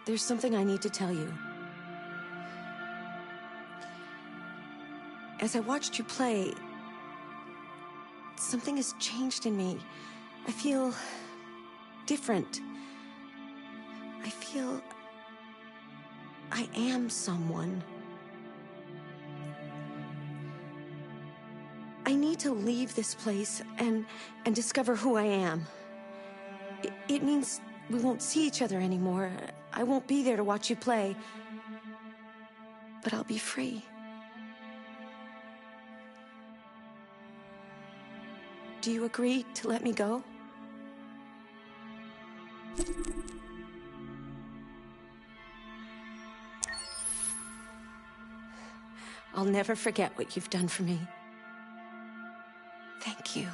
Speaker 4: There's something I need to tell you. As I watched you play, something has changed in me. I feel different. I feel I am someone. I need to leave this place and discover who I am. It means we won't see each other anymore. I won't be there to watch you play. But I'll be free. Do you agree to let me go? I'll never forget what you've done for me. Thank you.